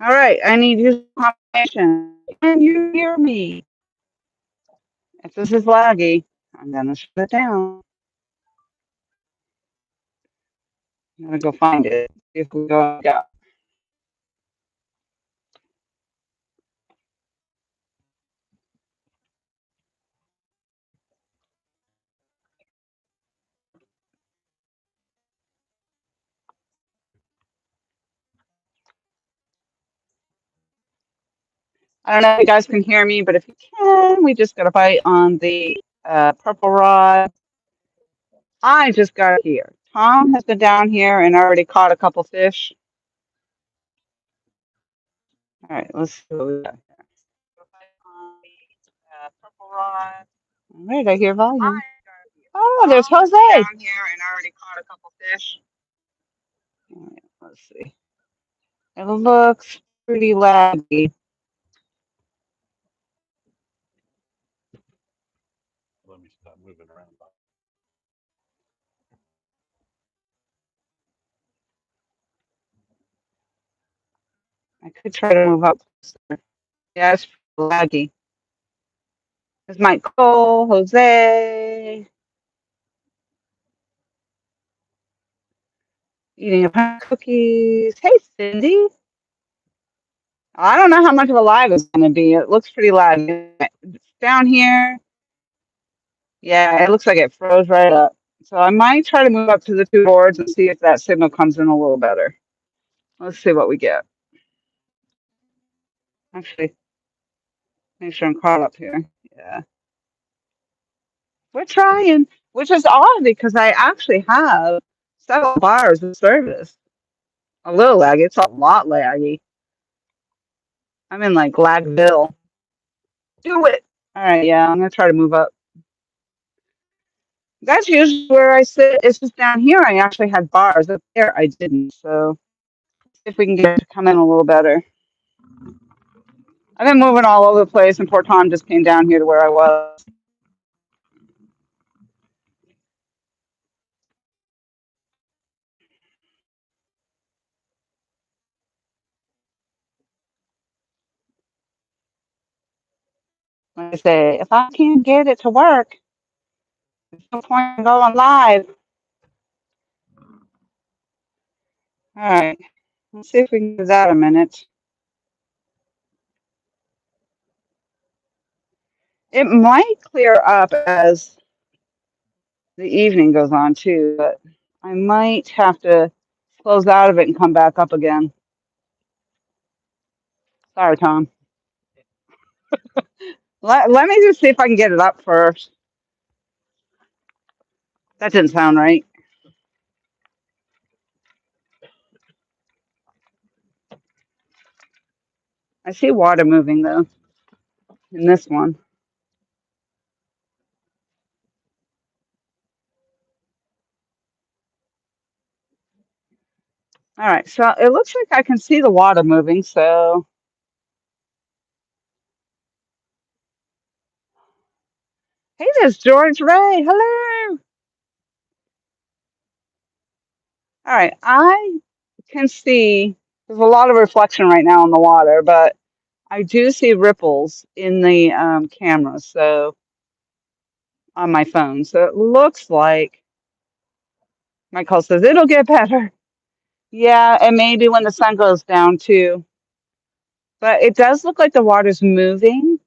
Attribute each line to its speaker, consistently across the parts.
Speaker 1: All right, I need you confirmation. Can you hear me? If this is laggy, I'm gonna shut it down. I'm gonna go find it. See if we go. I don't know if you guys can hear me, but if you can, we just got a bite on the purple rod. I just got here. Tom has been down here and already caught a couple fish. All right, let's see what we got here. On the purple rod. All right, I hear volume. Oh, there's Jose. Down here and already caught a couple fish. All right, let's see. It looks pretty laggy.
Speaker 2: Let me stop moving around.
Speaker 1: I could try to move up. Yeah, it's laggy. There's Michael, Jose, eating a pack of cookies. Hey, Cindy. I don't know how much of a live it's going to be. It looks pretty laggy. It's down here. Yeah, it looks like it froze right up. So I might try to move up to the two boards and see if that signal comes in a little better. Let's see what we get. Actually, make sure I'm caught up here. Yeah. We're trying, which is odd because I actually have several bars of service. A little laggy. It's a lot laggy. I'm in like Lagville. Do it. All right, yeah, I'm gonna try to move up. That's usually where I sit. It's just down here. I actually had bars up there. I didn't. So if we can get it to come in a little better. I've been moving all over the place, and poor Tom just came down here to where I was. Like I say, if I can't get it to work, there's no point in going live. All right, let's see if we can give that a minute. It might clear up as the evening goes on too, but I might have to close out of it and come back up again. Sorry, Tom. Let me just see if I can get it up first. That didn't sound right. I see water moving though in this one. All right, so it looks like I can see the water moving. So, hey, there's George Ray. Hello. All right, I can see there's a lot of reflection right now in the water, but I do see ripples in the camera, so on my phone. So it looks like Michael says it'll get better. Yeah, and maybe when the sun goes down too. But it does look like the water's moving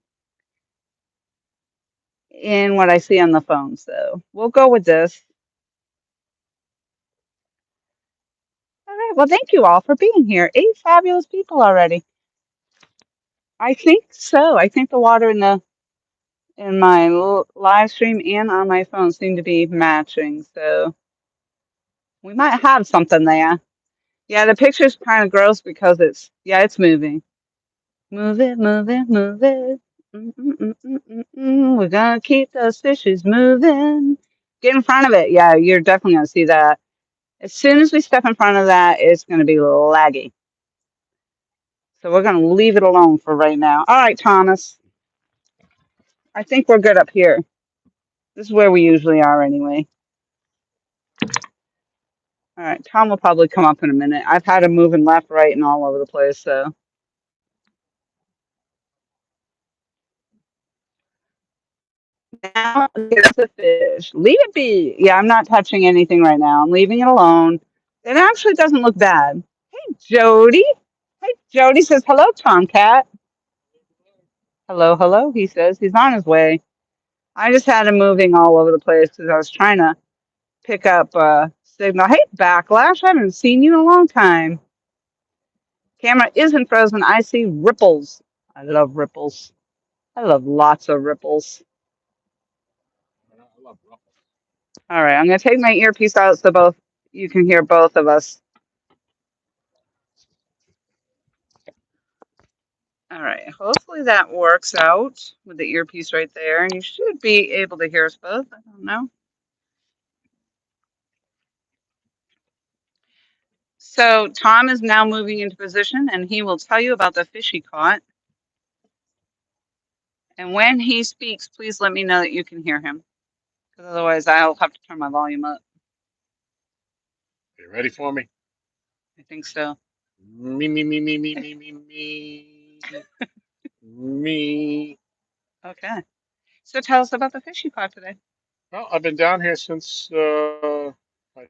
Speaker 1: in what I see on the phone. So we'll go with this. All right. Well, thank you all for being here. 8 fabulous people already. I think so. I think the water in my live stream and on my phone seem to be matching. So we might have something there. Yeah, the picture's kind of gross because it's moving. Move it, move it, move it. We're gonna keep those fishes moving. Get in front of it. Yeah, you're definitely gonna see that. As soon as we step in front of that, it's gonna be laggy. So we're gonna leave it alone for right now. All right, Thomas. I think we're good up here. This is where we usually are anyway. All right, Tom will probably come up in a minute. I've had him moving left, right, and all over the place, so. Now there's a fish. Leave it be. Yeah, I'm not touching anything right now. I'm leaving it alone. It actually doesn't look bad. Hey, Jody. Hey, Jody says, hello, Tomcat. Hello, hello, he says. He's on his way. I just had him moving all over the place because I was trying to pick up signal. Hey, Backlash. I haven't seen you in a long time. Camera isn't frozen. I see ripples. I love ripples. I love lots of ripples.
Speaker 2: I love Ruffles.
Speaker 1: All right, I'm going to take my earpiece out so both you can hear both of us. All right, hopefully that works out with the earpiece right there. And you should be able to hear us both. I don't know. So Tom is now moving into position and he will tell you about the fish he caught. And when he speaks, please let me know that you can hear him. Because otherwise I'll have to turn my volume up.
Speaker 2: You ready for me?
Speaker 1: I think so.
Speaker 2: Me, me, me, me, me, me, me, me. Me.
Speaker 1: Okay. So tell us about the fish you caught today.
Speaker 2: Well, I've been down here since I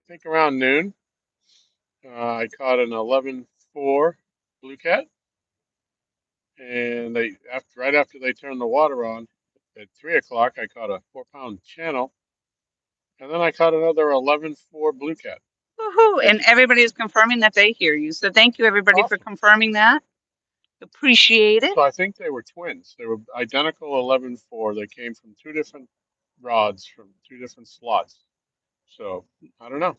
Speaker 2: think around noon. I caught an 11.4 blue cat, and right after they turned the water on at 3 o'clock, I caught a 4 pound channel, and then I caught another 11.4 blue cat.
Speaker 1: Woohoo! And
Speaker 2: It's
Speaker 1: everybody is confirming that they hear you. So thank you everybody for
Speaker 2: awesome.
Speaker 1: confirming that. Appreciate it.
Speaker 2: So I think they were twins. They were identical 11.4. They came from two different rods from two different slots. So I don't know.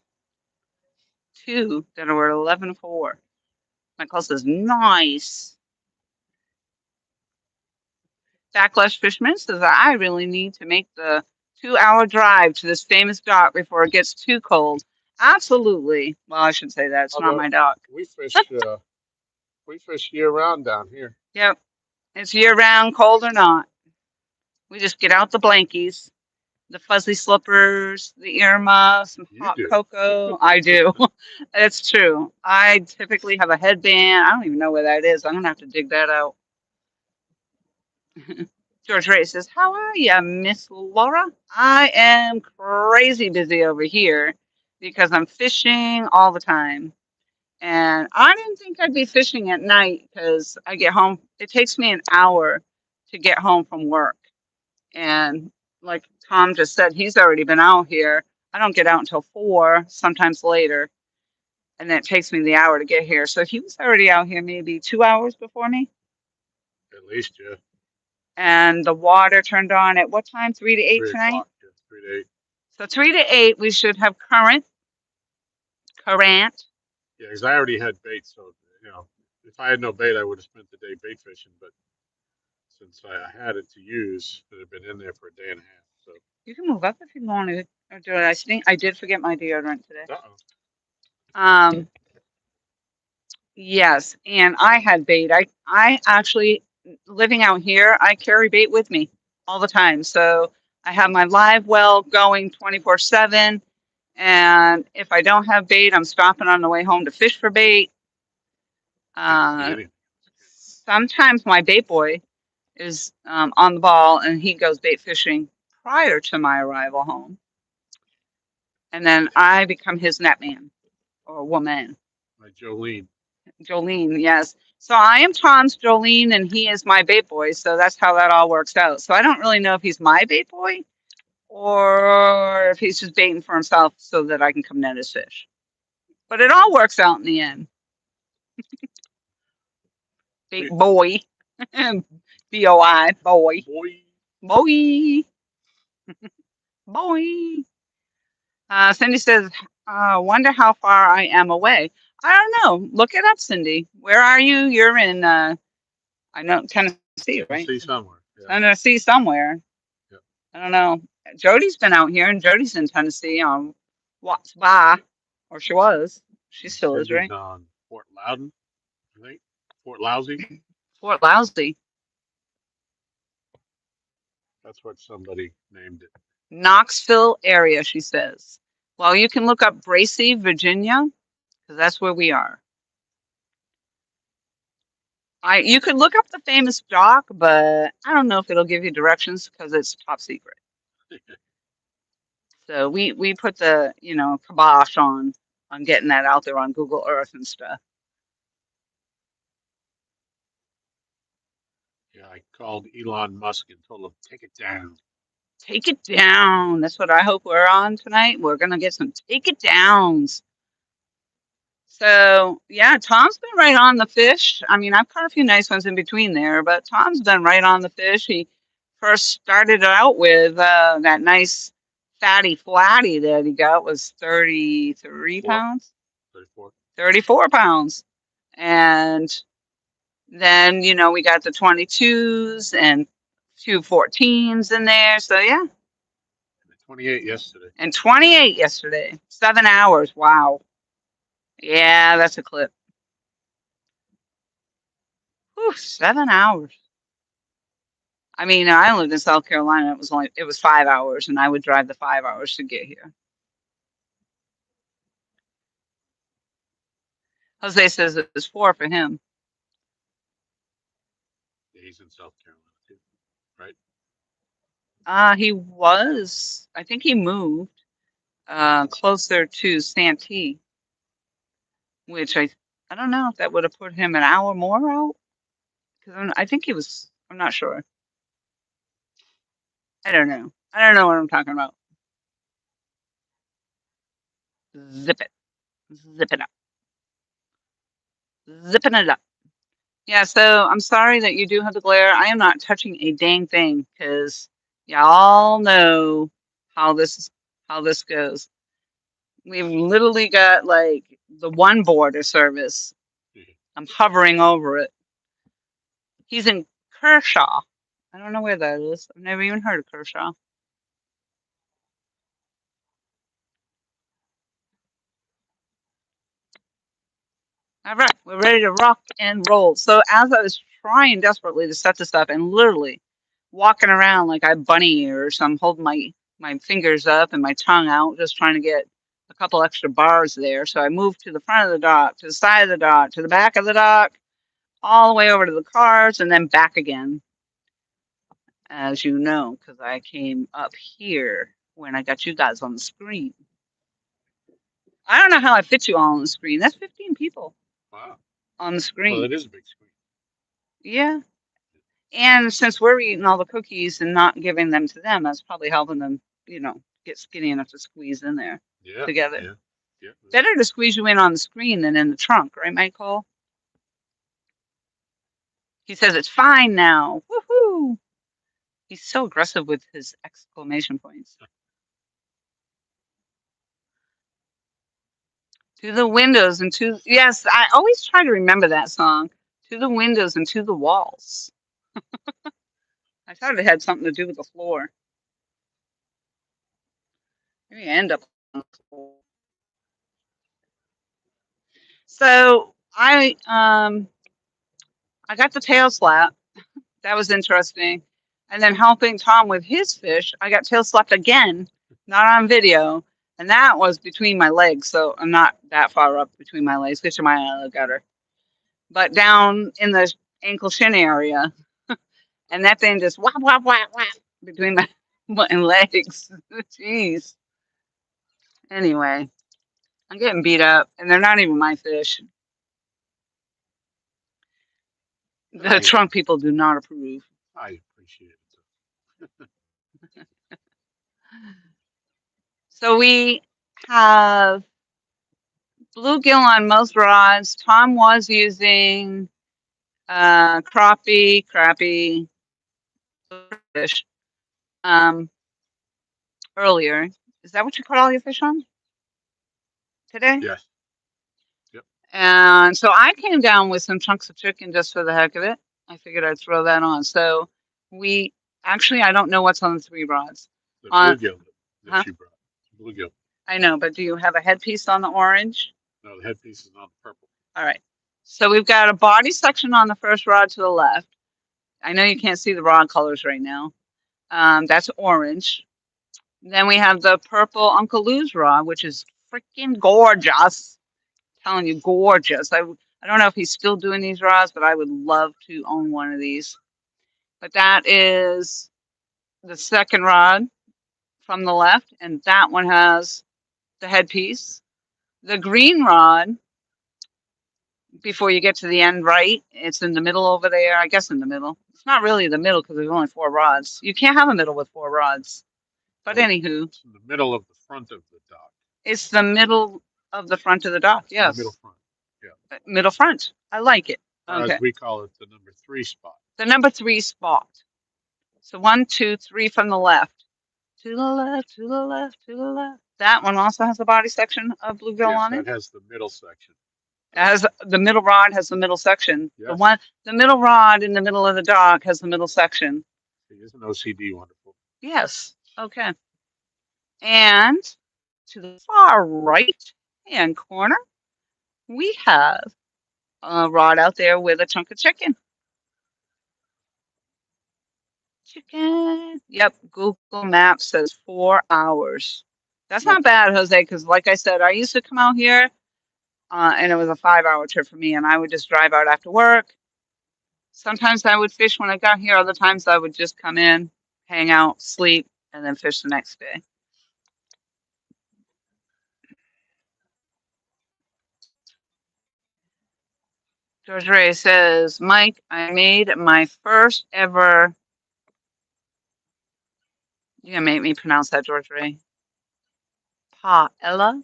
Speaker 1: Two that were 11.4. Michael says, nice. Backlash Fishman says, I really need to make the 2 hour drive to this famous dock before it gets too cold. Absolutely. Well, I should say that. It's not
Speaker 2: Although
Speaker 1: my dock.
Speaker 2: we fish year round down here.
Speaker 1: Yep. It's year round, cold or not. We just get out the blankies, the fuzzy slippers, the earmuffs, some
Speaker 2: You
Speaker 1: hot
Speaker 2: do.
Speaker 1: cocoa. I do. It's true. I typically have a headband. I don't even know where that is. I'm going to have to dig that out. George Ray says, how are you, Miss Laura? I am crazy busy over here because I'm fishing all the time. And I didn't think I'd be fishing at night because I get home. It takes me an hour to get home from work. And like Tom just said, he's already been out here. I don't get out until 4, sometimes later. And then it takes me the hour to get here. So he was already out here maybe 2 hours before me.
Speaker 2: At least, yeah.
Speaker 1: And the water turned on at what time? 3 to 8
Speaker 2: 3
Speaker 1: tonight?
Speaker 2: o'clock. Yeah, 3 to 8.
Speaker 1: So 3 to 8, we should have current.
Speaker 2: Yeah, because I already had bait. So, if I had no bait, I would have spent the day bait fishing. But since I had it to use, it had been in there for a day and a half. So,
Speaker 1: You can move up if you want to do it. I think I did forget my deodorant today.
Speaker 2: uh-oh.
Speaker 1: Um, yes, and I had bait. I actually, living out here, I carry bait with me all the time. So I have my live well going 24/7. And if I don't have bait, I'm stopping on the way home to fish for bait.
Speaker 2: Can't beat
Speaker 1: Uh,
Speaker 2: anything.
Speaker 1: sometimes my bait boy is on the ball and he goes bait fishing prior to my arrival home. And then I become his net man or woman.
Speaker 2: My Jolene.
Speaker 1: Jolene, yes. So I am Tom's Jolene and he is my bait boy. So that's how that all works out. So I don't really know if he's my bait boy or if he's just baiting for himself so that I can come net his fish. But it all works out in the end. Bait boy. BOI, boy.
Speaker 2: Boy.
Speaker 1: Boy. Boy. Cindy says, wonder how far I am away. I don't know. Look it up, Cindy. Where are you? You're in, I know, Tennessee, right?
Speaker 2: See somewhere. Yeah.
Speaker 1: Tennessee somewhere.
Speaker 2: Yeah.
Speaker 1: I don't know. Jody's been out here, and Jody's in Tennessee on Watts Bar, or she was. She still is,
Speaker 2: Cindy's
Speaker 1: right?
Speaker 2: on Fort Loudon, I think. Fort Lousy.
Speaker 1: Fort Lousy.
Speaker 2: That's what somebody named it.
Speaker 1: Knoxville area, she says. Well, you can look up Bracy, Virginia, because that's where we are. You could look up the famous dock, but I don't know if it'll give you directions because it's top secret. So we put the, kibosh on getting that out there on Google Earth and stuff.
Speaker 2: Yeah, I called Elon Musk and told him take it down.
Speaker 1: Take it down. That's what I hope we're on tonight. We're gonna get some take it downs. So yeah, Tom's been right on the fish. I mean, I've caught a few nice ones in between there, but Tom's been right on the fish. He first started out with that nice fatty flatty that he got was 33
Speaker 2: Four,
Speaker 1: pounds,
Speaker 2: 34.
Speaker 1: 34 pounds. And then, we got the 22s and two 14s in there. So yeah,
Speaker 2: And 28 yesterday.
Speaker 1: and 28 yesterday. 7 hours. Wow. Yeah, that's a clip. Whew, 7 hours. I mean, I lived in South Carolina. It was 5 hours, and I would drive the 5 hours to get here. Jose says it was 4 for him.
Speaker 2: Yeah, he's in South Carolina too, right?
Speaker 1: He was. I think he moved closer to Santee, which I don't know if that would have put him an hour more out. Because I think he was. I'm not sure. I don't know. I don't know what I'm talking about. Zip it. Zip it up. Zipping it up. Yeah, so I'm sorry that you do have the glare. I am not touching a dang thing because y'all know how this goes. We've literally got like the one border service. I'm hovering over it. He's in Kershaw. I don't know where that is. I've never even heard of Kershaw. All right, we're ready to rock and roll. So as I was trying desperately to set this up and literally walking around like I have bunny ears, so I'm holding my fingers up and my tongue out, just trying to get a couple extra bars there. So I moved to the front of the dock, to the side of the dock, to the back of the dock, all the way over to the cars, and then back again, as you know, because I came up here when I got you guys on the screen. I don't know how I fit you all on the screen. That's 15 people
Speaker 2: Wow.
Speaker 1: on the
Speaker 2: Well,
Speaker 1: screen.
Speaker 2: it is a big screen.
Speaker 1: Yeah. And since we're eating all the cookies and not giving them to them, that's probably helping them, get skinny enough to squeeze in there
Speaker 2: Yeah.
Speaker 1: together.
Speaker 2: Yeah. Yeah.
Speaker 1: Better to squeeze you in on the screen than in the trunk, right, Michael? He says it's fine now. Woohoo! He's so aggressive with his exclamation points. To the windows and to, yes, I always try to remember that song. To the windows and to the walls. I thought it had something to do with the floor. Maybe I end up on the floor. So I got the tail slap. That was interesting. And then helping Tom with his fish, I got tail slapped again, not on video. And that was between my legs. So I'm not that far up between my legs, which my eye gutter, but down in the ankle shin area. And that thing just whap, whap, whap, whap between my legs. Jeez. Anyway, I'm getting beat up, and they're not even my fish. The trunk people do not approve.
Speaker 2: I appreciate it.
Speaker 1: So we have bluegill on most rods. Tom was using crappie fish earlier. Is that what you caught all your fish on today?
Speaker 2: Yes. Yep.
Speaker 1: And so I came down with some chunks of chicken just for the heck of it. I figured I'd throw that on. So we actually, I don't know what's on the 3 rods.
Speaker 2: The
Speaker 1: On,
Speaker 2: bluegill that
Speaker 1: huh?
Speaker 2: she brought. Bluegill.
Speaker 1: I know, but do you have a headpiece on the orange?
Speaker 2: No, the headpiece is on the purple.
Speaker 1: All right. So we've got a body section on the first rod to the left. I know you can't see the rod colors right now. That's orange. Then we have the purple Uncle Lou's rod, which is freaking gorgeous. I'm telling you, gorgeous. I don't know if he's still doing these rods, but I would love to own one of these. But that is the second rod. from the left, and that one has the headpiece. The green rod, before you get to the end right, it's in the middle over there. I guess in the middle. It's not really the middle because there's only 4 rods. You can't have a middle with 4 rods. But anywho,
Speaker 2: it's in the middle of the front of the dock.
Speaker 1: it's the middle of the front of the dock. Yes.
Speaker 2: The middle front. Yeah.
Speaker 1: Middle front. I like it.
Speaker 2: Or
Speaker 1: Okay.
Speaker 2: as we call it, the number 3 spot.
Speaker 1: The number 3 spot. So 1, 2, 3 from the left. To the left, to the left, to the left. That one also has a body section of bluegill on it.
Speaker 2: That has the middle section.
Speaker 1: It has the middle rod has the middle section.
Speaker 2: Yes.
Speaker 1: The middle rod in the middle of the dock has the middle section.
Speaker 2: Isn't OCD wonderful?
Speaker 1: Yes. Okay. And to the far right hand corner, we have a rod out there with a chunk of chicken. Chicken. Yep. Google Maps says 4 hours. That's not bad, Jose, because like I said, I used to come out here and it was a 5-hour trip for me, and I would just drive out after work. Sometimes I would fish when I got here. Other times I would just come in, hang out, sleep, and then fish the next day. George Ray says, Mike, I made my first ever. You're going to make me pronounce that, George Ray. Paella?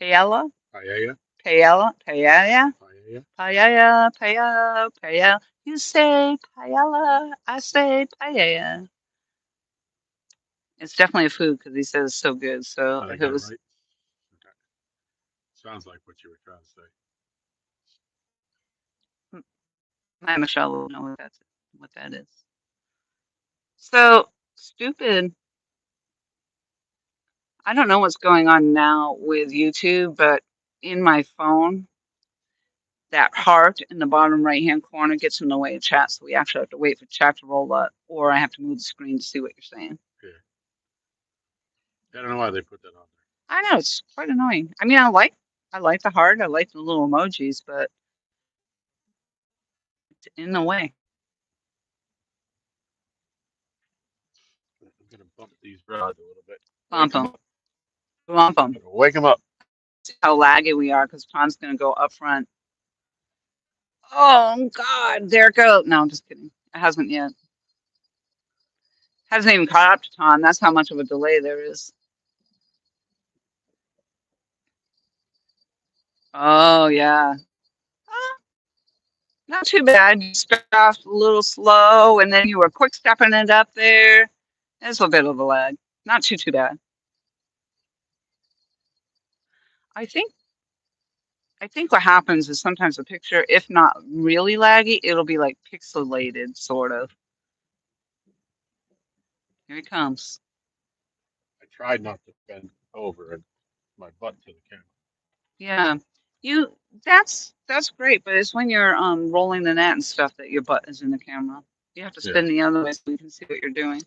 Speaker 1: Paella?
Speaker 2: Paella.
Speaker 1: Paella? Paella?
Speaker 2: Paella.
Speaker 1: Paella, paella, paella. You say paella, I say paella. It's definitely a food because he says it's so good. So if it was.
Speaker 2: Right. Okay. Sounds like what you were trying to say.
Speaker 1: My Michelle will know what that is. So stupid. I don't know what's going on now with YouTube, but in my phone, that heart in the bottom right-hand corner gets in the way of chat, so we actually have to wait for chat to roll up, or I have to move the screen to see what you're saying.
Speaker 2: Yeah. I don't know why they put that on there.
Speaker 1: I know, it's quite annoying. I mean, I like the heart, I like the little emojis, but it's in the way.
Speaker 2: I'm going to bump these rods a little bit.
Speaker 1: Bump them. Bump them.
Speaker 2: Wake them up.
Speaker 1: See how laggy we are, because Tom's going to go up front. Oh, God, there it goes. No, I'm just kidding. It hasn't yet. Hasn't even caught up to Tom. That's how much of a delay there is. Oh, yeah. Not too bad. You started off a little slow, and then you were quick stepping it up there. There's a bit of a lag. Not too bad. I think what happens is sometimes a picture, if not really laggy, it'll be like pixelated, sort of. Here he comes.
Speaker 2: I tried not to bend over and my butt to the camera.
Speaker 1: Yeah. That's great, but it's when you're rolling the net and stuff that your butt is in the camera. You have to spin the other way so you can see what you're doing.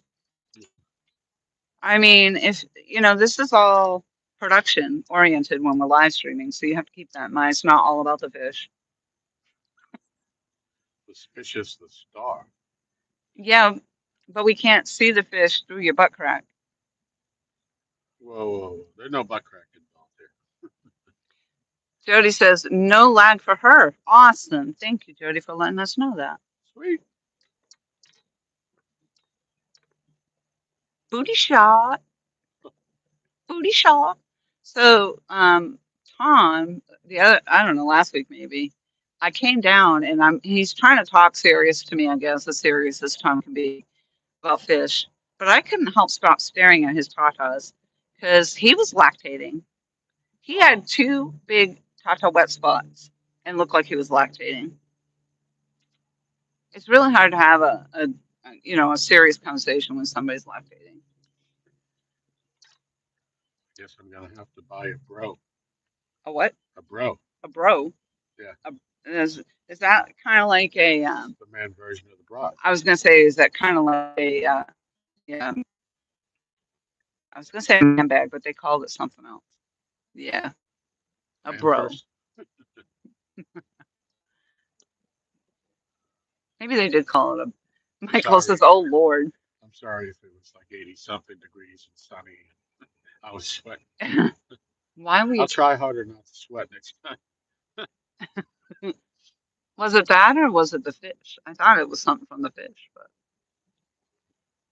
Speaker 1: I mean, if this is all production oriented when we're live streaming, so you have to keep that in mind. It's not all about the fish.
Speaker 2: Suspicious the star.
Speaker 1: Yeah, but we can't see the fish through your butt crack.
Speaker 2: Whoa. There's no butt crack involved here.
Speaker 1: Jody says, no lag for her. Awesome. Thank you, Jody, for letting us know that.
Speaker 2: Sweet.
Speaker 1: Booty shot. Booty shot. So, Tom, I don't know, last week maybe, I came down and he's trying to talk serious to me, I guess, as serious as Tom can be about fish. But I couldn't help stop staring at his tatas because he was lactating. He had 2 big tata wet spots and looked like he was lactating. It's really hard to have a serious conversation when somebody's lactating.
Speaker 2: I guess I'm gonna have to buy a bro.
Speaker 1: A what?
Speaker 2: A bro.
Speaker 1: A bro.
Speaker 2: Yeah.
Speaker 1: Is that kind of like a?
Speaker 2: The man version of the bride.
Speaker 1: I was gonna say, is that kind of like a? Yeah. I was gonna say a man bag, but they called it something else. Yeah. A
Speaker 2: Man
Speaker 1: bro.
Speaker 2: purse.
Speaker 1: Maybe they did call it a. Michael says, "Oh Lord."
Speaker 2: I'm I'm sorry if it was like 80 something degrees and sunny. I was sweating.
Speaker 1: Why were
Speaker 2: I'll
Speaker 1: you?
Speaker 2: try harder not to sweat next time.
Speaker 1: Was it that or was it the fish? I thought it was something from the fish, but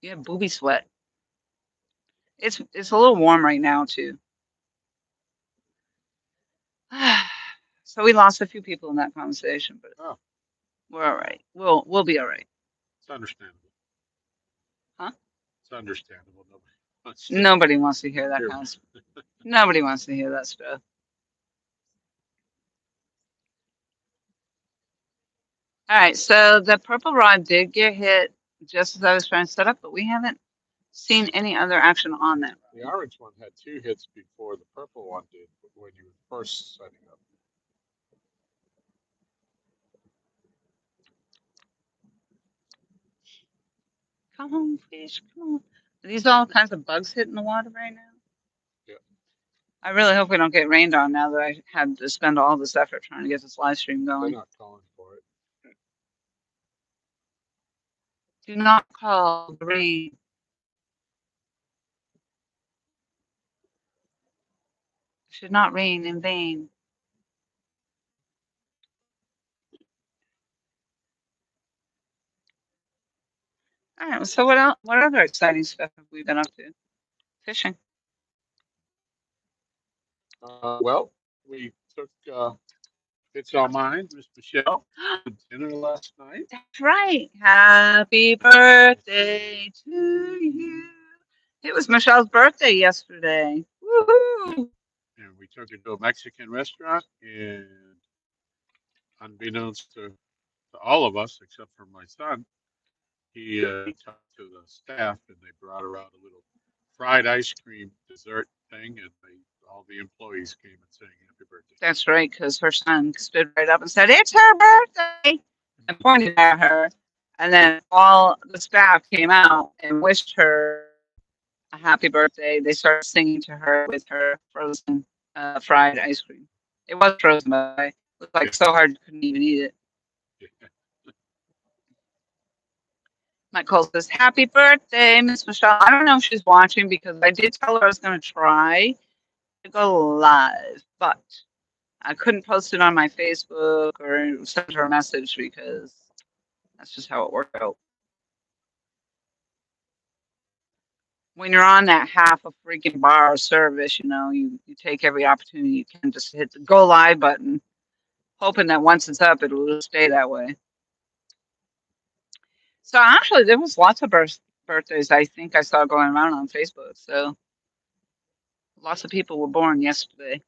Speaker 1: yeah, booby sweat. It's a little warm right now too. So we lost a few people in that conversation, but
Speaker 2: Oh,
Speaker 1: we're all right. We'll be all right.
Speaker 2: it's understandable.
Speaker 1: Huh?
Speaker 2: It's understandable. Nobody wants to
Speaker 1: Nobody wants to hear that
Speaker 2: hear.
Speaker 1: kind of stuff. Nobody wants to hear that stuff. All right, so the purple rod did get hit just as I was trying to set up, but we haven't seen any other action on that.
Speaker 2: The orange one had 2 hits before the purple one did when you were first setting up.
Speaker 1: Come on, fish, come on. Are these all kinds of bugs hitting the water right now?
Speaker 2: Yeah.
Speaker 1: I really hope we don't get rained on now that I had to spend all this effort trying to get this live stream
Speaker 2: They're
Speaker 1: going.
Speaker 2: not calling for it.
Speaker 1: Do not call the rain. It should not rain in vain. All right, so what else? What other exciting stuff have we been up to? Fishing.
Speaker 2: Well, we took It's All Mine, Miss Michelle, to dinner last night.
Speaker 1: That's right. Happy birthday to you. It was Michelle's birthday yesterday. Woohoo!
Speaker 2: And we took her to a Mexican restaurant, and unbeknownst to all of us, except for my son, he talked to the staff, and they brought her out a little fried ice cream dessert thing, and all the employees came and sang happy birthday.
Speaker 1: That's right, because her son stood right up and said, "It's her birthday," and pointed at her. And then all the staff came out and wished her a happy birthday. They started singing to her with her frozen fried ice cream. It was frozen, by the way. It was like
Speaker 2: Yeah.
Speaker 1: so hard you couldn't even eat it.
Speaker 2: Yeah.
Speaker 1: Mike Cole says, "Happy birthday, Miss Michelle." I don't know if she's watching because I did tell her I was going to try to go live, but I couldn't post it on my Facebook or send her a message because that's just how it worked out. When you're on that half a freaking bar service, you take every opportunity you can just to hit the go live button, hoping that once it's up, it'll just stay that way. So actually, there was lots of birthdays I think I saw going around on Facebook. So lots of people were born yesterday.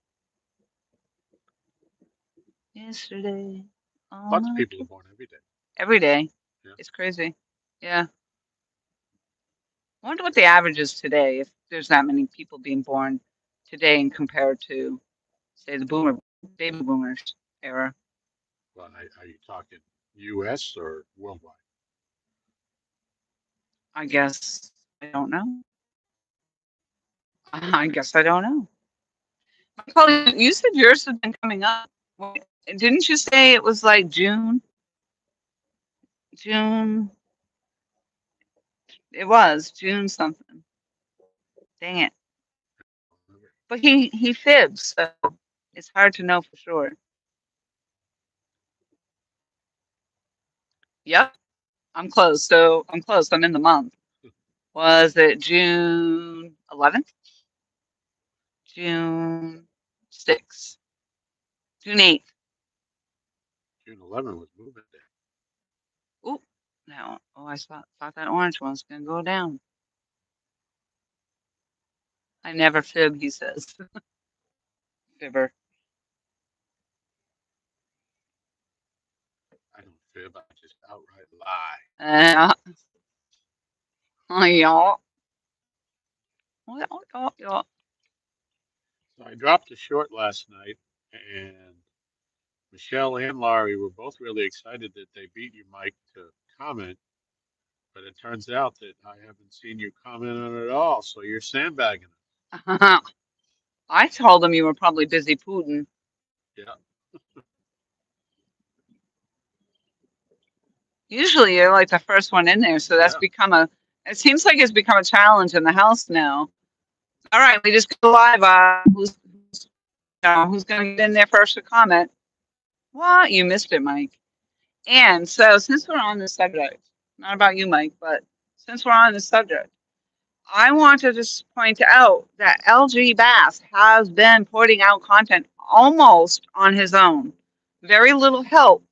Speaker 1: Yesterday,
Speaker 2: Lots of people are born every day.
Speaker 1: every day.
Speaker 2: Yeah.
Speaker 1: It's crazy. Yeah. I wonder what the average is today, if there's that many people being born today and compared to, say, the baby boomers era.
Speaker 2: Well, are you talking U.S. or worldwide?
Speaker 1: I guess I don't know. I guess I don't know. Colleen, you said yours had been coming up. Didn't you say it was like June? June. It was June something. Dang it. But he fibs, so it's hard to know for sure. Yep, I'm close. So I'm close. I'm in the month. Was it June 11th? June 6th? June 8th?
Speaker 2: June 11 was moving day.
Speaker 1: Oop. Now, I thought that orange one was going to go down. I never fib, he says. Fibber.
Speaker 2: I don't fib. I just outright lie.
Speaker 1: Yeah. Yeah.
Speaker 2: So I dropped a short last night, and Michelle and Laurie were both really excited that they beat you, Mike, to comment. But it turns out that I haven't seen you comment on it at all. So you're sandbagging it.
Speaker 1: I told him you were probably busy pooting.
Speaker 2: Yeah.
Speaker 1: Usually you're like the first one in there, so that's
Speaker 2: Yeah.
Speaker 1: become a It seems like it's become a challenge in the house now. All right, we just go live. Who's going to get in there first to comment? What? You missed it, Mike. And so, since we're on the subject, not about you, Mike, but since we're on the subject, I want to just point out that LG Bass has been putting out content almost on his own. Very little help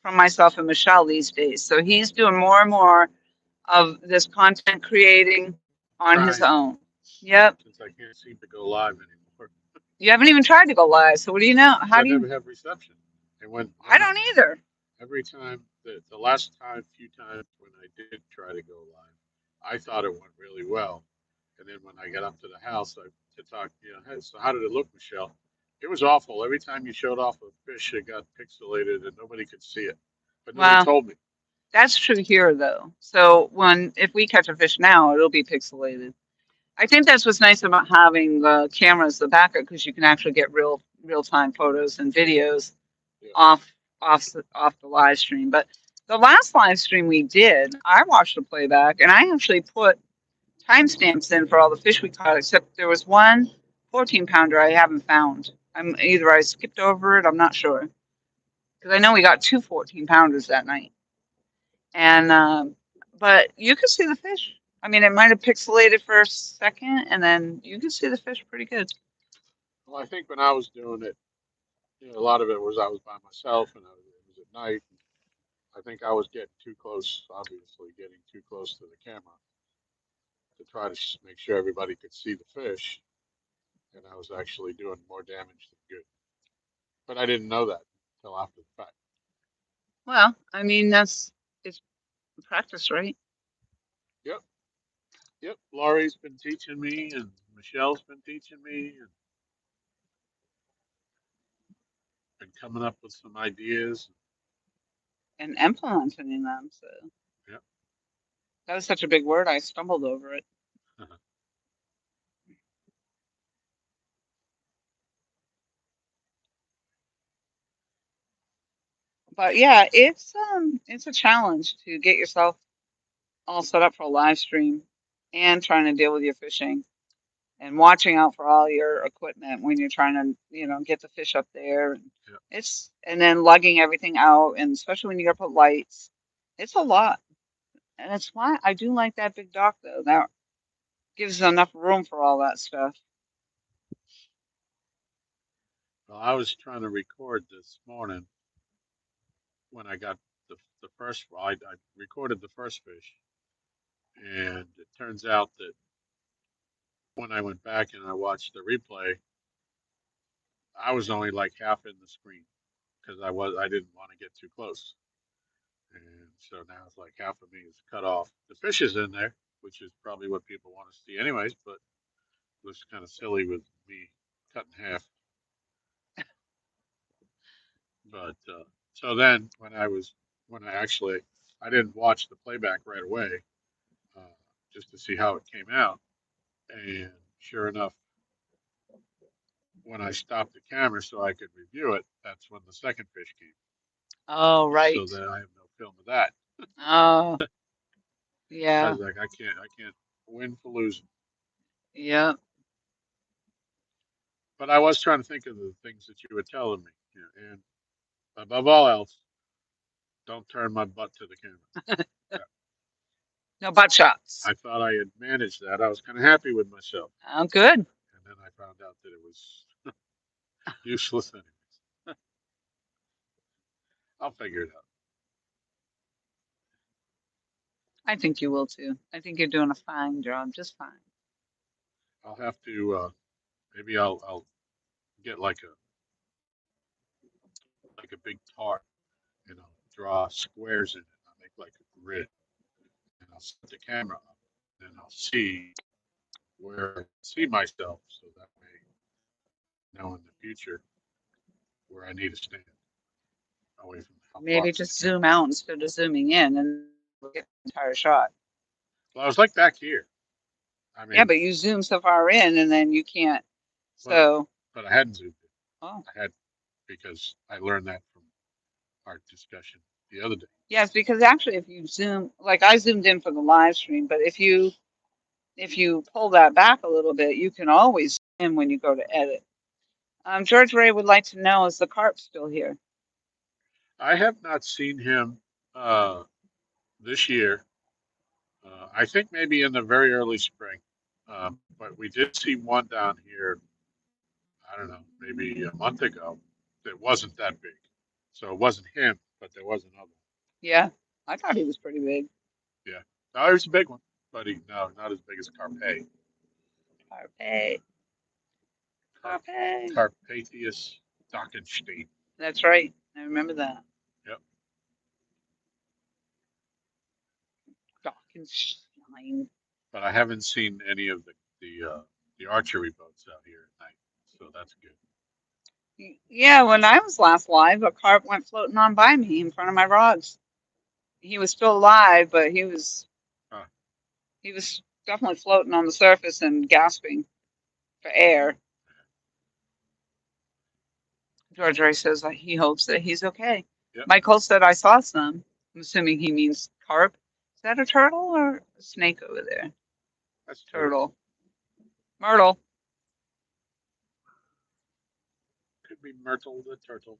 Speaker 1: from myself and Michelle these days. So he's doing more and more of this content creating on his
Speaker 2: Trying,
Speaker 1: own. Yep.
Speaker 2: since I can't seem to go live anymore.
Speaker 1: You haven't even tried to go live. So what do you know?
Speaker 2: Because
Speaker 1: How
Speaker 2: I
Speaker 1: do
Speaker 2: never
Speaker 1: you?
Speaker 2: have reception. And when
Speaker 1: I don't either.
Speaker 2: every time, the last time, few times when I did try to go live, I thought it went really well. And then when I got up to the house to talk, hey, so how did it look, Michelle? It was awful. Every time you showed off a fish, it got pixelated and nobody could see it. But nobody
Speaker 1: Well,
Speaker 2: told me.
Speaker 1: that's true here though. So if we catch a fish now, it'll be pixelated. I think that's what's nice about having the cameras, the backup, because you can actually get real time photos and videos
Speaker 2: Yeah.
Speaker 1: off the live stream. But the last live stream we did, I watched the playback and I actually put timestamps in for all the fish we caught, except there was one 14-pounder I haven't found. I skipped over it. I'm not sure because I know we got two 14-pounders that night. And but you could see the fish. I mean, it might have pixelated for a second, and then you could see the fish pretty good.
Speaker 2: Well, I think when I was doing it, a lot of it was I was by myself and it was at night. I think I was getting too close, obviously, getting too close to the camera to try to make sure everybody could see the fish. And I was actually doing more damage than good. But I didn't know that until after the fact.
Speaker 1: Well, I mean, it's practice, right?
Speaker 2: Yep, yep. Laurie's been teaching me, and Michelle's been teaching me, and coming up with some ideas.
Speaker 1: And implementing them. So
Speaker 2: Yep.
Speaker 1: that was such a big word, I stumbled over it. But yeah, it's a challenge to get yourself all set up for a live stream and trying to deal with your fishing and watching out for all your equipment when you're trying to, get the fish up there. And
Speaker 2: Yep.
Speaker 1: and then lugging everything out, and especially when you got to put lights, it's a lot. And it's why I do like that big dock though. That gives enough room for all that stuff.
Speaker 2: Well, I was trying to record this morning when I got the first. Well, I recorded the first fish, and it turns out that when I went back and I watched the replay, I was only like half in the screen because I didn't want to get too close. And so now it's like half of me is cut off. The fish is in there, which is probably what people want to see anyways, but it looks kind of silly with me cut in half. But so then when I actually, I didn't watch the playback right away, uh, just to see how it came out. And sure enough, when I stopped the camera so I could review it, that's when the second fish came.
Speaker 1: Oh,
Speaker 2: So
Speaker 1: right.
Speaker 2: then I have no film of that.
Speaker 1: Oh,
Speaker 2: I
Speaker 1: yeah.
Speaker 2: was like, I can't win for losing.
Speaker 1: Yeah.
Speaker 2: But I was trying to think of the things that you were telling me, and above all else, don't turn my butt to the camera. Yeah.
Speaker 1: No butt shots.
Speaker 2: I thought I had managed that. I was kind of happy with myself,
Speaker 1: Oh, good.
Speaker 2: and then I found out that it was useless anyways. I'll figure it out.
Speaker 1: I think you will too. I think you're doing a fine job, just fine.
Speaker 2: I'll have to maybe I'll get like a big tarp, and I'll draw squares in it. I'll make like a grid, and I'll set the camera up, and I'll see where I see myself, so that way I know in the future where I need to stand away from how far
Speaker 1: Maybe
Speaker 2: from the
Speaker 1: just
Speaker 2: camera.
Speaker 1: zoom out instead of zooming in and get the entire shot.
Speaker 2: Well, I was like back here. I
Speaker 1: Yeah,
Speaker 2: mean,
Speaker 1: but you zoom so far in and then you can't.
Speaker 2: but
Speaker 1: So,
Speaker 2: but I hadn't zoomed in.
Speaker 1: oh,
Speaker 2: I had because I learned that from our discussion. the other day.
Speaker 1: Yes, because actually, if you zoom, like I zoomed in for the live stream, but if you pull that back a little bit, you can always zoom in when you go to edit. George Ray would like to know, is the carp still here?
Speaker 2: I have not seen him this year. I think maybe in the very early spring. But we did see one down here, I don't know, maybe a month ago that wasn't that big. So it wasn't him, but there was another.
Speaker 1: Yeah, I thought he was pretty big.
Speaker 2: Yeah. No, it was a big one, but no, not as big as a Carpe.
Speaker 1: Carpe,
Speaker 2: Carp,
Speaker 1: carpe.
Speaker 2: Carpathius Dockenstein.
Speaker 1: That's right. I remember that.
Speaker 2: Yep.
Speaker 1: Dockenstein.
Speaker 2: But I haven't seen any of the archery boats out here at night, so that's good.
Speaker 1: Yeah, when I was last live, a carp went floating on by me in front of my rods. He was still alive, but
Speaker 2: Huh.
Speaker 1: he was definitely floating on the surface and gasping for air. George Ray says that he hopes that he's okay.
Speaker 2: Yep.
Speaker 1: Michael said I saw some. I'm assuming he means carp. Is that a turtle or a snake over there?
Speaker 2: That's
Speaker 1: Turtle. Myrtle.
Speaker 2: Could be Myrtle the turtle.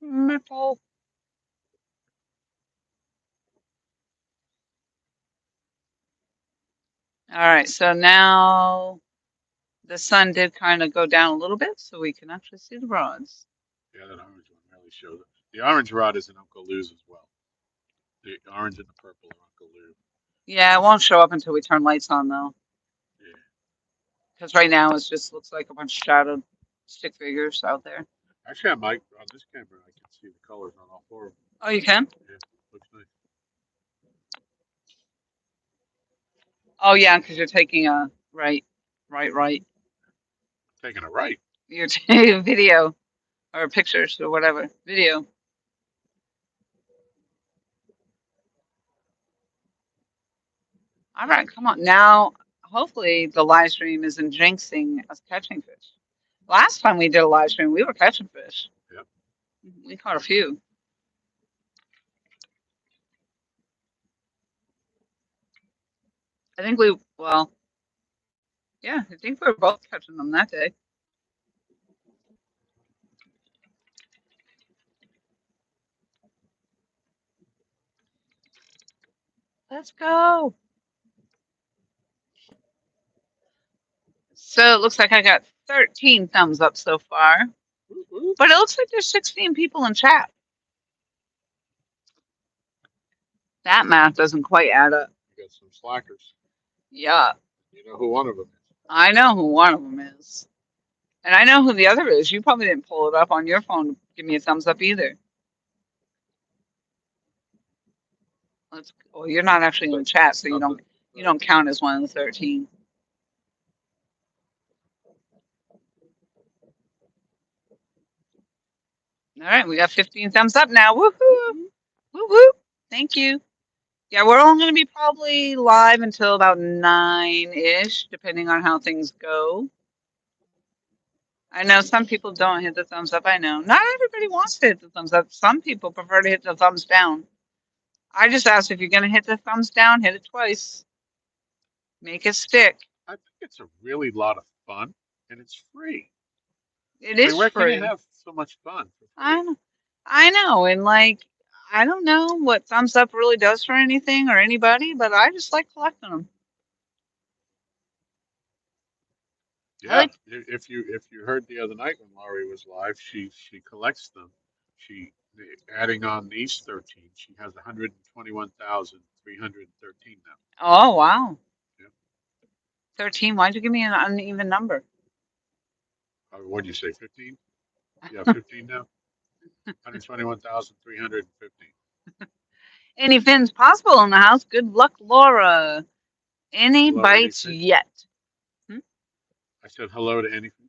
Speaker 1: Myrtle. All right, so now the sun did kind of go down a little bit, so we can actually see the rods.
Speaker 2: Yeah, that orange one really shows it. The orange rod is in Uncle Lou's as well. The orange and the purple are Uncle Lou.
Speaker 1: Yeah, it won't show up until we turn lights on, though.
Speaker 2: Yeah.
Speaker 1: Because right now it just looks like a bunch of shadowed stick figures out there.
Speaker 2: Actually, on this camera, I can see the colors on all four of them.
Speaker 1: Oh, you can?
Speaker 2: Yeah, looks nice.
Speaker 1: Oh, yeah, because you're taking a right.
Speaker 2: Taking it right.
Speaker 1: You're taking a video or pictures or whatever. Video. All right, come on. Now, hopefully the live stream isn't jinxing us catching fish. Last time we did a live stream, we were catching fish.
Speaker 2: Yep.
Speaker 1: We caught a few. I think yeah, I think we were both catching them that day. Let's go. So it looks like I got 13 thumbs up so far, but it looks like there's 16 people in chat. That math doesn't quite add up.
Speaker 2: You got some slackers.
Speaker 1: Yeah.
Speaker 2: You know who one of them is.
Speaker 1: I know who one of them is. And I know who the other is. You probably didn't pull it up on your phone to give me a thumbs up either. Well, you're not actually in the chat, so you don't count as one of the 13. All right, we got 15 thumbs up now. Woohoo! Woo-woo! Thank you. Yeah, we're only going to be probably live until about 9-ish, depending on how things go. I know some people don't hit the thumbs up. I know. Not everybody wants to hit the thumbs up. Some people prefer to hit the thumbs down. I just asked if you're going to hit the thumbs down, hit it twice. Make it stick.
Speaker 2: I think it's a really lot of fun, and it's free.
Speaker 1: It is
Speaker 2: where
Speaker 1: free.
Speaker 2: can you have so much fun?
Speaker 1: I know. And like, I don't know what thumbs up really does for anything or anybody, but I just like collecting them.
Speaker 2: Yeah, if you heard the other night when Laurie was live, she collects them. Adding on these 13, she has 121,313 now.
Speaker 1: Oh wow.
Speaker 2: Yeah.
Speaker 1: 13. Why'd you give me an uneven number?
Speaker 2: What'd you say? 15? Yeah, 15 now. 121,315.
Speaker 1: Any fins possible in the house? Good luck, Laura. Any
Speaker 2: Hello,
Speaker 1: bites
Speaker 2: anything?
Speaker 1: yet?
Speaker 2: I said hello to anything.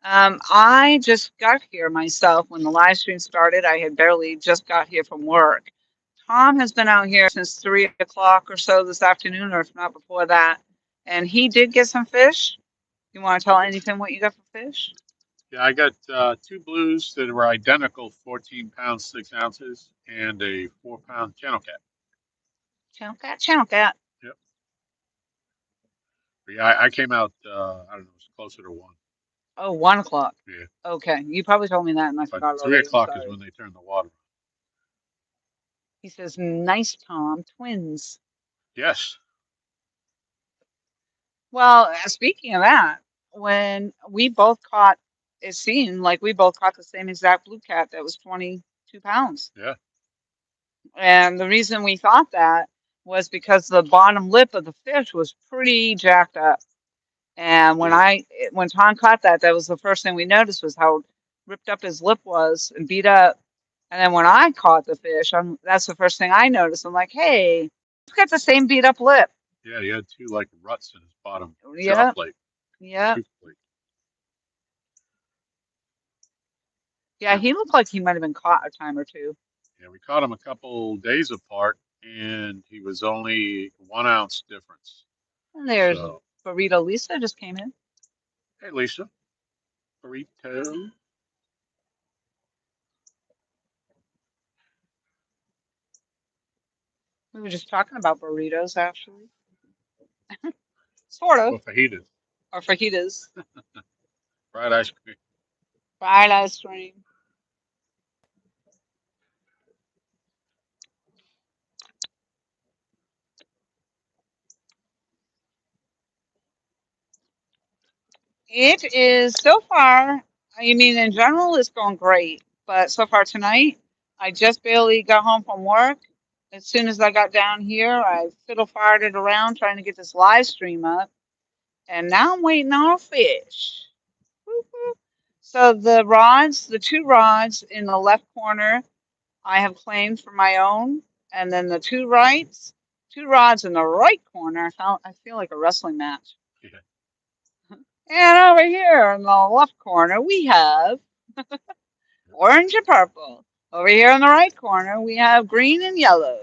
Speaker 1: I just got here myself when the live stream started. I had barely just got here from work. Tom has been out here since 3 o'clock or so this afternoon, or if not before that. And he did get some fish. You want to tell anything what you got for fish?
Speaker 2: Yeah, I got two blues that were identical, 14 pounds, 6 ounces. and a 4 pound channel cat.
Speaker 1: Channel cat, channel cat.
Speaker 2: Yep. But yeah, I came out. I don't know. It's closer to 1.
Speaker 1: Oh, 1 o'clock.
Speaker 2: Yeah.
Speaker 1: Okay, you probably told me that and I
Speaker 2: But
Speaker 1: forgot
Speaker 2: three
Speaker 1: already. I'm
Speaker 2: o'clock is
Speaker 1: sorry.
Speaker 2: when they turn the water on.
Speaker 1: He says, nice, Tom. Twins.
Speaker 2: Yes.
Speaker 1: Well, speaking of that, when we both caught, it seemed like we both caught the same exact blue cat that was 22 pounds.
Speaker 2: Yeah.
Speaker 1: And the reason we thought that was because the bottom lip of the fish was pretty jacked up. And
Speaker 2: Yeah.
Speaker 1: when Tom caught that, that was the first thing we noticed was how ripped up his lip was and beat up. And then when I caught the fish, that's the first thing I noticed. I'm like, hey, he's got the same beat up lip.
Speaker 2: Yeah. He had two like ruts in his bottom jaw
Speaker 1: Yeah,
Speaker 2: plate,
Speaker 1: yeah,
Speaker 2: tooth plate.
Speaker 1: yeah.
Speaker 2: Yeah.
Speaker 1: He looked like he might have been caught a time or two.
Speaker 2: Yeah. We caught him a couple days apart, and he was only 1 ounce difference.
Speaker 1: And there's
Speaker 2: So,
Speaker 1: Burrito Lisa just came in.
Speaker 2: hey, Lisa, burrito.
Speaker 1: We were just talking about burritos, actually, sort of,
Speaker 2: Well, fajitas,
Speaker 1: or fajitas,
Speaker 2: fried ice cream.
Speaker 1: fried ice cream. It is so far. I mean, in general, it's going great. But so far tonight, I just barely got home from work. As soon as I got down here, I fiddle fired it around trying to get this live stream up. And now I'm waiting on a fish. Whoop, whoop. So the two rods in the left corner, I have claimed for my own. And then the two rods in the right corner, I feel like a wrestling match.
Speaker 2: Yeah.
Speaker 1: And over here in the left corner, we have orange and purple. Over here in the right corner, we have green and yellow.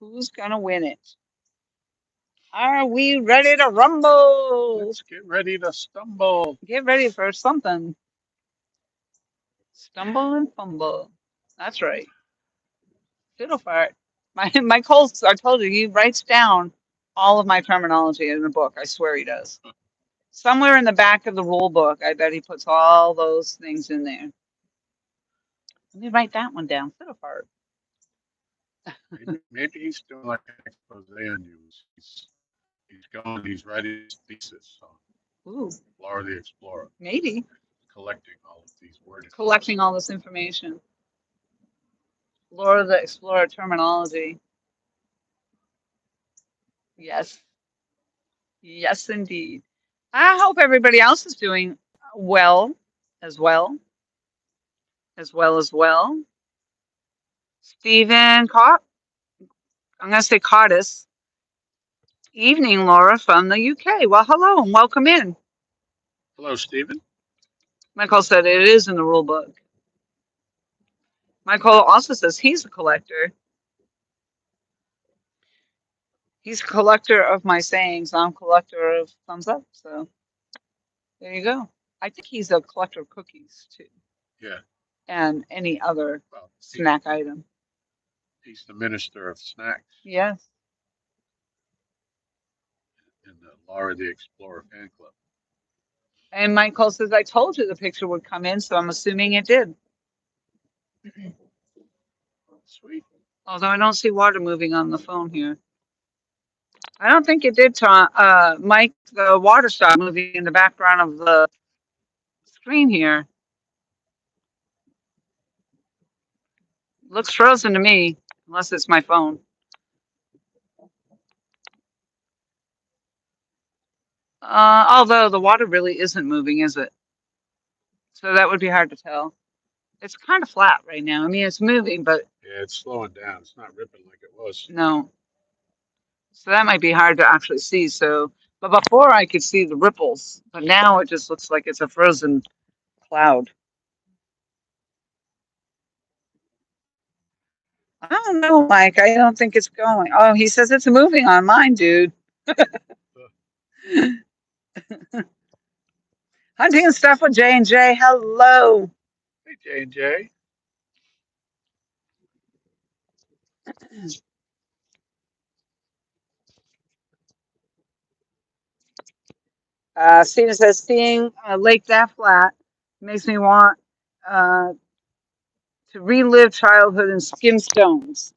Speaker 1: Who's going to win it? Are we ready to rumble?
Speaker 2: Let's get ready to stumble.
Speaker 1: Get ready for something. Stumble and fumble. That's right. Fiddle fart. My Coles, I told you, he writes down all of my terminology in a book. I swear he does. Somewhere in the back of the rule book, I bet he puts all those things in there. Let me write that one down. Fiddle fart.
Speaker 2: Maybe he's doing like an expose on you. He's writing his thesis on
Speaker 1: Ooh,
Speaker 2: Laura the Explorer,
Speaker 1: maybe.
Speaker 2: collecting all of these words.
Speaker 1: Collecting all this information. Laura the Explorer terminology. Yes. Yes, indeed. I hope everybody else is doing well, as well, as well, as well. Stephen Cott, I'm going to say Cottis. Evening, Laura from the UK. Well, hello and welcome in.
Speaker 2: Hello, Stephen.
Speaker 1: Michael said it is in the rule book. Michael also says he's a collector. He's a collector of my sayings. I'm a collector of thumbs up. So there you go. I think he's a collector of cookies too,
Speaker 2: Yeah.
Speaker 1: and any other
Speaker 2: Well,
Speaker 1: snack item.
Speaker 2: he's the minister of snacks
Speaker 1: Yes.
Speaker 2: in the Laura the Explorer fan club.
Speaker 1: And Michael says, I told you the picture would come in, so I'm assuming it did.
Speaker 2: Sweet.
Speaker 1: Although I don't see water moving on the phone here. I don't think it did, Mike. The water stopped moving in the background of the screen here. Looks frozen to me, unless it's my phone. Although the water really isn't moving, is it? So that would be hard to tell. It's kind of flat right now. I mean, it's moving, but
Speaker 2: Yeah, it's slowing down. It's not ripping like it was.
Speaker 1: no. So that might be hard to actually see. So, but before I could see the ripples, but now it just looks like it's a frozen cloud. I don't know, Mike. I don't think it's going. Oh, he says it's moving on mine, dude. Hunting and stuff with J&J. Hello.
Speaker 2: Hey, J&J.
Speaker 1: Steven says, seeing a lake that flat makes me want uh, to relive childhood and skim stones.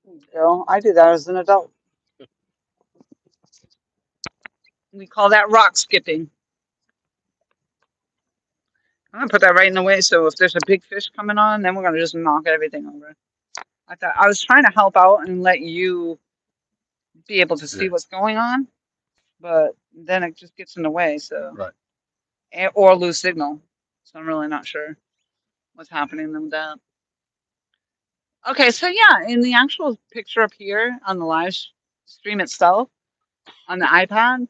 Speaker 1: You know, I do that as an adult. We call that rock skipping. I'm gonna put that right in the way. So if there's a big fish coming on, then we're gonna just knock everything over. I thought I was trying to help out and let you be able to see
Speaker 2: Yeah.
Speaker 1: what's going on, but then it just gets in the way. So
Speaker 2: Right.
Speaker 1: or lose signal. So I'm really not sure what's happening with that. Okay, so yeah, in the actual picture up here on the live stream itself on the iPad,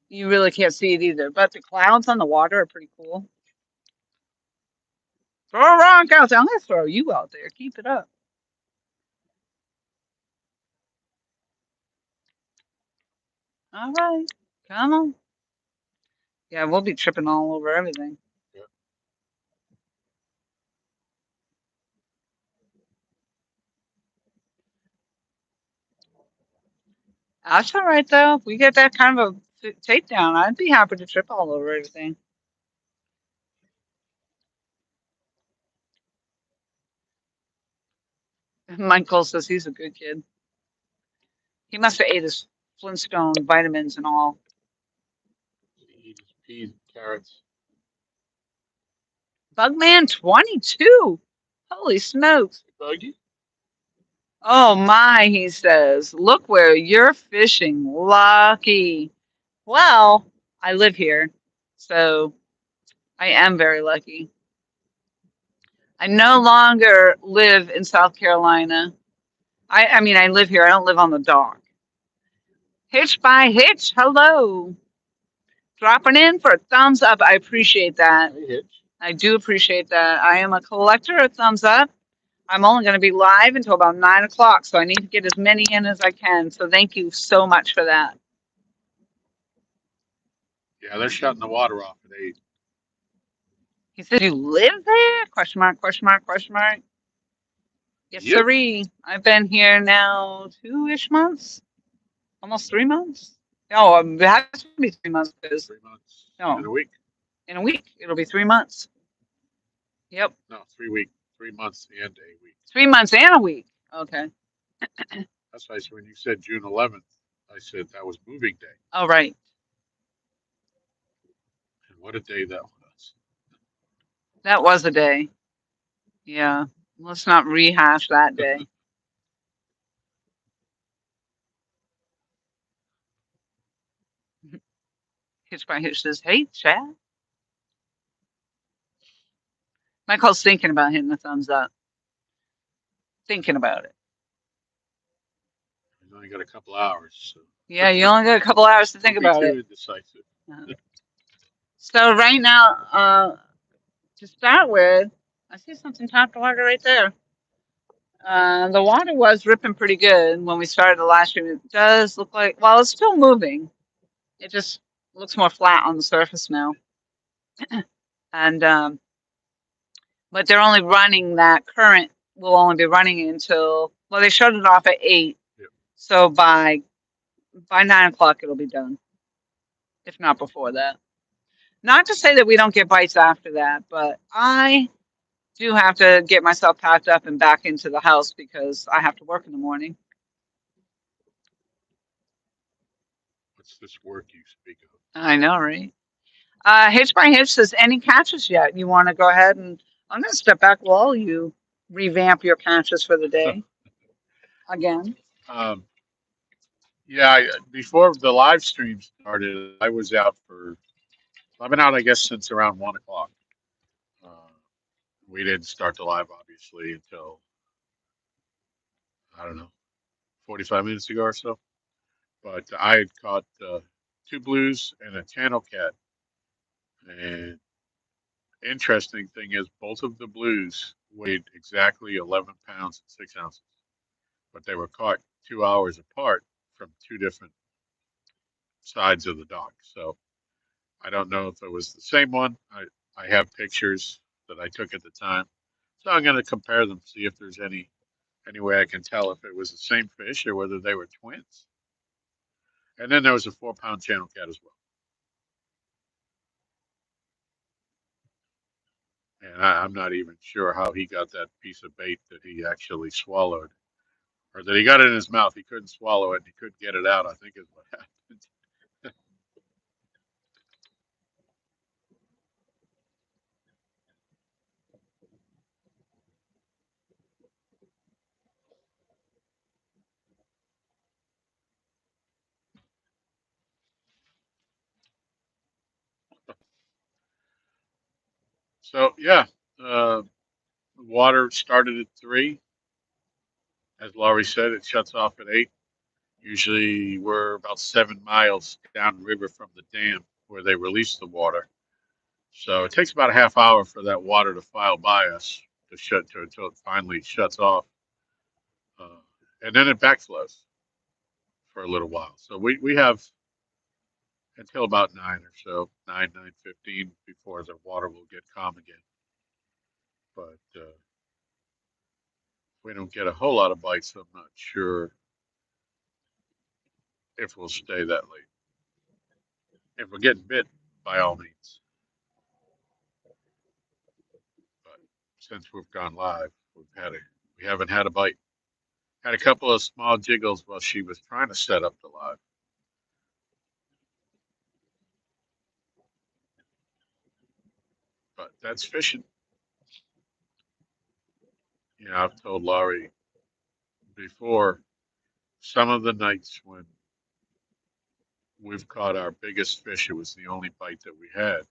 Speaker 1: you really can't see it either. But the clouds on the water are pretty cool. Throw a rock out there. I'm gonna throw you out there. Keep it up. All right, come on. Yeah, we'll be tripping all over everything.
Speaker 2: Yeah.
Speaker 1: That's all right though. If we get that kind of a takedown, I'd be happy to trip all over everything. Michael says he's a good kid. He must have ate his Flintstone vitamins and all.
Speaker 2: He eats peas and carrots.
Speaker 1: Bugman 22. Holy smokes.
Speaker 2: Buggy?
Speaker 1: Oh my, he says. Look where you're fishing. Lucky. Well, I live here, so I am very lucky. I no longer live in South Carolina. I mean, I live here. I don't live on the dock. Hitch by Hitch. Hello. Dropping in for a thumbs up. I appreciate that.
Speaker 2: Hey, Hitch.
Speaker 1: I do appreciate that. I am a collector of thumbs up. I'm only going to be live until about 9 o'clock, so I need to get as many in as I can. So thank you so much for that.
Speaker 2: Yeah, they're shutting the water off at 8.
Speaker 1: He said, "You live there?" Question mark, question mark, question mark. Yes,
Speaker 2: Yep.
Speaker 1: sirree. I've been here now 2-ish months, almost 3 months. No, it has to be 3 months because,
Speaker 2: 3 months and
Speaker 1: no,
Speaker 2: a week.
Speaker 1: in a week, it'll be 3 months. Yep,
Speaker 2: No, 3 weeks. 3 months and a week.
Speaker 1: 3 months and a week. Okay.
Speaker 2: That's why I said when you said June 11th, I said that was moving day.
Speaker 1: All right.
Speaker 2: And what a day that was.
Speaker 1: That was a day. Yeah. Let's not rehash that day. Hitch by Hitch says, "Hey, Chad." Michael's thinking about hitting the thumbs up. Thinking about it.
Speaker 2: He's only got a couple hours, so
Speaker 1: Yeah, you only got a couple hours to think
Speaker 2: don't be
Speaker 1: about
Speaker 2: too
Speaker 1: it.
Speaker 2: indecisive.
Speaker 1: So right now, to start with, I see something top the water right there. The water was ripping pretty good when we started the last stream. It does look like, well, it's still moving. It just looks more flat on the surface now. And but they're only running that current will only be running until, well, they shut it off at 8.
Speaker 2: Yep.
Speaker 1: So by 9 o'clock it'll be done, if not before that. Not to say that we don't get bites after that, but I do have to get myself packed up and back into the house because I have to work in the morning.
Speaker 2: What's this work you speak of?
Speaker 1: I know, right? Hitch by Hitch says, any catches yet? You want to go ahead and I'm going to step back while you revamp your catches for the day again.
Speaker 2: um, yeah, before the live stream started, I was out for, I've been out, I guess, since around 1 o'clock. Uh, we didn't start the live, obviously, until, I don't know, 45 minutes ago or so. But I had caught 2 blues and a channel cat. And interesting thing is, both of the blues weighed exactly 11 pounds and 6 ounces, but they were caught 2 hours apart from 2 different sides of the dock. So I don't know if it was the same one. I have pictures that I took at the time. So I'm going to compare them, see if there's any Any way I can tell if it was the same fish or whether they were twins. And then there was a 4 pound channel cat as well. And I'm not even sure how he got that piece of bait that he actually swallowed, or that he got it in his mouth. He couldn't swallow it and he couldn't get it out, I think is what happened. So, yeah, water started at 3. As Laurie said, it shuts off at 8. Usually we're about 7 miles downriver from the dam where they release the water. So it takes about a half hour for that water to file by us until it finally shuts off, uh, and then it backflows for a little while. So we have until about 9 or so, 9:15 before the water will get calm again. But we don't get a whole lot of bites. I'm not sure if we'll stay that late. If we're getting bit, by all means. But since we've gone live, we haven't had a bite. Had a couple of small jiggles while she was trying to set up the live. But that's fishing. You know, I've told Laurie before, some of the nights when we've caught our biggest fish, it was the only bite that we had,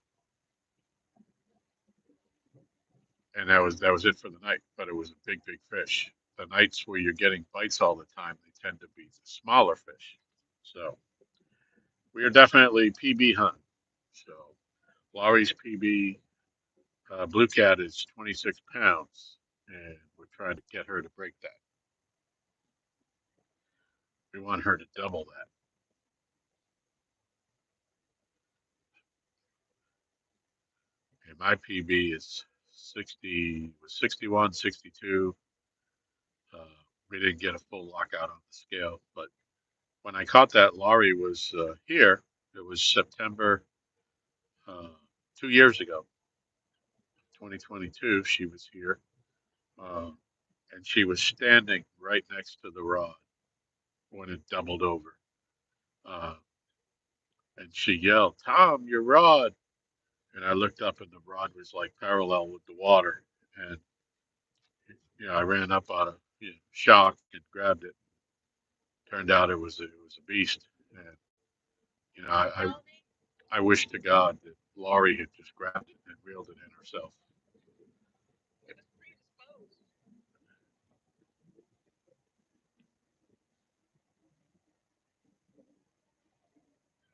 Speaker 2: and that was it for the night. But it was a big fish. The nights where you're getting bites all the time, they tend to be the smaller fish. So we are definitely PB hunting. So Laurie's PB blue cat is 26 pounds, and we're trying to get her to break that. We want her to double that. And my PB is 61, 62. Uh, we didn't get a full lockout on the scale, but when I caught that, Laurie was here. It was September uh, 2 years ago, 2022. She was here, uh, and she was standing right next to the rod when it doubled over. Uh, and she yelled, "Tom, your rod!" And I looked up, and the rod was like parallel with the water. And I ran up out of shock and grabbed it. Turned out it was a beast. And I wish to God that Laurie had just grabbed it and reeled it in herself.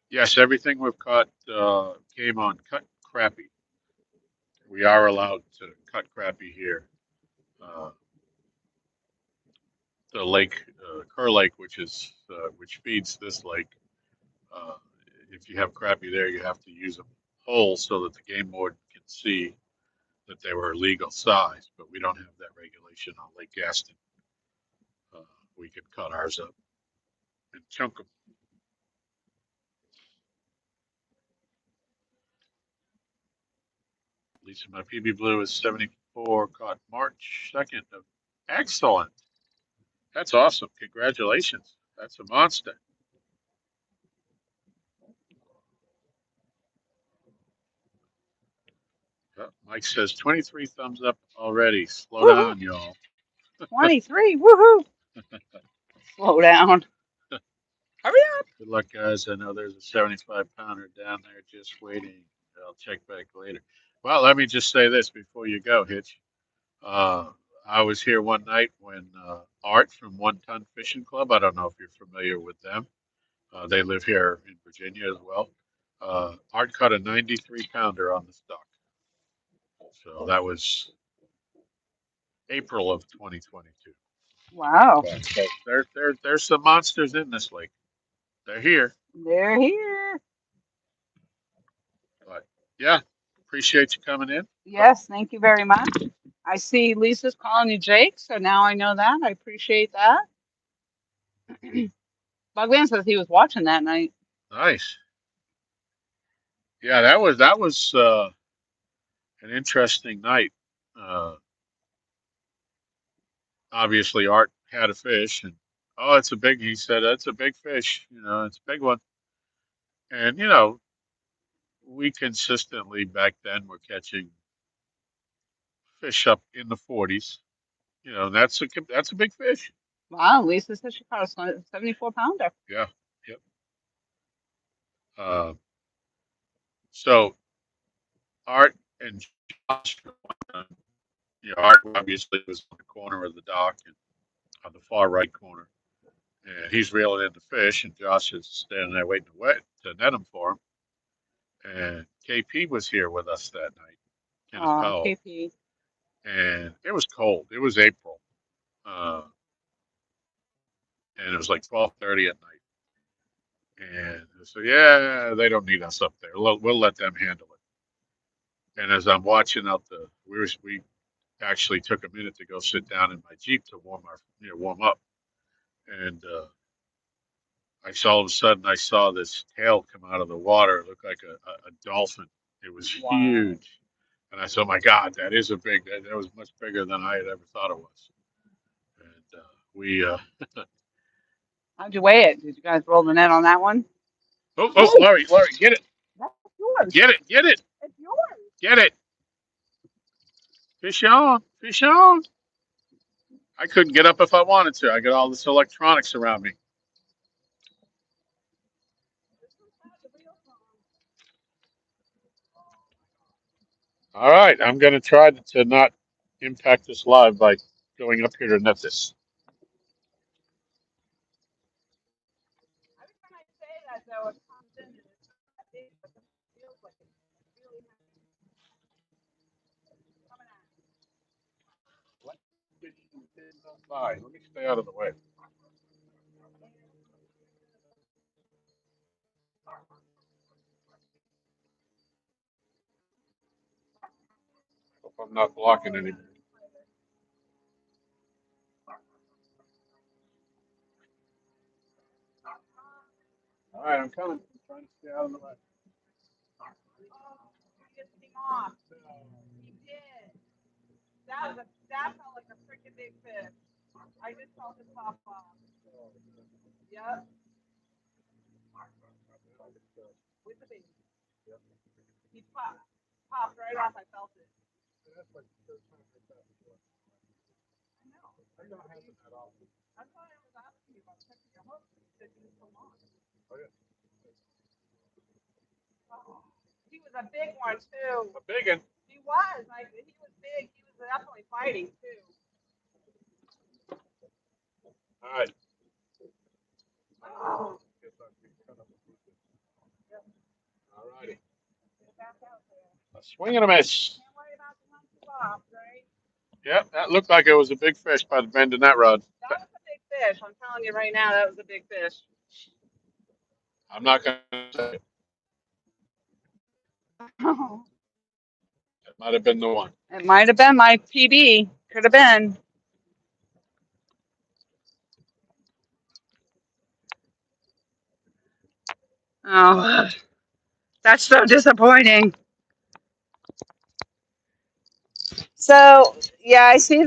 Speaker 2: Yes, everything we've caught came on cut crappie. We are allowed to cut crappie here. Uh, the lake, Kerr Lake, which feeds this lake. Uh, if you have crappie there, you have to use a hole so that the game warden can see that they were legal size. But we don't have that regulation on Lake Gaston. Uh, we can cut ours up and chunk them. Lisa, my PB Blue is 74, caught March 2nd. Excellent. That's awesome. Congratulations. That's a monster. Mike says 23 thumbs up already. Slow
Speaker 1: Woohoo!
Speaker 2: down, y'all.
Speaker 1: 23. Woohoo! Slow down. Hurry up.
Speaker 2: Good luck, guys. I know there's a 75-pounder down there just waiting. I'll check back later. Well, let me just say this before you go, Hitch. Uh, I was here one night when Art from One Ton Fishing Club, I don't know if you're familiar with them. They live here in Virginia as well. Art caught a 93 pounder on the stock. So that was April of 2022.
Speaker 1: Wow.
Speaker 2: So there's some monsters in this lake. They're here.
Speaker 1: They're here.
Speaker 2: But yeah, appreciate you coming in.
Speaker 1: Yes, thank you very much. I see Lisa's calling you Jake, so now I know that. I appreciate that. Bugman says he was watching that night.
Speaker 2: Nice. Yeah, that was an interesting night. Uh, Obviously, Art had a fish, and oh, it's a big. He said it's a big fish. You know, it's a big one. And we consistently back then were catching fish up in the 40s. That's a big fish.
Speaker 1: Wow, Lisa says she caught a 74-pounder.
Speaker 2: Yeah. Yep. Uh, so Art and Josh, Art obviously was on the corner of the dock and on the far right corner, and he's reeling in the fish, and Josh is standing there waiting to net him for him. And KP was here with us that night, Kenneth
Speaker 1: Aw,
Speaker 2: Powell,
Speaker 1: KP.
Speaker 2: and it was cold. It was April, uh, and it was like 12:30 at night. And so, yeah, they don't need us up there. We'll let them handle it. And as I'm watching out we actually took a minute to go sit down in my Jeep to warm up. And all of a sudden, I saw this tail come out of the water. It looked like a dolphin. It was
Speaker 1: Wow.
Speaker 2: huge. And I said, oh my God, that was much bigger than I had ever thought it was. And
Speaker 1: How'd you weigh it? Did you guys roll the net on that one?
Speaker 2: oh, Laurie, get it.
Speaker 1: That's yours.
Speaker 2: Get it, get it,
Speaker 1: It's yours.
Speaker 2: get it. Fish on, fish on. I couldn't get up if I wanted to. I got all this electronics around me. All right, I'm going to try to not impact this live by going up here to net this.
Speaker 1: Every time I say that, though, it comes in and it's not big, but it feels like it's really coming out.
Speaker 2: Let me stay out of the way. Hope I'm not blocking anybody. All right, I'm coming. I'm trying to stay out of the way.
Speaker 1: He just came off. He did. That felt like a freaking big fish. I just felt it pop off. Yep, with the baby. He popped right off. I felt it. I know. That's why I was asking you about checking your hook. You said you didn't come on. Oh, he was a big one too.
Speaker 2: A big one.
Speaker 1: He was. He was big. He was definitely fighting too.
Speaker 2: All right.
Speaker 1: Oh.
Speaker 2: All righty. A swing and a miss.
Speaker 1: Can't worry about the ones who lost, right?
Speaker 2: Yep, that looked like it was a big fish by the bend in that rod.
Speaker 1: That was a big fish. I'm telling you right now, that was a big fish.
Speaker 2: I'm not going to say it.
Speaker 1: Oh.
Speaker 2: It might have been the one.
Speaker 1: It might have been my PB. Could have been. Oh, that's so disappointing. So, yeah, I see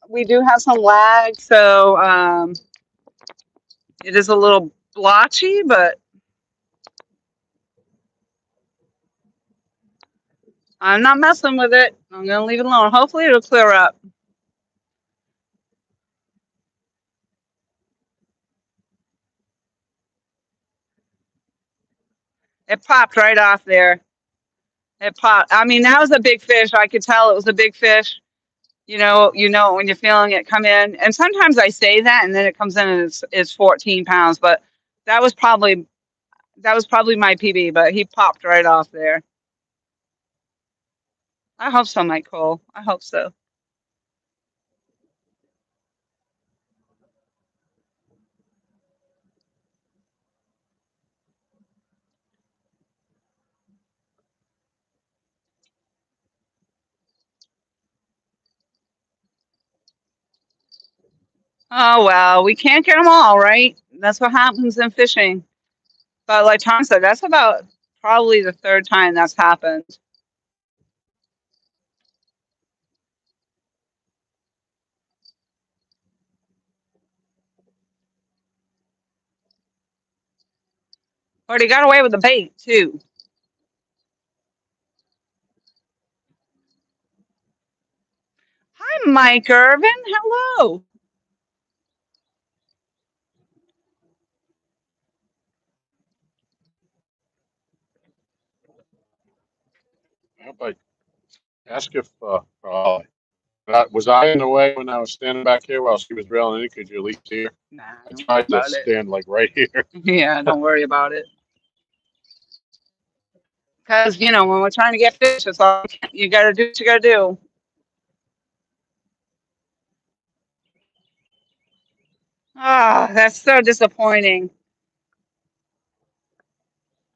Speaker 1: we do have some lag, so it is a little blotchy, but I'm not messing with it. I'm going to leave it alone. Hopefully it'll clear up. It popped right off there. It popped. I mean, that was a big fish. I could tell it was a big fish. You know when you're feeling it come in. And sometimes I say that and then it comes in and it's 14 pounds, but that was probably my PB, but he popped right off there. I hope so, Mike Cole. I hope so. Oh, well, we can't get them all, right? That's what happens in fishing. But like Tom said, that's about probably the third time that's happened. But he got away with the bait, too. Hi, Mike Irvin. Hello.
Speaker 2: I hope I ask if was I in the way when I was standing back here while she was reeling in? Could you at least hear?
Speaker 1: Nah,
Speaker 2: I
Speaker 1: don't worry
Speaker 2: tried to
Speaker 1: about it.
Speaker 2: stand like right here.
Speaker 1: Yeah, don't worry about it. Because, you know, when we're trying to get fish, it's all you got to do what you got to do. Ah, that's so disappointing.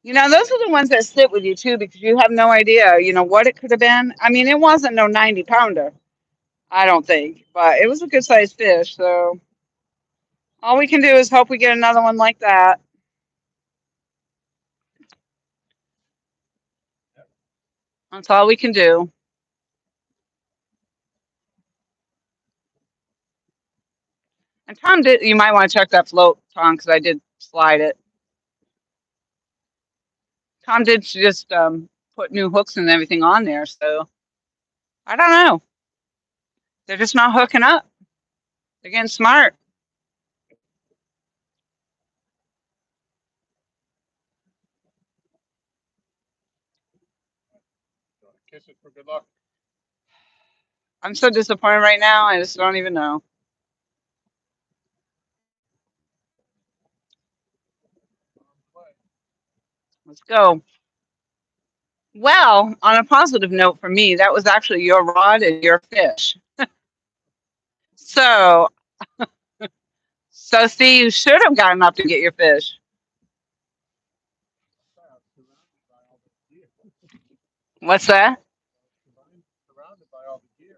Speaker 1: You know, those are the ones that sit with you, too, because you have no idea, you know, what it could have been. I mean, it wasn't no 90 pounder, I don't think, but it was a good sized fish. So all we can do is hope we get another one like that. That's all we can do. And Tom did, you might want to check that float, Tom, because I did slide it. Tom did just put new hooks and everything on there. So I don't know. They're just not hooking up. They're getting smart.
Speaker 2: Kiss it for good luck.
Speaker 1: I'm so disappointed right now. I just don't even know. Let's go. Well, on a positive note for me, that was actually your rod and your fish. So, so see, you should have gotten up to get your fish. What's that?
Speaker 2: Surrounded by all the gear.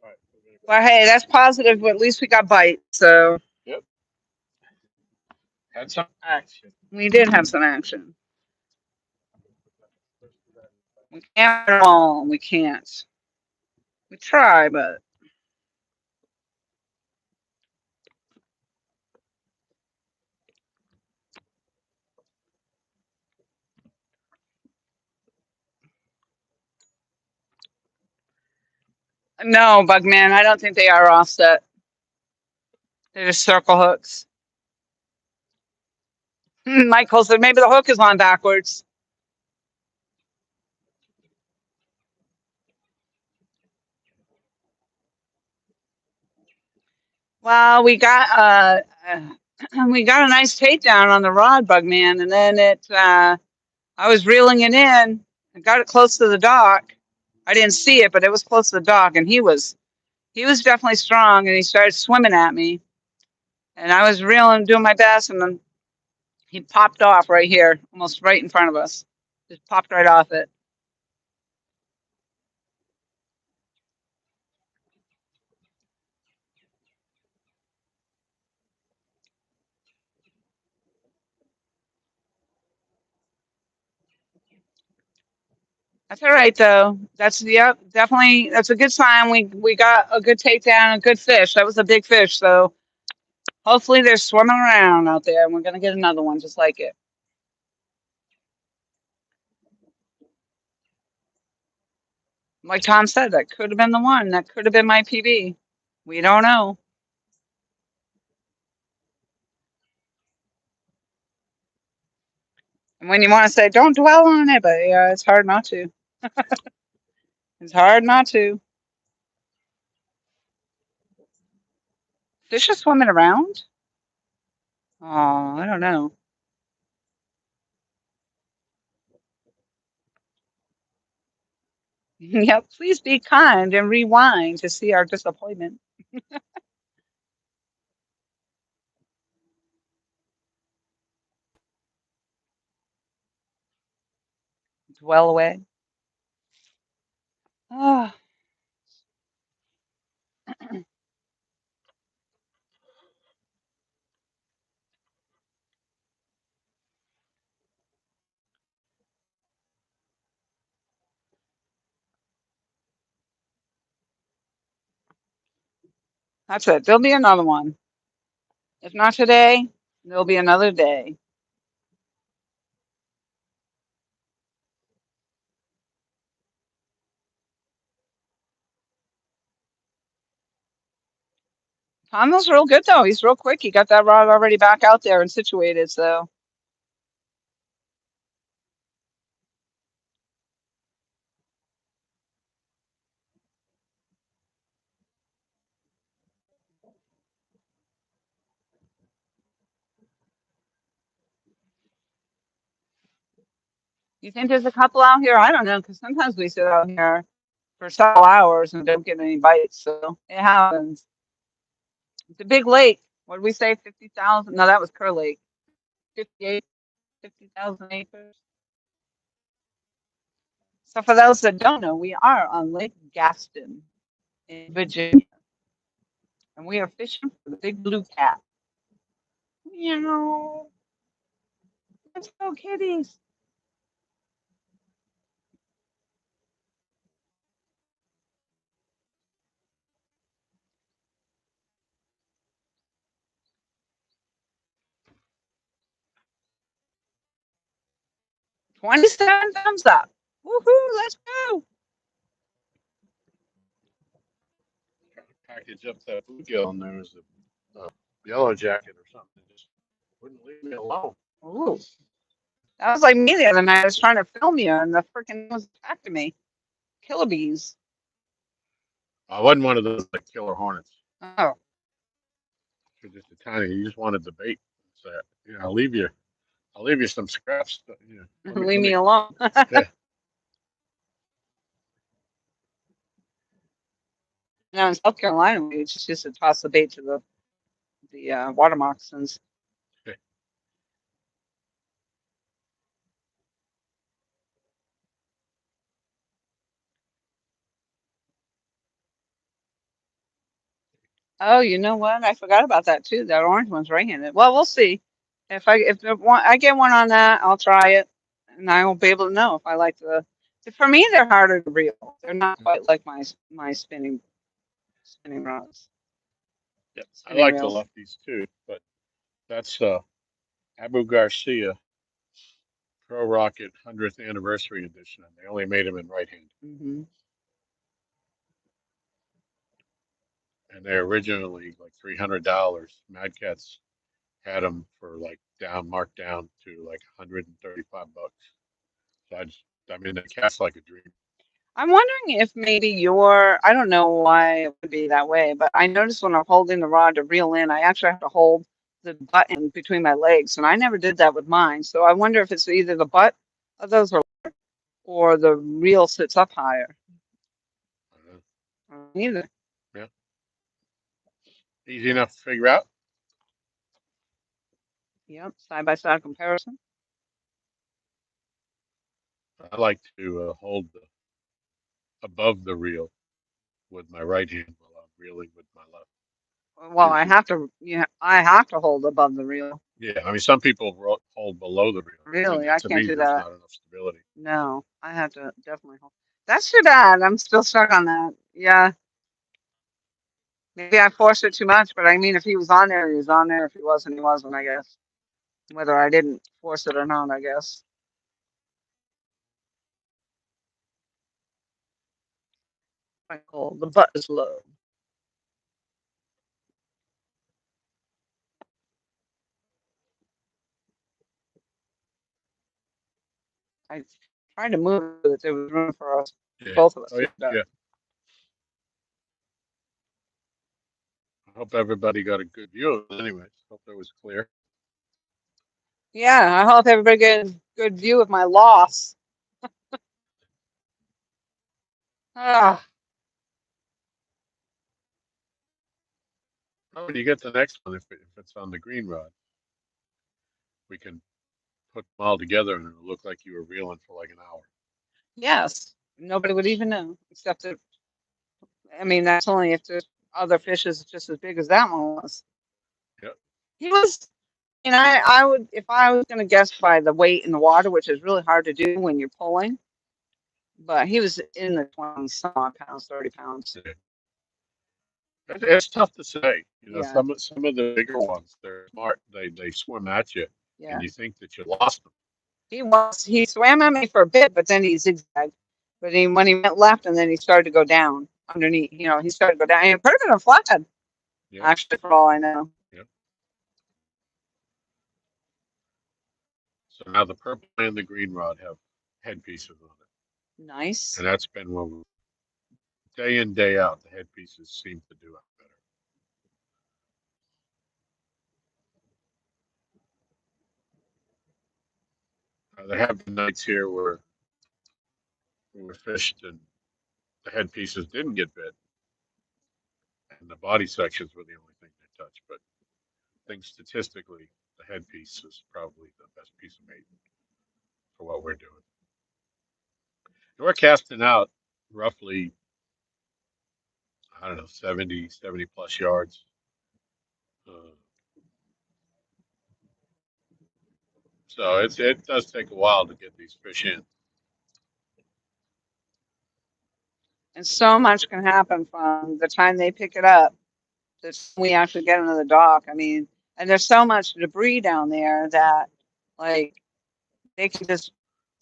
Speaker 2: All right, we're gonna
Speaker 1: Well,
Speaker 2: go.
Speaker 1: hey, that's positive. At least we got bites. So
Speaker 2: Yep, had some action.
Speaker 1: we did have some action. We can't at all. We can't. We try, but no, Bugman. I don't think they are offset. They're just circle hooks. Michael said maybe the hook is on backwards. Well, we got a nice takedown on the rod, Bugman, and then I was reeling it in. I got it close to the dock. I didn't see it, but it was close to the dock, and he was definitely strong, and he started swimming at me, and I was reeling, doing my best, and then he popped off right here, almost right in front of us. Just popped right off it. That's all right though. That's yep, definitely that's a good sign. We got a good takedown, a good fish. That was a big fish, so hopefully they're swimming around out there and we're gonna get another one just like it. Like Tom said, that could have been the one. That could have been my PB. We don't know. And when you want to say don't dwell on it, but yeah, it's hard not to. It's hard not to. Fish are swimming around? Oh, I don't know. Yep, please be kind and rewind to see our disappointment. dwell away. Ah, that's it. There'll be another one. If not today, there'll be another day. Handel's real good though. He's real quick. He got that rod already back out there and situated. So you think there's a couple out here? I don't know, because sometimes we sit out here for several hours and don't get any bites. So it happens. It's a big lake. What did we say? 50,000? No, that was Kerr Lake. 58, 50,000 acres. So for those that don't know, we are on Lake Gaston in Virginia, and we are fishing for the big blue cat. Meow. Let's go, kitties. 27 thumbs up. Woohoo, let's go.
Speaker 2: Trying to package up that bluegill, and there was a yellow jacket or something. It just wouldn't leave me alone.
Speaker 1: Ooh. That was like me the other night. I was trying to film you, and the freaking was attacking me. Killer bees.
Speaker 2: I wasn't one of those like killer hornets.
Speaker 1: Oh,
Speaker 2: They're just a tiny. You just wanted the bait. So I'll leave you some scraps.
Speaker 1: leave me alone.
Speaker 2: Yeah.
Speaker 1: Now in South Carolina, we just used to toss the bait to the water moccasins. Oh, you know what? I forgot about that too. That orange one's right-handed. Well, we'll see. If the one, I get one on that, I'll try it, and I won't be able to know if I like For me, they're harder to reel. They're not quite like my spinning rods,
Speaker 2: Yeah, I
Speaker 1: spinning
Speaker 2: like the
Speaker 1: reels.
Speaker 2: lefties too, but that's Abu Garcia Pro Rocket 100th Anniversary Edition, and they only made them in right hand.
Speaker 1: Hmm.
Speaker 2: And they're originally like $300. Mad Catz had them for like marked down to like 135 bucks. So I mean, the cat's like a dream.
Speaker 1: I'm wondering if maybe I don't know why it would be that way, but I noticed when I'm holding the rod to reel in, I actually have to hold the button between my legs, and I never did that with mine. So I wonder if it's either the butt of those or the reel sits up higher.
Speaker 2: Uh,
Speaker 1: Neither.
Speaker 2: yeah, easy enough to figure out.
Speaker 1: Yep, side by side comparison.
Speaker 2: I like to hold above the reel with my right hand while I'm reeling with my left.
Speaker 1: Well,
Speaker 2: Gives you,
Speaker 1: I have to hold above the reel.
Speaker 2: yeah. I mean, some people hold below the reel, and
Speaker 1: Really, I
Speaker 2: to
Speaker 1: can't
Speaker 2: me,
Speaker 1: do
Speaker 2: there's
Speaker 1: that.
Speaker 2: not enough stability.
Speaker 1: No, I have to definitely hold. That's too bad. I'm still stuck on that. Yeah, maybe I forced it too much, but I mean, if he was on there, he was on there. If he wasn't, he wasn't, I guess. Whether I didn't force it or not, I guess. Michael, the butt is low. I tried to move it so that there was room for us,
Speaker 2: Yeah.
Speaker 1: both of us
Speaker 2: Oh
Speaker 1: to
Speaker 2: yeah.
Speaker 1: get up.
Speaker 2: Yeah. I hope everybody got a good view of it. Anyways, hope that was clear.
Speaker 1: Yeah, I hope everybody gets a good view of my loss. Ah,
Speaker 2: Oh, when you get the next one, if it's on the green rod, we can put them all together and it'll look like you were reeling for like an hour.
Speaker 1: Yes, nobody would even know, except that, I mean, that's only if there's other fishes just as big as that one was.
Speaker 2: Yep.
Speaker 1: He was, and I would, if I was going to guess by the weight in the water, which is really hard to do when you're pulling, but he was in the 20 some odd pounds, 30 pounds.
Speaker 2: Yeah. It's tough to say. You know,
Speaker 1: Yeah,
Speaker 2: some of the bigger ones, they're smart. They swim at you, and
Speaker 1: yeah.
Speaker 2: you think that you lost them.
Speaker 1: He swam at me for a bit, but then he zigzagged. But when he went left and then he started to go down underneath, he started to go down. And it could have been a flathead,
Speaker 2: Yep.
Speaker 1: actually, for all I know.
Speaker 2: Yep. So now the purple and the green rod have headpieces on it,
Speaker 1: Nice.
Speaker 2: and that's been what day in day out the headpieces seem to do it better. There have been nights here where we fished and the headpieces didn't get bit, and the body sections were the only thing they touched. But I think statistically, the headpiece is probably the best piece of bait for what we're doing. And we're casting out roughly, I don't know, 70 plus yards. Uh, so it does take a while to get these fish in.
Speaker 1: And so much can happen from the time they pick it up to the time we actually get into the dock. I mean, and there's so much debris down there that, like, they can just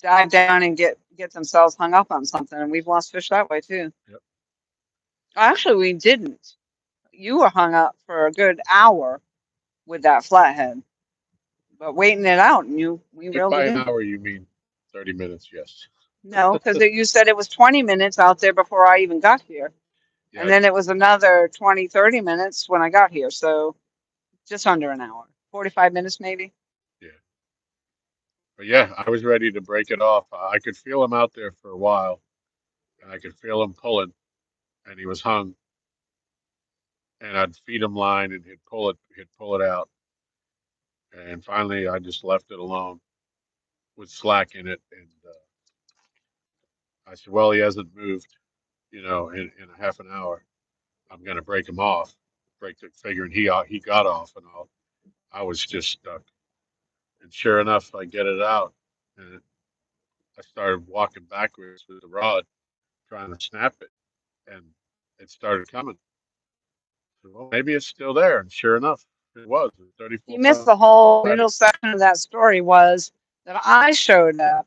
Speaker 1: dive down and get themselves hung up on something. And we've lost fish that way too.
Speaker 2: Yep.
Speaker 1: Actually, we didn't. You were hung up for a good hour with that flathead, but waiting it out, and we
Speaker 2: If
Speaker 1: reeled
Speaker 2: by
Speaker 1: it
Speaker 2: an
Speaker 1: in.
Speaker 2: hour you mean 30 minutes, yes.
Speaker 1: No, because you said it was 20 minutes out there before I even got here. And
Speaker 2: Yeah,
Speaker 1: then it was another 20, 30 minutes when I got here. So just under an hour, 45 minutes maybe.
Speaker 2: yeah. But yeah, I was ready to break it off. I could feel him out there for a while, and I could feel him pulling, and he was hung. And I'd feed him line, and he'd pull it out. And finally, I just left it alone with slack in it, and I said, "Well, he hasn't moved, in a half an hour. I'm going to break him off, figuring he got off, and I was just stuck. And sure enough, I get it out, and I started walking backwards with the rod, trying to snap it, and it started coming. So, well, maybe it's still there, and sure enough, it was a
Speaker 1: You
Speaker 2: 34
Speaker 1: missed
Speaker 2: pound
Speaker 1: the whole
Speaker 2: flathead.
Speaker 1: middle section of that story was that I showed up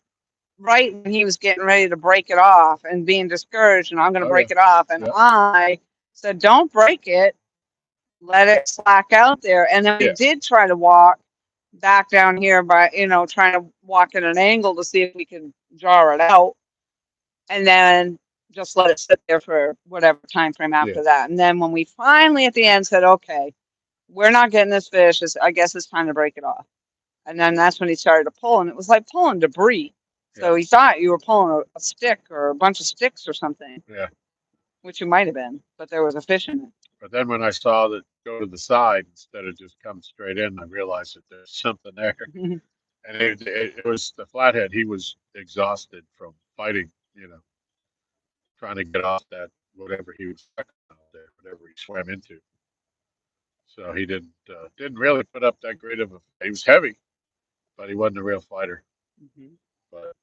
Speaker 1: right when he was getting ready to break it off and being discouraged and I'm going to
Speaker 2: Oh yeah,
Speaker 1: break it off. And
Speaker 2: yeah,
Speaker 1: I said, don't break it, let it slack out there. And then we
Speaker 2: yeah,
Speaker 1: did try to walk back down here by, trying to walk at an angle to see if we could jar it out. And then just let it sit there for whatever time frame
Speaker 2: yeah,
Speaker 1: after that. And then when we finally at the end said, okay, we're not getting this fish, I guess it's time to break it off. And then that's when he started to pull, and it was like pulling debris.
Speaker 2: yeah,
Speaker 1: So he thought you were pulling a stick or a bunch of sticks or something,
Speaker 2: yeah.
Speaker 1: which you might have been, but there was a fish in
Speaker 2: But then when I saw that go to the side instead of just come straight in, I realized that there's something there.
Speaker 1: it.
Speaker 2: And it was the flathead. He was exhausted from fighting, trying to get off that whatever he was stuck on out there, whatever he swam into. So he didn't really put up that great of a. He was heavy, but he wasn't a real fighter. But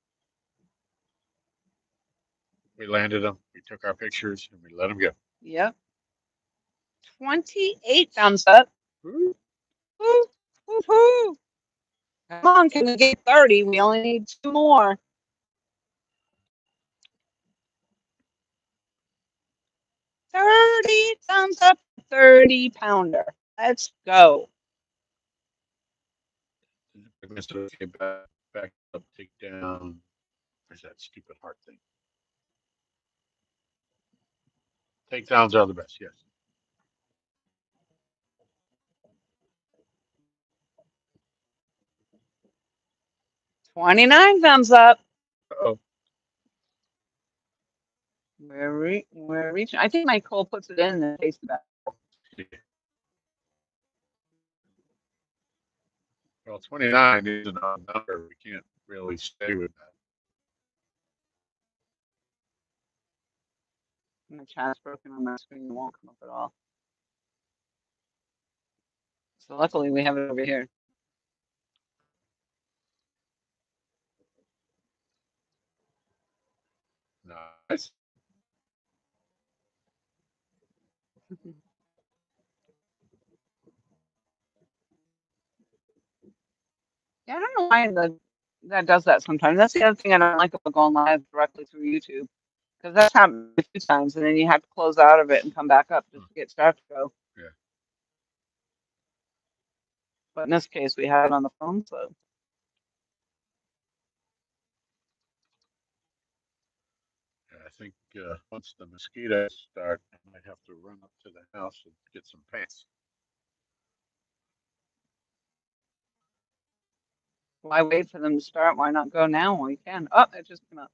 Speaker 2: we landed him. We took our pictures and we let him go.
Speaker 1: Yep. 28 thumbs up.
Speaker 2: Woo.
Speaker 1: Woo, woo, woo. Come on, can we get 30? We only need two more. 30 thumbs up, 30 pounder. Let's go.
Speaker 2: So okay, back up, take down. Where's that stupid heart thing? Takedowns are the best. Yes.
Speaker 1: 29 thumbs up.
Speaker 2: Oh.
Speaker 1: We're reaching. I think my Cole puts it in and tastes better.
Speaker 2: Yeah. Well, 29 is an odd number. We can't really stay with that.
Speaker 1: My chat's broken on my screen. It won't come up at all. So luckily we have it over here.
Speaker 2: Nice.
Speaker 1: Yeah, I don't know why that does that sometimes. That's the other thing I don't like about going live directly through YouTube. Because that's happened a few times, and then you have to close out of it and come back up just to get stuff to go.
Speaker 2: Yeah.
Speaker 1: But in this case, we had it on the phone, so.
Speaker 2: I think once the mosquitoes start, I might have to run up to the house and get some pants.
Speaker 1: Why wait for them to start? Why not go now while you can? Oh, it just came up.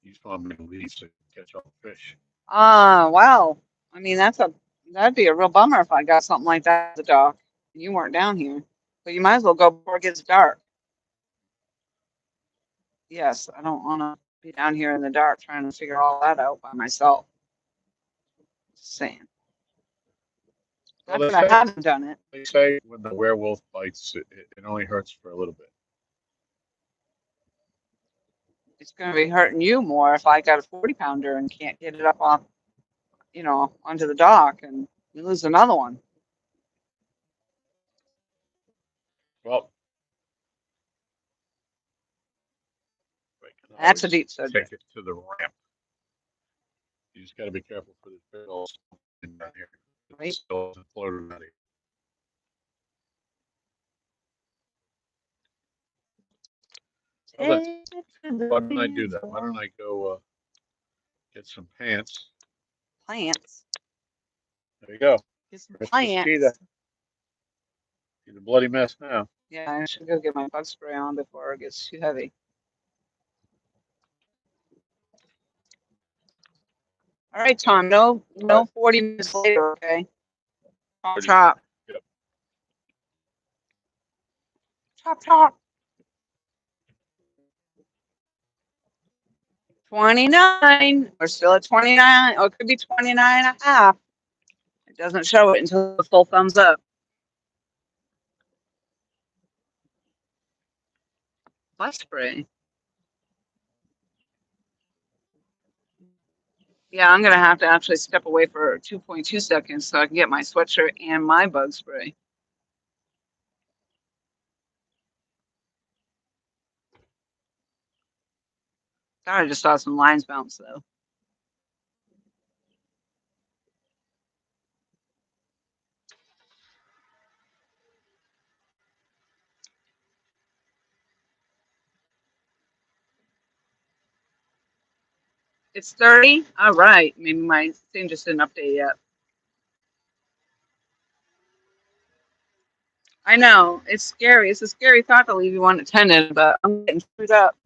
Speaker 2: Use one of my leaves to catch all the fish.
Speaker 1: Wow. I mean, that'd be a real bummer if I got something like that at the dock and you weren't down here. But you might as well go before it gets dark. Yes, I don't want to be down here in the dark trying to figure all that out by myself. Just saying.
Speaker 2: Well,
Speaker 1: Not that I haven't done it.
Speaker 2: they say when the werewolf bites, it only hurts for a little bit.
Speaker 1: It's going to be hurting you more if I got a 40-pounder and can't get it up off, onto the dock and you lose another one.
Speaker 2: Well, I can
Speaker 1: That's a
Speaker 2: always
Speaker 1: deep subject.
Speaker 2: take it to the ramp. You just got to be careful for the big old thing down here.
Speaker 1: Right.
Speaker 2: It still hasn't floated out here. Why don't I do that? Why don't I go get some pants?
Speaker 1: Plants.
Speaker 2: There you go.
Speaker 1: Get some
Speaker 2: Fresh
Speaker 1: plants.
Speaker 2: mosquito. It's a bloody mess now.
Speaker 1: Yeah, I should go get my bug spray on before it gets too heavy. All right, Tom. No, 40 minutes later. Okay. Chop, chop.
Speaker 2: Yep.
Speaker 1: Chop, chop. 29. We're still at 29. Oh, it could be 29 and a half. It doesn't show it until the full thumbs up. Bug spray. Yeah, I'm going to have to actually step away for 2.2 seconds so I can get my sweatshirt and my bug spray. God, I just saw some lines bounce, though. It's 30? All right. Maybe my thing just didn't update yet. I know. It's scary. It's a scary thought to leave you unattended, but I'm getting screwed up.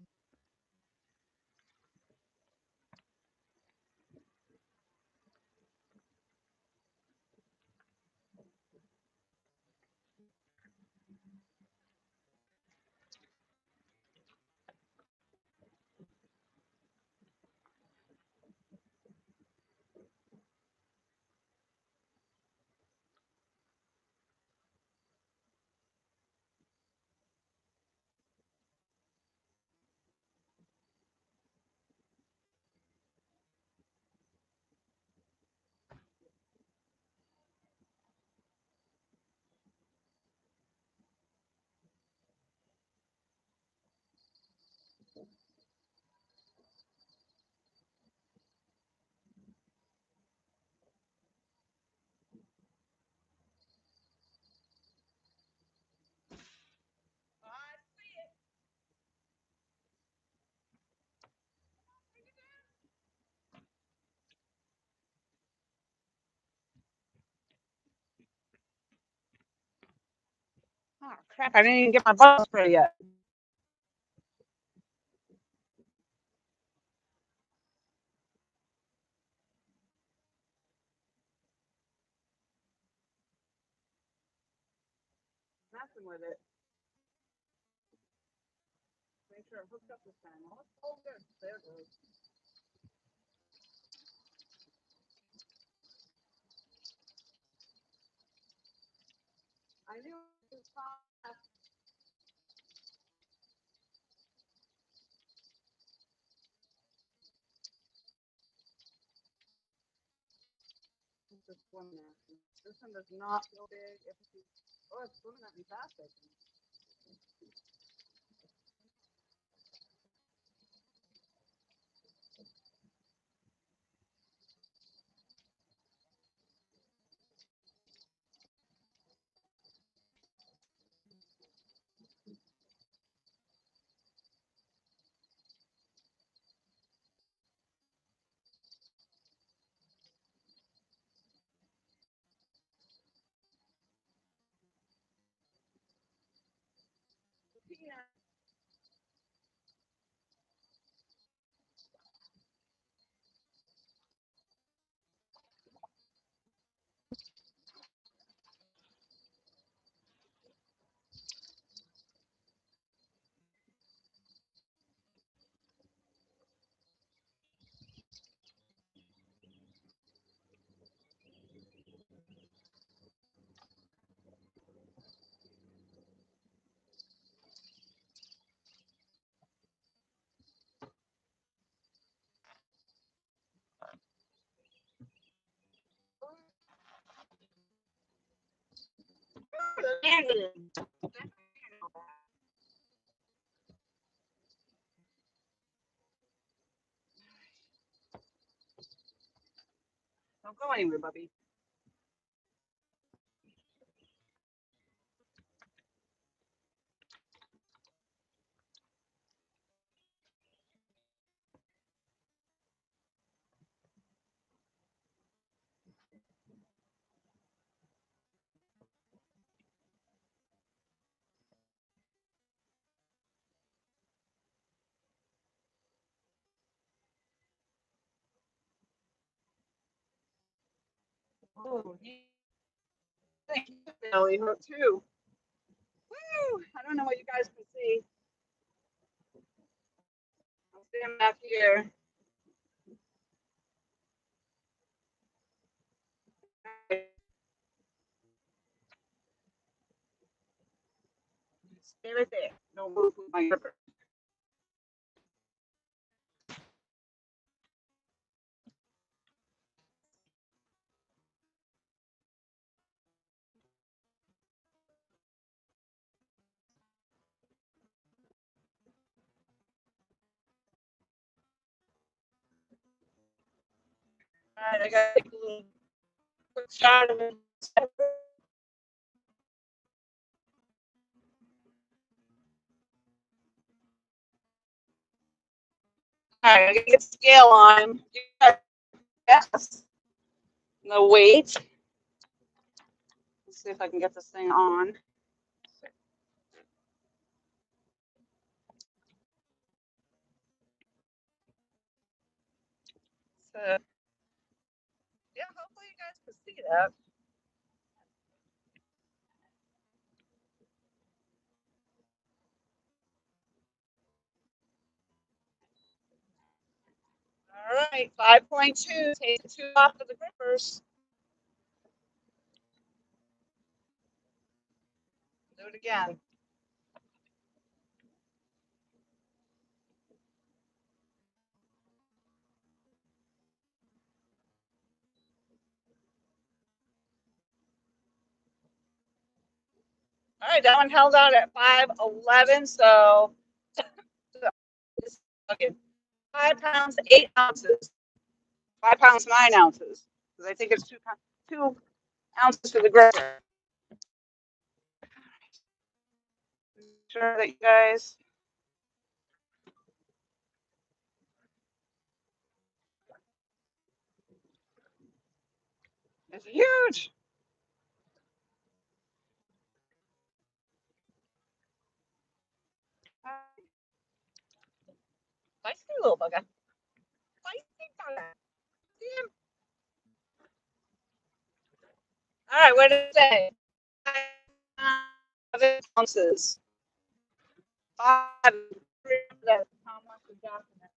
Speaker 1: Oh, crap. I didn't even get my bug spray yet. Messing with it. Make sure it hooks up this time. Oh, it's all good. There it goes. knew it was fast. This one there. This one does not feel big. Oh, it's swimming at me fast, I think. Don't go anywhere, Bubby. Oh, belly hurt too. Woo! I don't know what you guys can see. I'm standing back here. Stay right there. Don't move with my gripper. All right, I got to take a little quick shot of it. All right, I gotta get the scale on. Yes. The weight. Let's see if I can get this thing on. So, yeah, hopefully you guys can see that. All right, 5.2. Take the 2 off of the grippers. Do it again. All right, that one held out at 5.11. So, 5 pounds, 8 ounces. 5 pounds, 9 ounces. Because I think it's 2 ounces for the gripper. Sure that you guys. It's huge. Feisty little bugger. Feisty bugger. See him? All right, what did it say? 5 ounces. 5. That's how much the document.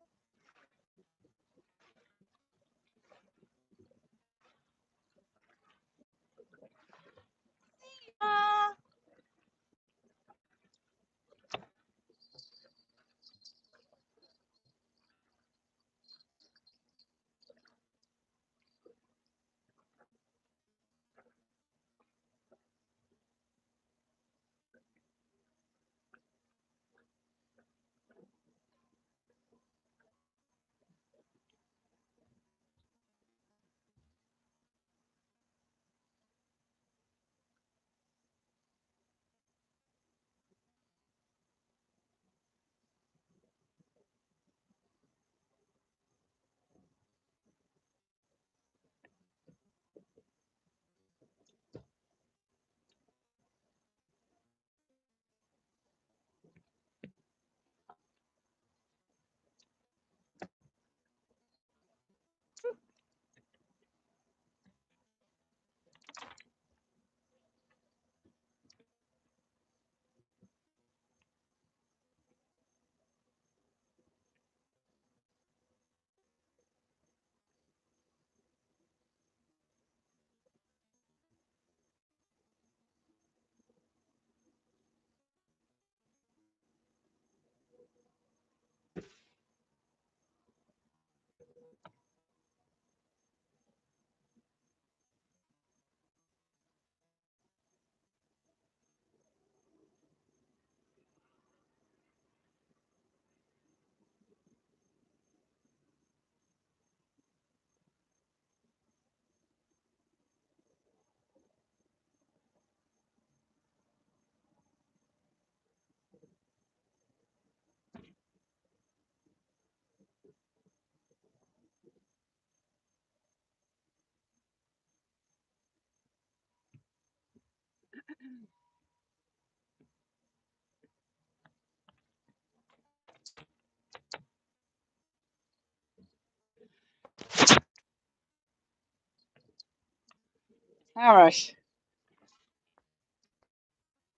Speaker 1: All right.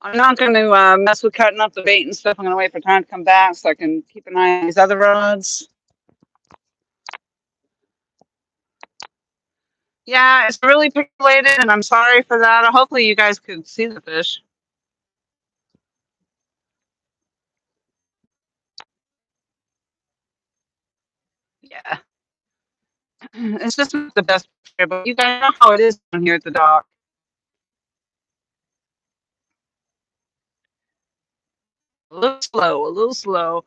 Speaker 1: I'm not going to mess with cutting up the bait and stuff. I'm going to wait for time to come back so I can keep an eye on these other rods. Yeah, it's really pixelated, and I'm sorry for that. Hopefully you guys could see the fish. Yeah. It's just not the best picture, but you guys know how it is down here at the dock. A little slow, a little slow.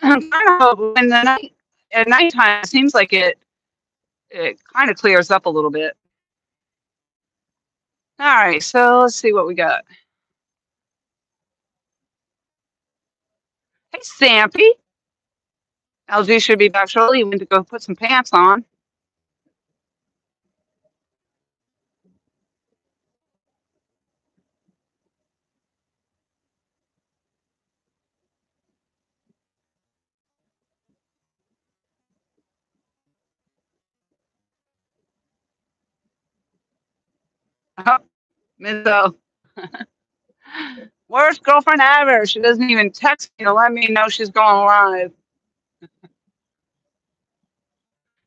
Speaker 1: I'm kind of hope when the night at nighttime it seems like it kind of clears up a little bit. All right, so let's see what we got. Hey, Stampy. LG should be back shortly. You went to go put some pants on. Oh, Mizzo. Worst girlfriend ever. She doesn't even text me to let me know she's going live.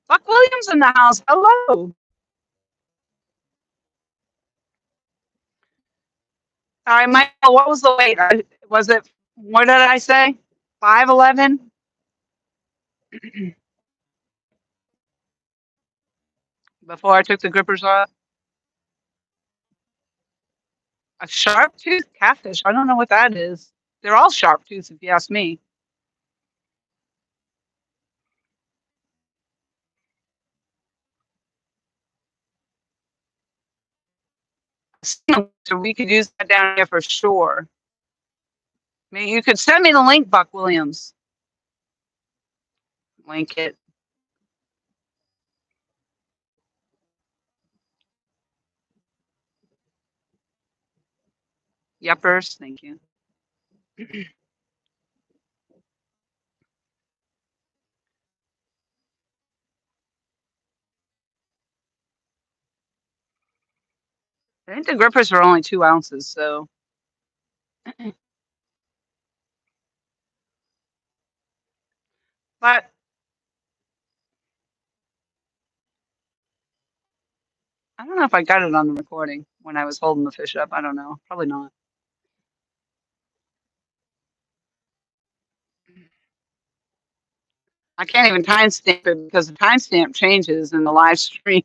Speaker 1: Buck Williams in the house. Hello. All right, Michael, what was the weight? Was it, what did I say? 5'11"? Before I took the grippers off? A sharp tooth catfish. I don't know what that is. They're all sharp tooths, if you ask me. So we could use that down here for sure. Maybe you could send me the link, Buck Williams. Link it. Yuppers. Thank you. I think the grippers are only 2 ounces, so. But I don't know if I got it on the recording when I was holding the fish up. I don't know. Probably not. I can't even timestamp it because the timestamp changes in the live stream.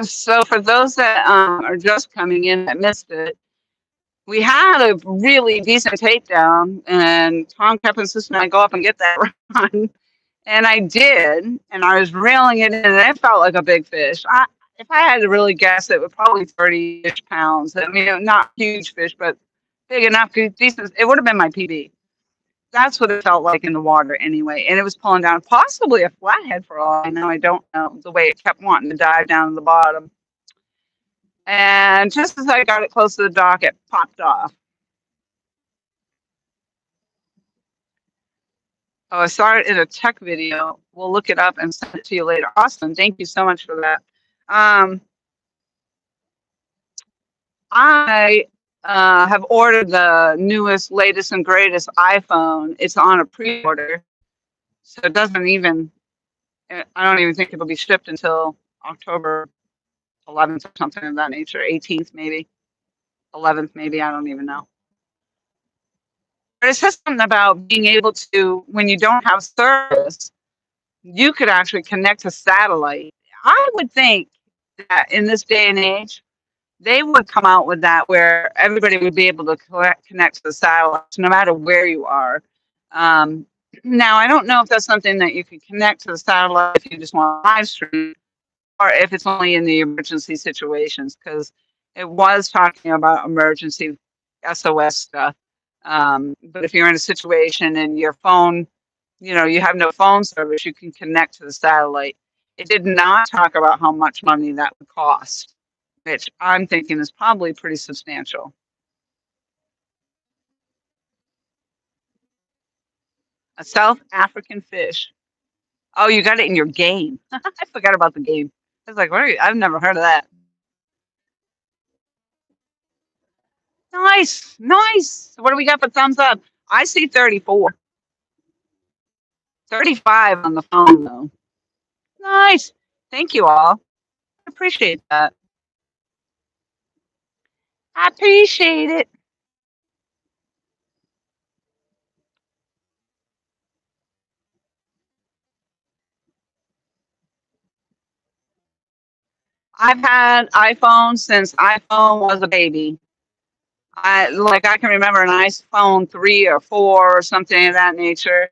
Speaker 1: So for those that are just coming in that missed it, we had a really decent takedown, and Tom kept insisting I go up and get that run. And I did, and I was reeling it in, and it felt like a big fish. If I had to really guess, it was probably 30-ish pounds. I mean, not huge fish, but big enough, decent. It would have been my PB. That's what it felt like in the water anyway. And it was pulling down, possibly a flathead for all I know. I don't know the way it kept wanting to dive down to the bottom. And just as I got it close to the dock, it popped off. Oh, I saw it in a tech video. We'll look it up and send it to you later. Awesome. Thank you so much for that. I have ordered the newest, latest, and greatest iPhone. It's on a pre-order. So it doesn't even, I don't even think it'll be shipped until October 11th or something of that nature, 18th maybe, 11th maybe, I don't even know. But it says something about being able to, when you don't have service, you could actually connect to satellite. I would think that in this day and age, they would come out with that where everybody would be able to connect to the satellites no matter where you are. Now, I don't know if that's something that you can connect to the satellite if you just want to live stream, or if it's only in the emergency situations, because it was talking about emergency SOS stuff. But if you're in a situation and your phone, you have no phone service, you can connect to the satellite. It did not talk about how much money that would cost, which I'm thinking is probably pretty substantial. A South African fish. Oh, you got it in your game. I forgot about the game. I was like, what are you? I've never heard of that. Nice, nice. What do we got for thumbs up? I see 34, 35 on the phone though. Nice. Thank you all. I appreciate that. I appreciate it. I've had iPhone since iPhone was a baby. I can remember an iPhone 3 or 4 or something of that nature.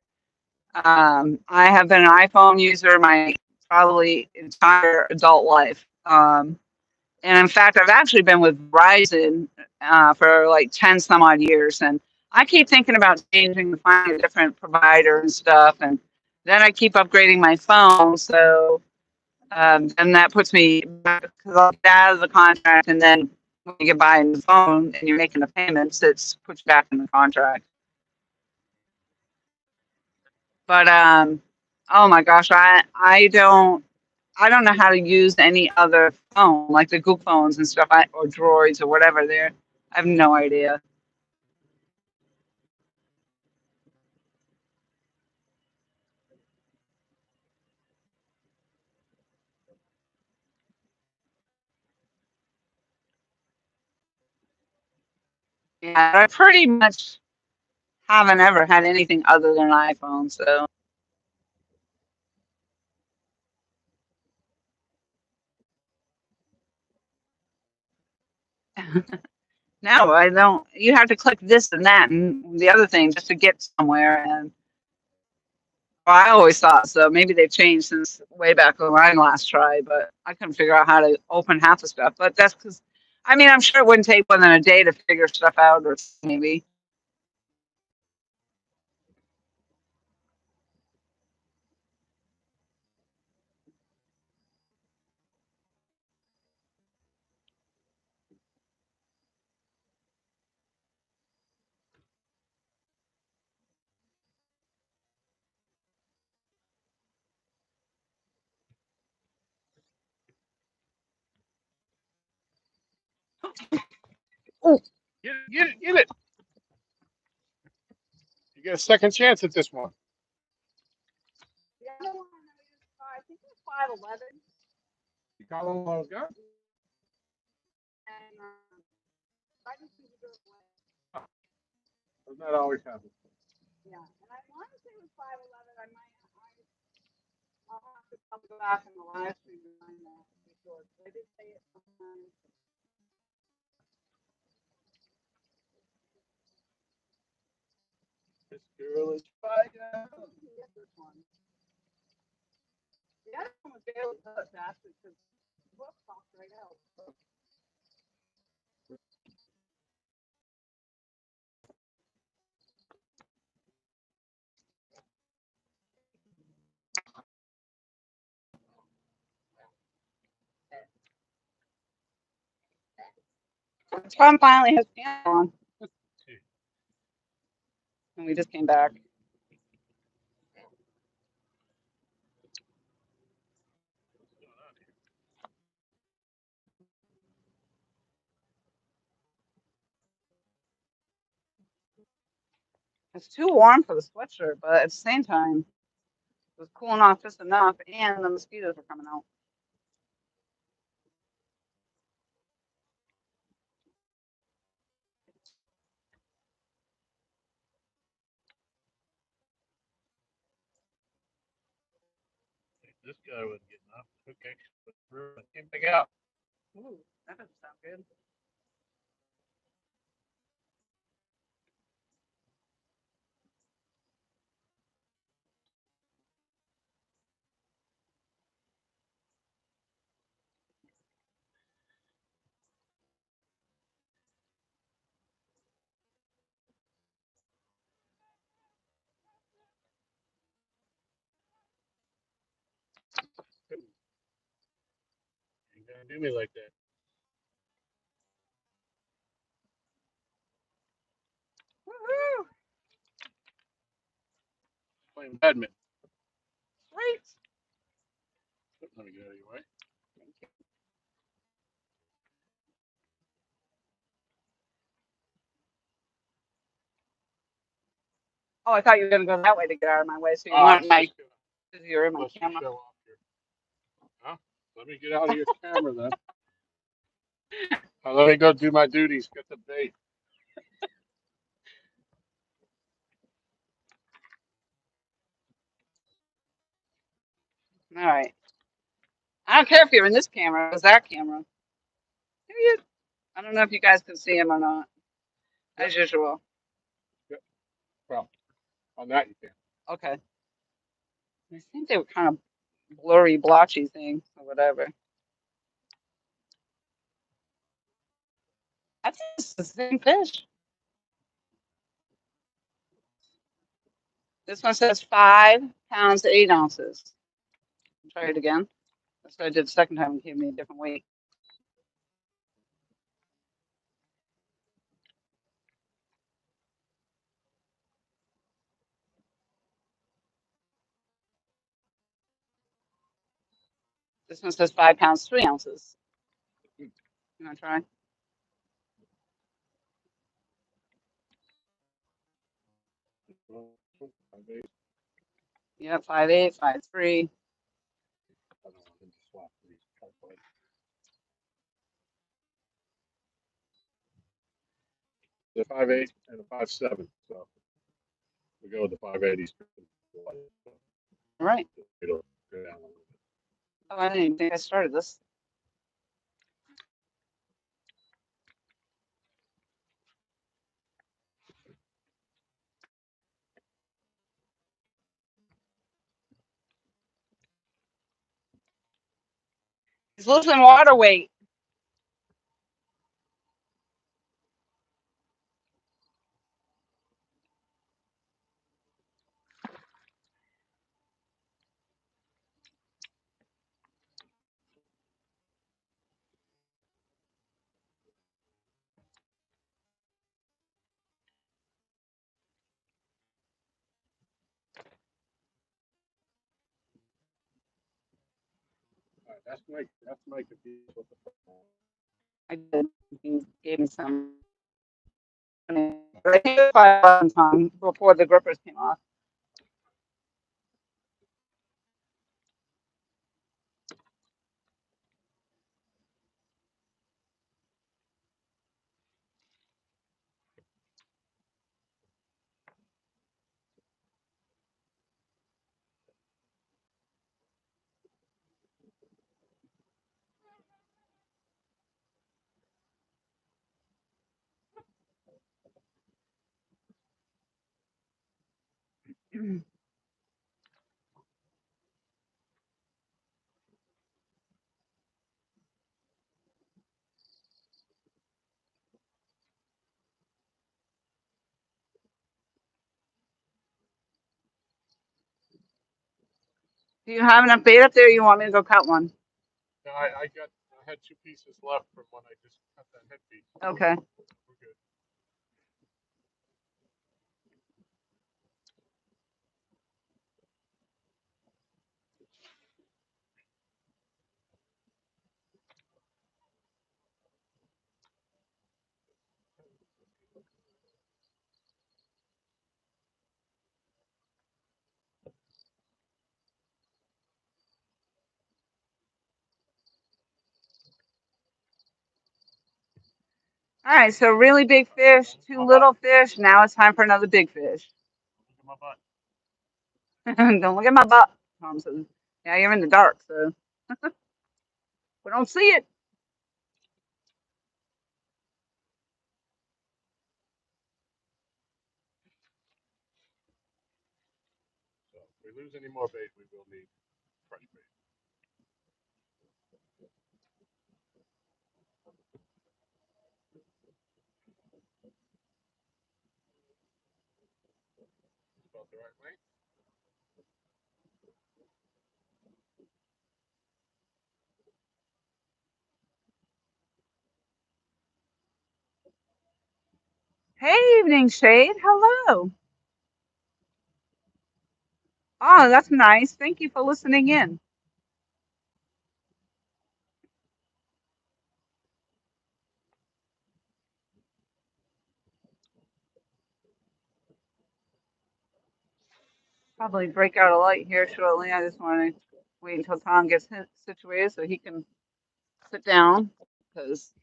Speaker 1: I have been an iPhone user my probably entire adult life. And in fact, I've actually been with Verizon for like 10 some odd years. And I keep thinking about changing to find a different provider and stuff. And then I keep upgrading my phone. So, and that puts me back because I'll get out of the contract. And then when you get buying the phone and you're making the payments, it's puts you back in the contract. But, oh my gosh, I don't know how to use any other phone, like the Google phones and stuff, or Droids or whatever. There, I have no idea. Yeah, I pretty much haven't ever had anything other than an iPhone. So no, I don't. You have to click this and that and the other thing just to get somewhere. And well, I always thought so. Maybe they've changed since way back when I last tried, but I couldn't figure out how to open half the stuff. But that's because, I mean, I'm sure it wouldn't take more than a day to figure stuff out, or maybe.
Speaker 2: Oh, get it! You get a second chance at this one.
Speaker 1: The other one I think it was 511.
Speaker 2: You call them what I've got?
Speaker 1: And I just need to go away.
Speaker 2: Doesn't that always happen?
Speaker 1: Yeah, and I want to say it was 511. I'll have to probably go back in the live stream to find that to be sure. They did say it sometimes.
Speaker 2: This girl is fire.
Speaker 1: Oh, you can get this one. The other one was barely hooked, actually, because the book popped right out. Tom finally has pants on, and we just came back. It's too warm for the sweatshirt, but at the same time, it was cooling off just enough, and the mosquitoes were coming out.
Speaker 2: This guy wasn't getting off the hook actually, but came back out.
Speaker 1: Ooh, that doesn't sound good.
Speaker 2: Can't do me like that.
Speaker 1: Woohoo!
Speaker 2: Playing badminton.
Speaker 1: Sweet.
Speaker 2: Let me get out of your way.
Speaker 1: Oh, I thought you were gonna go that way to get out of my way. So you
Speaker 2: I
Speaker 1: want
Speaker 2: was
Speaker 1: my?
Speaker 2: just gonna
Speaker 1: You're in my
Speaker 2: let you
Speaker 1: camera.
Speaker 2: show off your. Huh? Let me get out of your camera then. Let me go do my duties. Get the bait.
Speaker 1: All right. I don't care if you're in this camera. It's that camera. I don't know if you guys can see him or not.
Speaker 2: Yep.
Speaker 1: As usual.
Speaker 2: Yep. Well, on that you can.
Speaker 1: Okay. I think they were kind of blurry, blotchy things or whatever. I think it's the same fish. This one says 5 pounds, 8 ounces. Try it again. That's what I did the second time. It gave me a different weight. This one says 5 pounds, 3 ounces. You want to try? Yeah, 5'8", 5'3".
Speaker 2: I don't want them to swap these. The 5'8" and a 5'7". So we go with the 5'80".
Speaker 1: All right.
Speaker 2: It'll go down a little bit.
Speaker 1: Oh, I didn't even think I started this. He's losing water weight.
Speaker 2: All right, that's my confused with the first one.
Speaker 1: I did. He gave me some. But I think it was 5 time before the grippers came off. Do you have enough bait up there? Or you want me to go cut one?
Speaker 2: No, I had 2 pieces left from when I just cut that head piece.
Speaker 1: Okay.
Speaker 2: We're good.
Speaker 1: All right. So really big fish, two little fish. Now it's time for another big fish.
Speaker 2: Look at my butt.
Speaker 1: Don't look at my butt, Tom says. Yeah, you're in the dark, so we don't see it.
Speaker 2: So if we lose any more bait, we will need fresh bait. About the right length.
Speaker 1: Hey, evening shade. Hello. Oh, that's nice. Thank you for listening in. Probably break out a light here shortly. I just want to wait until Tom gets situated so he can sit down because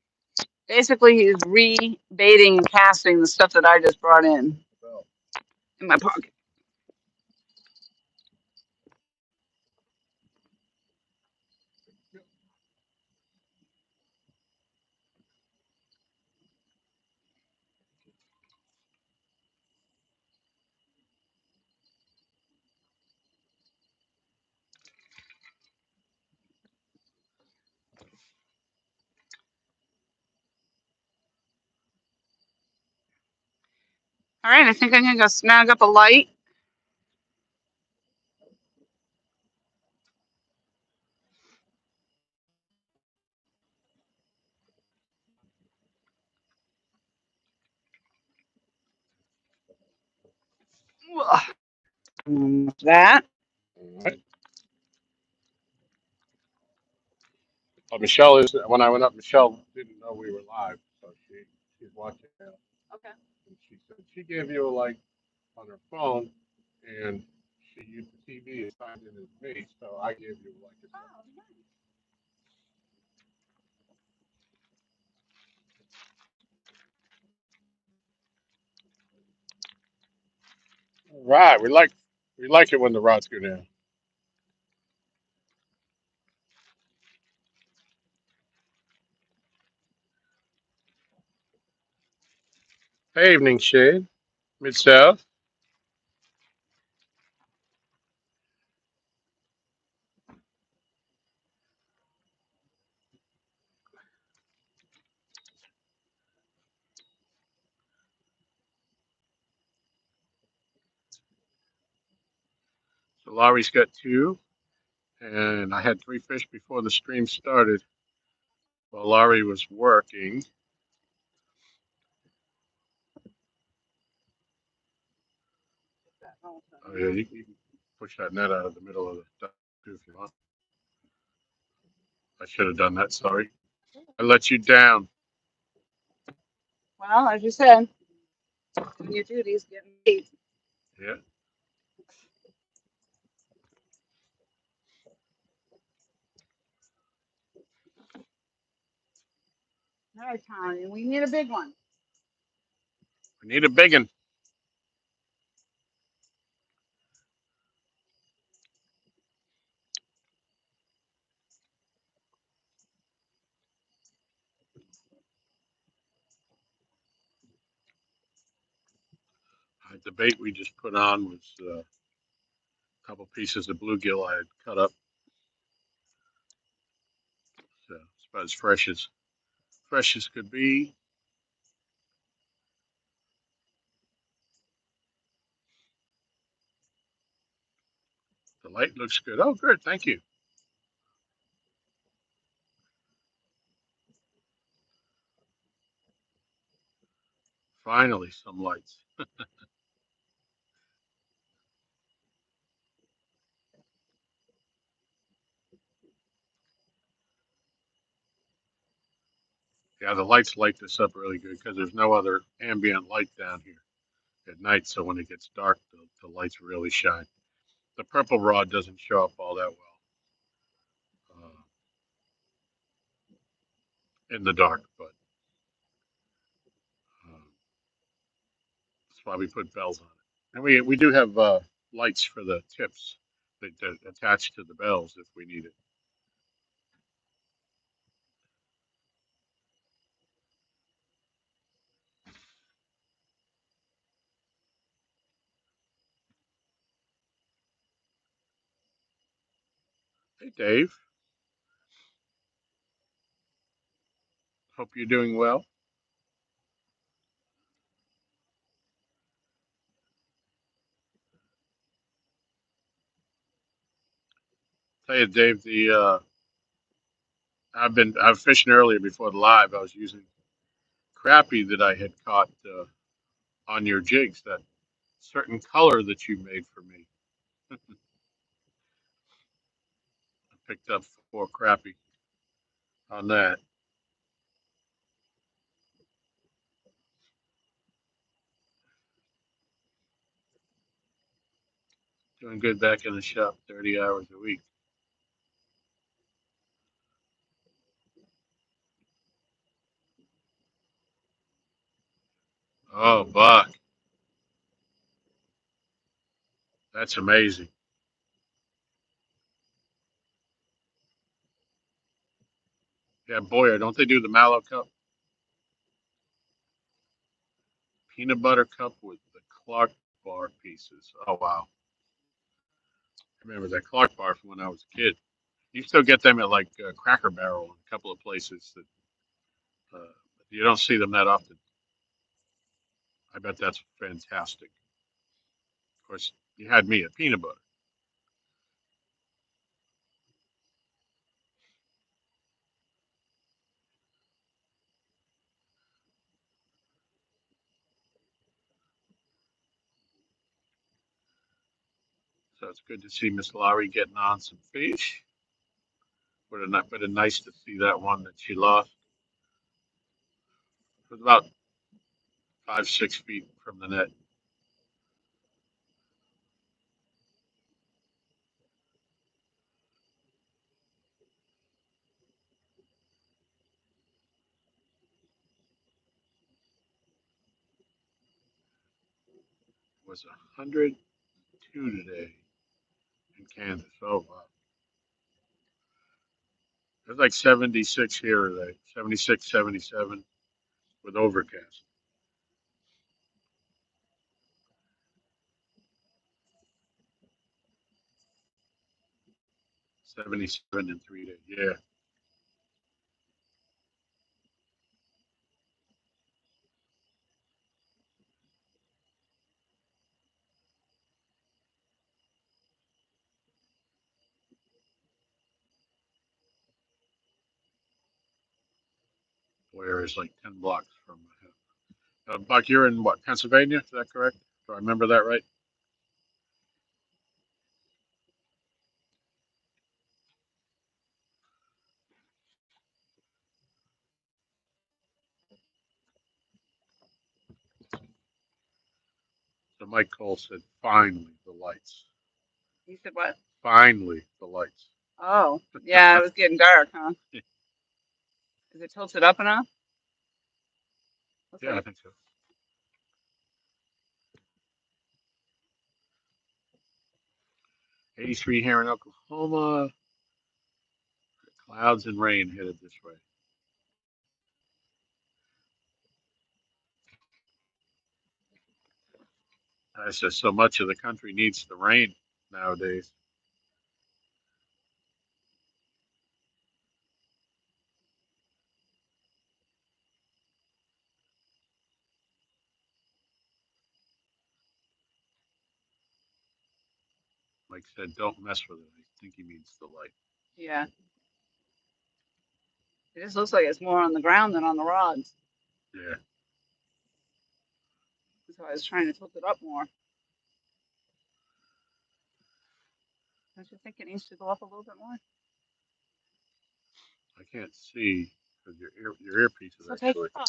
Speaker 1: basically he's rebaiting and casting the stuff that I just brought in my pocket. All right, I think I'm gonna go snag up a light. That.
Speaker 2: All right. Michelle is when I went up. Michelle didn't know we were live, so she's watching now.
Speaker 1: Okay.
Speaker 2: And she said she gave you a like on her phone, and she used the TV as signed in as me, so I gave you like a. All right, we like it when the rods go down. Hey, evening shade, mid south. So Laurie's got two, and I had three fish before the stream started while Laurie was working. Oh yeah, you can push that net out of the middle of the duck too if you want. I should have done that. Sorry, I let you down.
Speaker 1: Well, as you said, doing your duties, getting paid.
Speaker 2: Yeah,
Speaker 1: All right, Tommy, we need a big one.
Speaker 2: we need a big one. The bait we just put on was a couple pieces of bluegill I had cut up. So it's about as fresh as could be. The light looks good. Oh, good. Thank you. Finally, some lights. Yeah, the lights light this up really good because there's no other ambient light down here at night. So when it gets dark, the lights really shine. The purple rod doesn't show up all that well in the dark, but uh, that's why we put bells on it. And we do have lights for the tips that attach to the bells if we need it. Hey, Dave. Hope you're doing well. Tell you, Dave, the I was fishing earlier before the live. I was using crappie that I had caught on your jigs, that certain color that you made for me. I picked up 4 crappie on that. Doing good back in the shop, 30 hours a week. Oh, Buck, that's amazing. Yeah, Boyer, don't they do the mallow cup? Peanut butter cup with the Clark bar pieces. Oh, wow. I remember that Clark bar from when I was a kid. You still get them at like Cracker Barrel and a couple of places that you don't see them that often. I bet that's fantastic. Of course, you had me at peanut butter. So it's good to see Miss Lowry getting on some fish. But a nice to see that one that she lost. It was about 5, 6 feet from the net. It was 102 today in Kansas. Oh wow. It was like 76 here today. 76, 77 with overcast. 77 in 3 days. Yeah. Where is like 10 blocks from my house. Buck, you're in what, Pennsylvania? Is that correct? Do I remember that right? So Mike Cole said, finally, the lights.
Speaker 1: You said what?
Speaker 2: Finally, the lights.
Speaker 1: Oh, yeah, it was getting dark, huh? Is it tilted up enough? Looks
Speaker 2: Yeah,
Speaker 1: like
Speaker 2: I
Speaker 1: it.
Speaker 2: think so. 83 here in Oklahoma. Clouds and rain headed this way. I said, so much of the country needs the rain nowadays. Mike said, don't mess with it. I think he means the light.
Speaker 1: Yeah. It just looks like it's more on the ground than on the rods.
Speaker 2: Yeah.
Speaker 1: So I was trying to tilt it up more. Don't you think it needs to go up a little bit more?
Speaker 2: I can't see because your earpiece is
Speaker 1: So take
Speaker 2: actually.
Speaker 1: it off.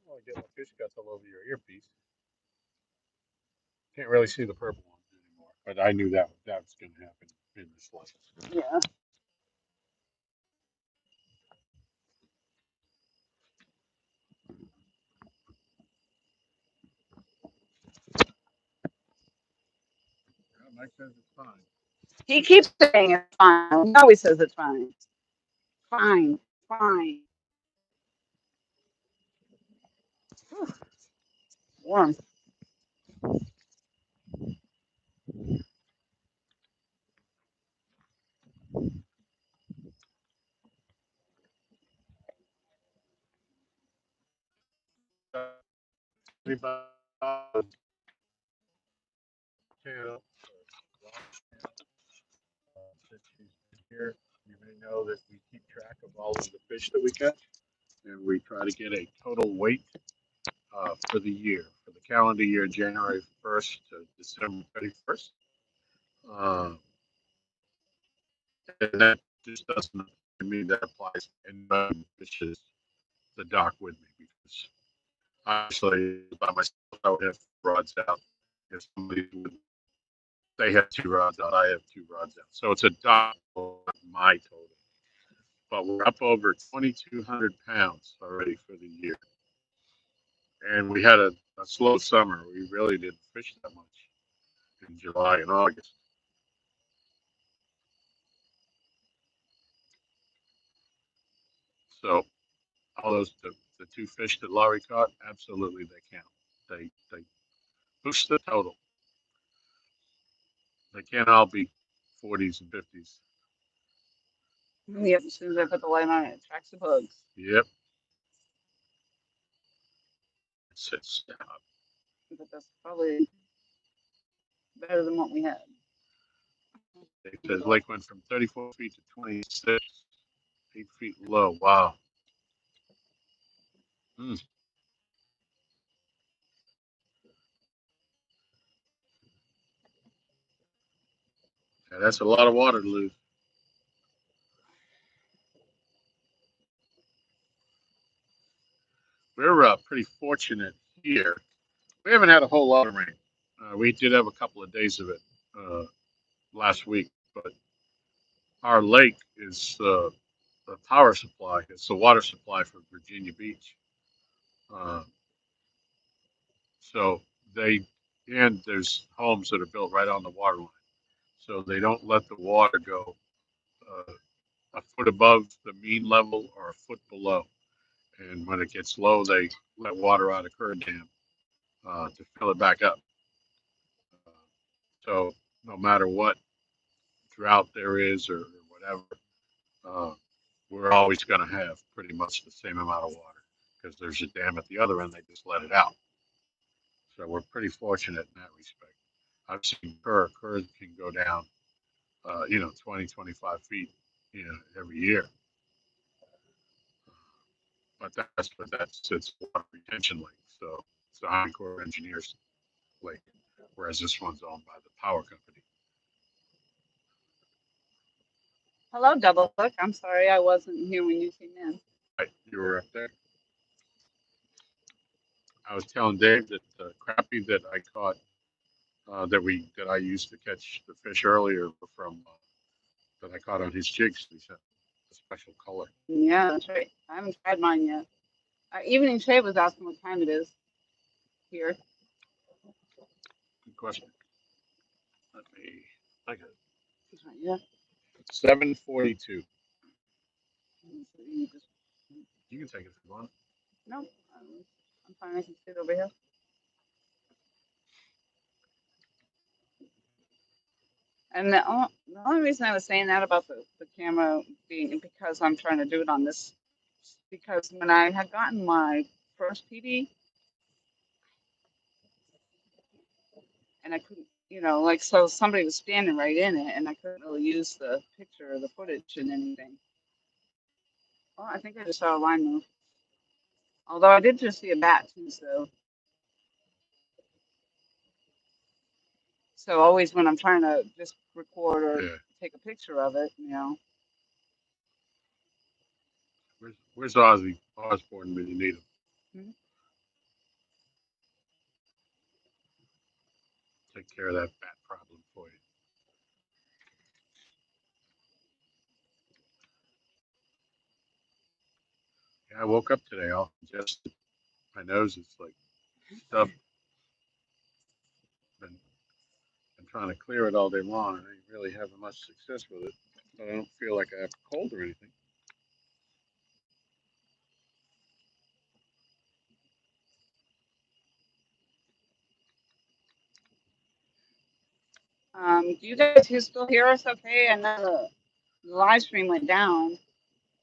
Speaker 2: Oh, I get my fish guts all over your earpiece. Can't really see the purple one anymore, but I knew that was going to happen in this light.
Speaker 1: Yeah.
Speaker 2: Mike says it's fine.
Speaker 1: He keeps saying it's fine. He always says it's fine. Fine. Fine. Whew, warm.
Speaker 2: Anybody channel, since she's been here, you may know that we keep track of all of the fish that we catch, and we try to get a total weight for the year, for the calendar year, January 1st to December 31st. Uh, and that just doesn't apply to me. That applies to anybody who fishes the dock with me because obviously by myself I would have rods out. If somebody would, they have two rods out, I have two rods out. So it's a dock, my total. But we're up over 2,200 pounds already for the year. And we had a slow summer. We really didn't fish that much in July and August. So all the two fish that Laurie caught, absolutely they count. They boost the total. They can't all be 40s and 50s.
Speaker 1: Yep, as soon as I put the light on, it attracts the bugs.
Speaker 2: Yep. It's
Speaker 1: But that's probably better than what we had.
Speaker 2: the lake went from 34 feet to 26, 8 feet low. Wow. Mm. Yeah, that's a lot of water to lose. We're pretty fortunate here. We haven't had a whole lot of rain. We did have a couple of days of it uh, last week, but our lake is the power supply. It's the water supply for Virginia Beach. Uh, so they and there's homes that are built right on the water line, so they don't let the water go uh, a foot above the mean level or a foot below. And when it gets low, they let water out of Kerr Dam to fill it back up. Uh, so no matter what drought there is or whatever, uh, we're always going to have pretty much the same amount of water because there's a dam at the other end. They just let it out. So we're pretty fortunate in that respect. I've seen Kerr can go down, 20, 25 feet, every year. But that's it's a water retention lake. So it's the Army Corps of Engineers lake, whereas this one's owned by the power company.
Speaker 1: Hello, Double Look. I'm sorry I wasn't here when you came in.
Speaker 2: Right, you were up there. I was telling Dave that the crappie that I caught, that I used to catch the fish earlier, were from that I caught on his jigs. He said a special color.
Speaker 1: Yeah, that's right. I haven't tried mine yet. Evening Shade was asking what time it is here.
Speaker 2: Good question. Let me. I got
Speaker 1: Yeah.
Speaker 2: 7:42.
Speaker 1: You just,
Speaker 2: You can take it if you want.
Speaker 1: no, I'm fine. I can sit over here. And the only reason I was saying that about the camera being because I'm trying to do it on this, because when I had gotten my first PD and I couldn't, like, so somebody was standing right in it and I couldn't really use the picture or the footage and anything. Oh, I think I just saw a line move. Although I did just see a bat too, so always when I'm trying to just record or
Speaker 2: Yeah.
Speaker 1: take a picture of it,
Speaker 2: Where's Ozzy Osbourne when you need him?
Speaker 1: Mhm.
Speaker 2: Take care of that bat problem for you. Yeah, I woke up today all congested. My nose is like stuffed. Been, been trying to clear it all day long, and I ain't really having much success with it. But I don't feel like I have a cold or anything.
Speaker 1: Do you guys still hear us okay? I know the live stream went down,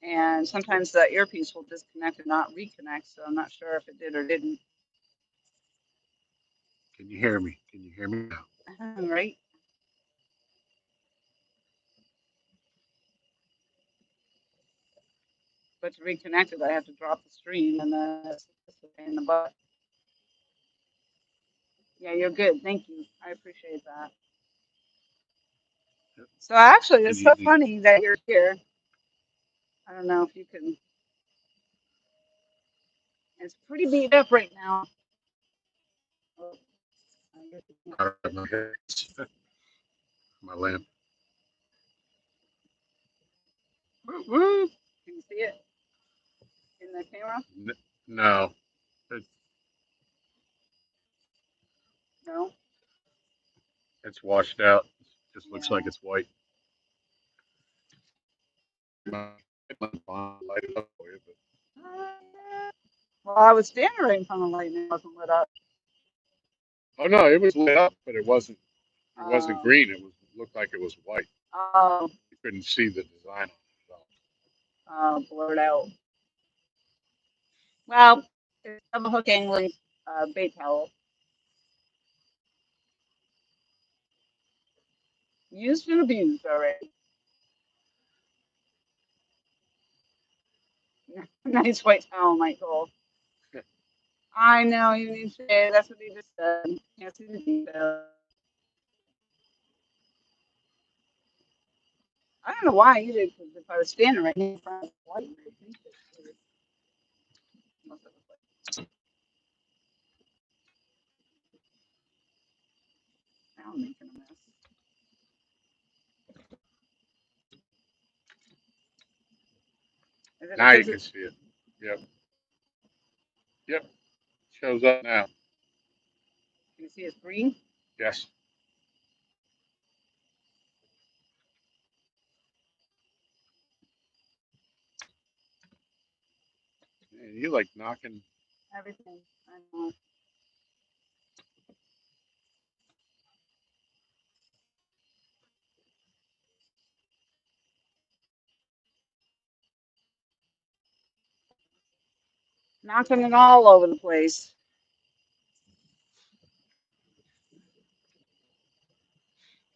Speaker 1: and sometimes the earpiece will disconnect and not reconnect, so I'm not sure if it did or didn't.
Speaker 2: Can you hear me? Can you hear me now?
Speaker 1: Right? But to reconnect it, I have to drop the stream, and then it's a pain in the butt. Yeah, you're good. Thank you. I appreciate that.
Speaker 2: Yep.
Speaker 1: So actually,
Speaker 2: And
Speaker 1: it's so
Speaker 2: you,
Speaker 1: funny that you're here. I don't know if you can. It's pretty beat up right now. Oh, I guess you can't.
Speaker 2: my head, my lamp. Woo, woo.
Speaker 1: Can you see it in the camera?
Speaker 2: No, it,
Speaker 1: No.
Speaker 2: it's washed out. Just looks like
Speaker 1: Yeah.
Speaker 2: it's white. My light it up for you, but
Speaker 1: Well, I was standing right in front of the light and it wasn't lit up.
Speaker 2: oh no, it was lit up, but it wasn't. It wasn't
Speaker 1: Um,
Speaker 2: green. It looked like it was white.
Speaker 1: oh,
Speaker 2: You couldn't see the design on it at all.
Speaker 1: blurred out. Well, it's double hook angling bait towel. Used and abused already. Nice white towel, Michael. I know you need shade. That's what he just said. Can't see the detail. I don't know why either, because if I was standing right in front of the light, I think it must have looked like now I'm making a mess. Is it
Speaker 2: Now you
Speaker 1: because
Speaker 2: can
Speaker 1: it?
Speaker 2: see it. Yep, yep. Shows up now.
Speaker 1: Can you see it's green?
Speaker 2: Yes. Man, you like knocking.
Speaker 1: Everything. I know. Knocking it all over the place.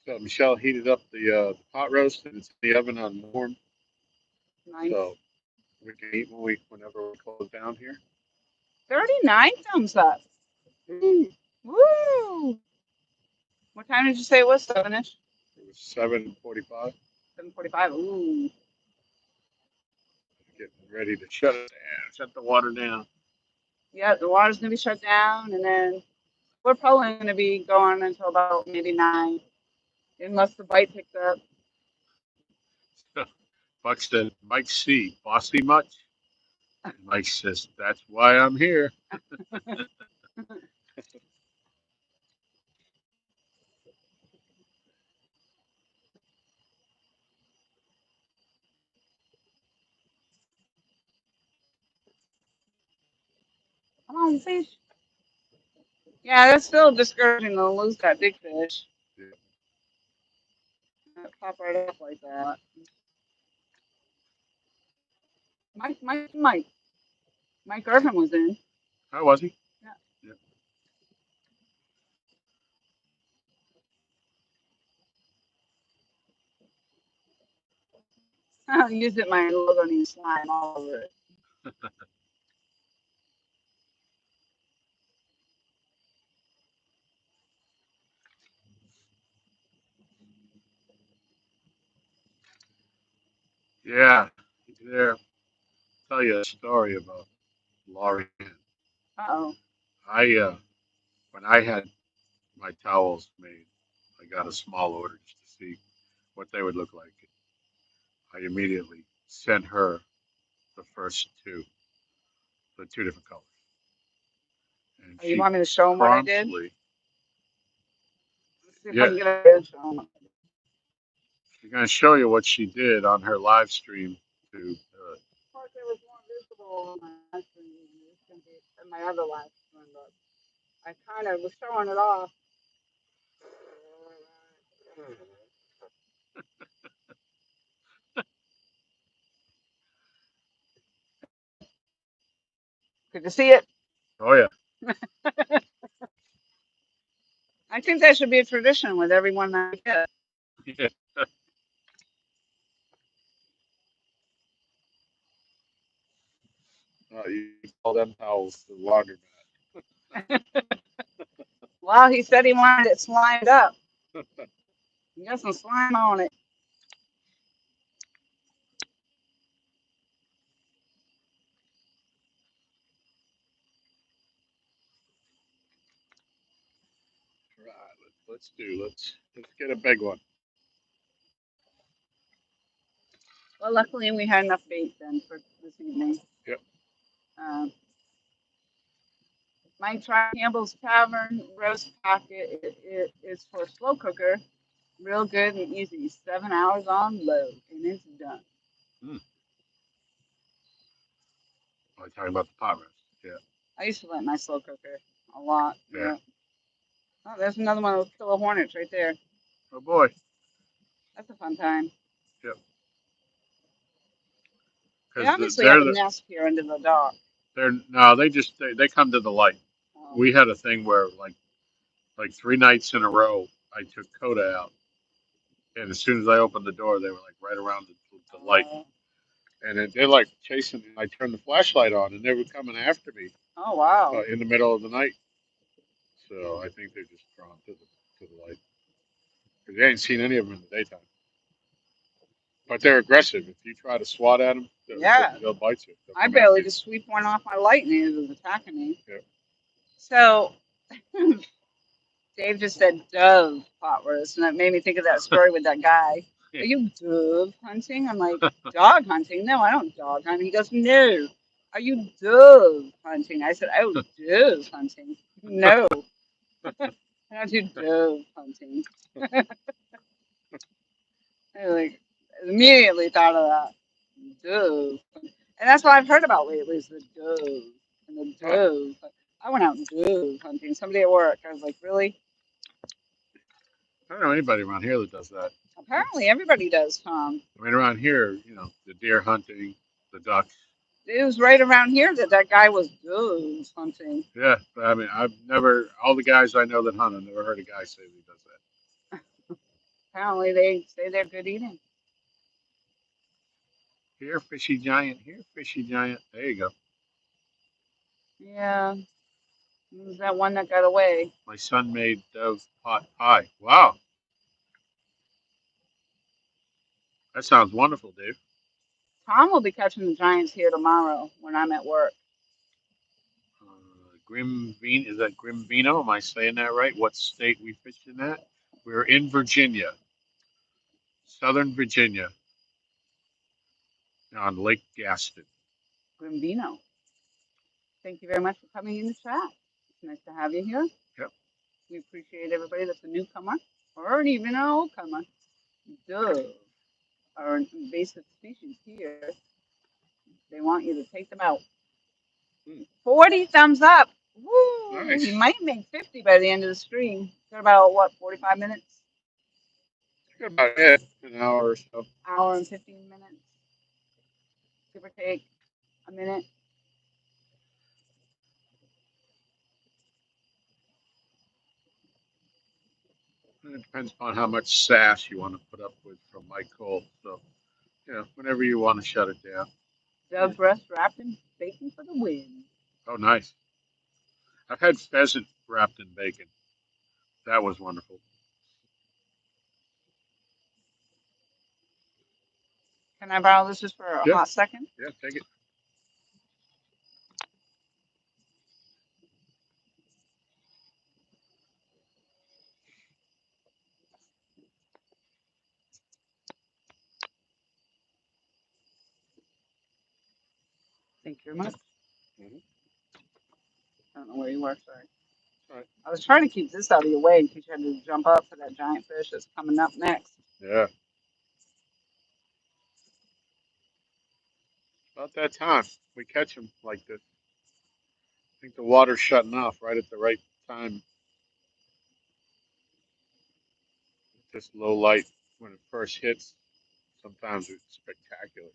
Speaker 2: So Michelle heated up the pot roast and it's in the oven on warm,
Speaker 1: Nice.
Speaker 2: so we can eat whenever we close down here.
Speaker 1: 39 thumbs up.
Speaker 2: Ooh,
Speaker 1: Woo! What time did you say it was? 7-ish?
Speaker 2: it was 7:45.
Speaker 1: 7:45. Ooh.
Speaker 2: Getting ready to shut it down. Shut the water down.
Speaker 1: Yeah, the water's gonna be shut down, and then we're probably gonna be going until about maybe 9, unless the bite picks up.
Speaker 2: Buck said, Mike C, bossy much? And Mike says, that's why I'm here.
Speaker 1: Come on, fish. Yeah, that's still discouraging to lose that big fish.
Speaker 2: Yeah.
Speaker 1: That pop right up like that. Mike Irvin was in.
Speaker 2: How was he? Yeah.
Speaker 1: Yeah. Used it my logo named slime all over it.
Speaker 2: Yeah. There. Tell you a story about Laurie.
Speaker 1: Uh-oh.
Speaker 2: I when I had my towels made, I got a small order just to see what they would look like. I immediately sent her the first two, the two different colors, and
Speaker 1: Oh, you
Speaker 2: she
Speaker 1: want me to show him what I did?
Speaker 2: promptly,
Speaker 1: Let's see if I
Speaker 2: yeah,
Speaker 1: can get a good show him.
Speaker 2: she's gonna show you what she did on her live stream to.
Speaker 1: Of course, it was more visible in my last one than it's gonna be in my other last one, but I kind of was showing it off. Good to see it.
Speaker 2: Oh yeah,
Speaker 1: I think that should be a tradition with everyone that I get.
Speaker 2: yeah. You call them towels the laundromat.
Speaker 1: Well, he said he wanted it slimed up. He got some slime on it.
Speaker 2: Right. Let's get a big one.
Speaker 1: Well, luckily we had enough bait then for this evening.
Speaker 2: Yep.
Speaker 1: Um, my Try Campbell's Tavern roast packet it is for slow cooker. Real good and easy. 7 hours on low, and it's done.
Speaker 2: Mm. I'm talking about the pot roast. Yeah.
Speaker 1: I used to like my slow cooker a lot.
Speaker 2: Yeah.
Speaker 1: Yeah. Oh, there's another one of those killer hornets right there.
Speaker 2: Oh boy.
Speaker 1: That's a fun time.
Speaker 2: Yep.
Speaker 1: They
Speaker 2: Because
Speaker 1: obviously have a nest here under the dock.
Speaker 2: they're no, they come to the light.
Speaker 1: Oh.
Speaker 2: We had a thing where like 3 nights in a row, I took Coda out, and as soon as I opened the door, they were like right around the light, and they're like chasing me. I turned the flashlight on, and they were coming after me
Speaker 1: Oh wow.
Speaker 2: in the middle of the night. So I think they're just drawn to the light because they ain't seen any of them in the daytime. But they're aggressive. If you try to swat at them,
Speaker 1: Yeah.
Speaker 2: they'll bite you. They'll
Speaker 1: I
Speaker 2: come after
Speaker 1: barely
Speaker 2: you.
Speaker 1: just sweep one off my light and it was attacking me.
Speaker 2: Yeah.
Speaker 1: So Dave just said dove pot roast, and that made me think of that story with that guy. Are you dove hunting? I'm like, dog hunting? No, I don't dog hunt. He goes, no. Are you dove hunting? I said, oh, dove hunting. No, I don't do dove hunting. I like immediately thought of that. Dove. And that's what I've heard about lately is the dove and the
Speaker 2: Oh,
Speaker 1: dove. I went out dove hunting. Somebody at work. I was like, really?
Speaker 2: I don't know anybody around here that does that.
Speaker 1: Apparently everybody does, Tom.
Speaker 2: I mean, around here, the deer hunting, the duck.
Speaker 1: It was right around here that that guy was dove hunting.
Speaker 2: Yeah, but I mean, I've never, all the guys I know that hunt, I've never heard a guy say that he does that.
Speaker 1: Apparently they say they're good eating.
Speaker 2: Here, fishy giant. Here, fishy giant. There you go.
Speaker 1: Yeah, it was that one that got away.
Speaker 2: My son made dove pot pie. Wow, that sounds wonderful, Dave.
Speaker 1: Tom will be catching the giants here tomorrow when I'm at work.
Speaker 2: Grim is that Grim Vino? Am I saying that right? What state we fished in that? We're in Virginia, Southern Virginia, on Lake Gaston.
Speaker 1: Grimbino. Thank you very much for coming in the chat. It's nice to have you here.
Speaker 2: Yep.
Speaker 1: We appreciate everybody that's a newcomer or even an old comer. Dove are an invasive species here. They want you to take them out. 40 thumbs up. Woo!
Speaker 2: Nice.
Speaker 1: We might make 50 by the end of the stream. Got about what, 45 minutes?
Speaker 2: Got about an hour or so.
Speaker 1: Hour and 15 minutes. Give or take a minute.
Speaker 2: It depends upon how much sass you want to put up with from Mike Cole. So, whenever you want to shut it down.
Speaker 1: Dove breast wrapped in bacon for the win.
Speaker 2: Oh, nice. I've had pheasant wrapped in bacon. That was wonderful.
Speaker 1: Can I borrow this just for a
Speaker 2: Yeah,
Speaker 1: hot second?
Speaker 2: yeah, take it.
Speaker 1: Thank you very much.
Speaker 2: Mm-hmm.
Speaker 1: I don't know where you were, sorry.
Speaker 2: All right.
Speaker 1: I was trying to keep this out of your way in case you had to jump up for that giant fish that's coming up next.
Speaker 2: Yeah. About that time. We catch them like this. I think the water's shutting off right at the right time. This low light, when it first hits, sometimes it's spectacular.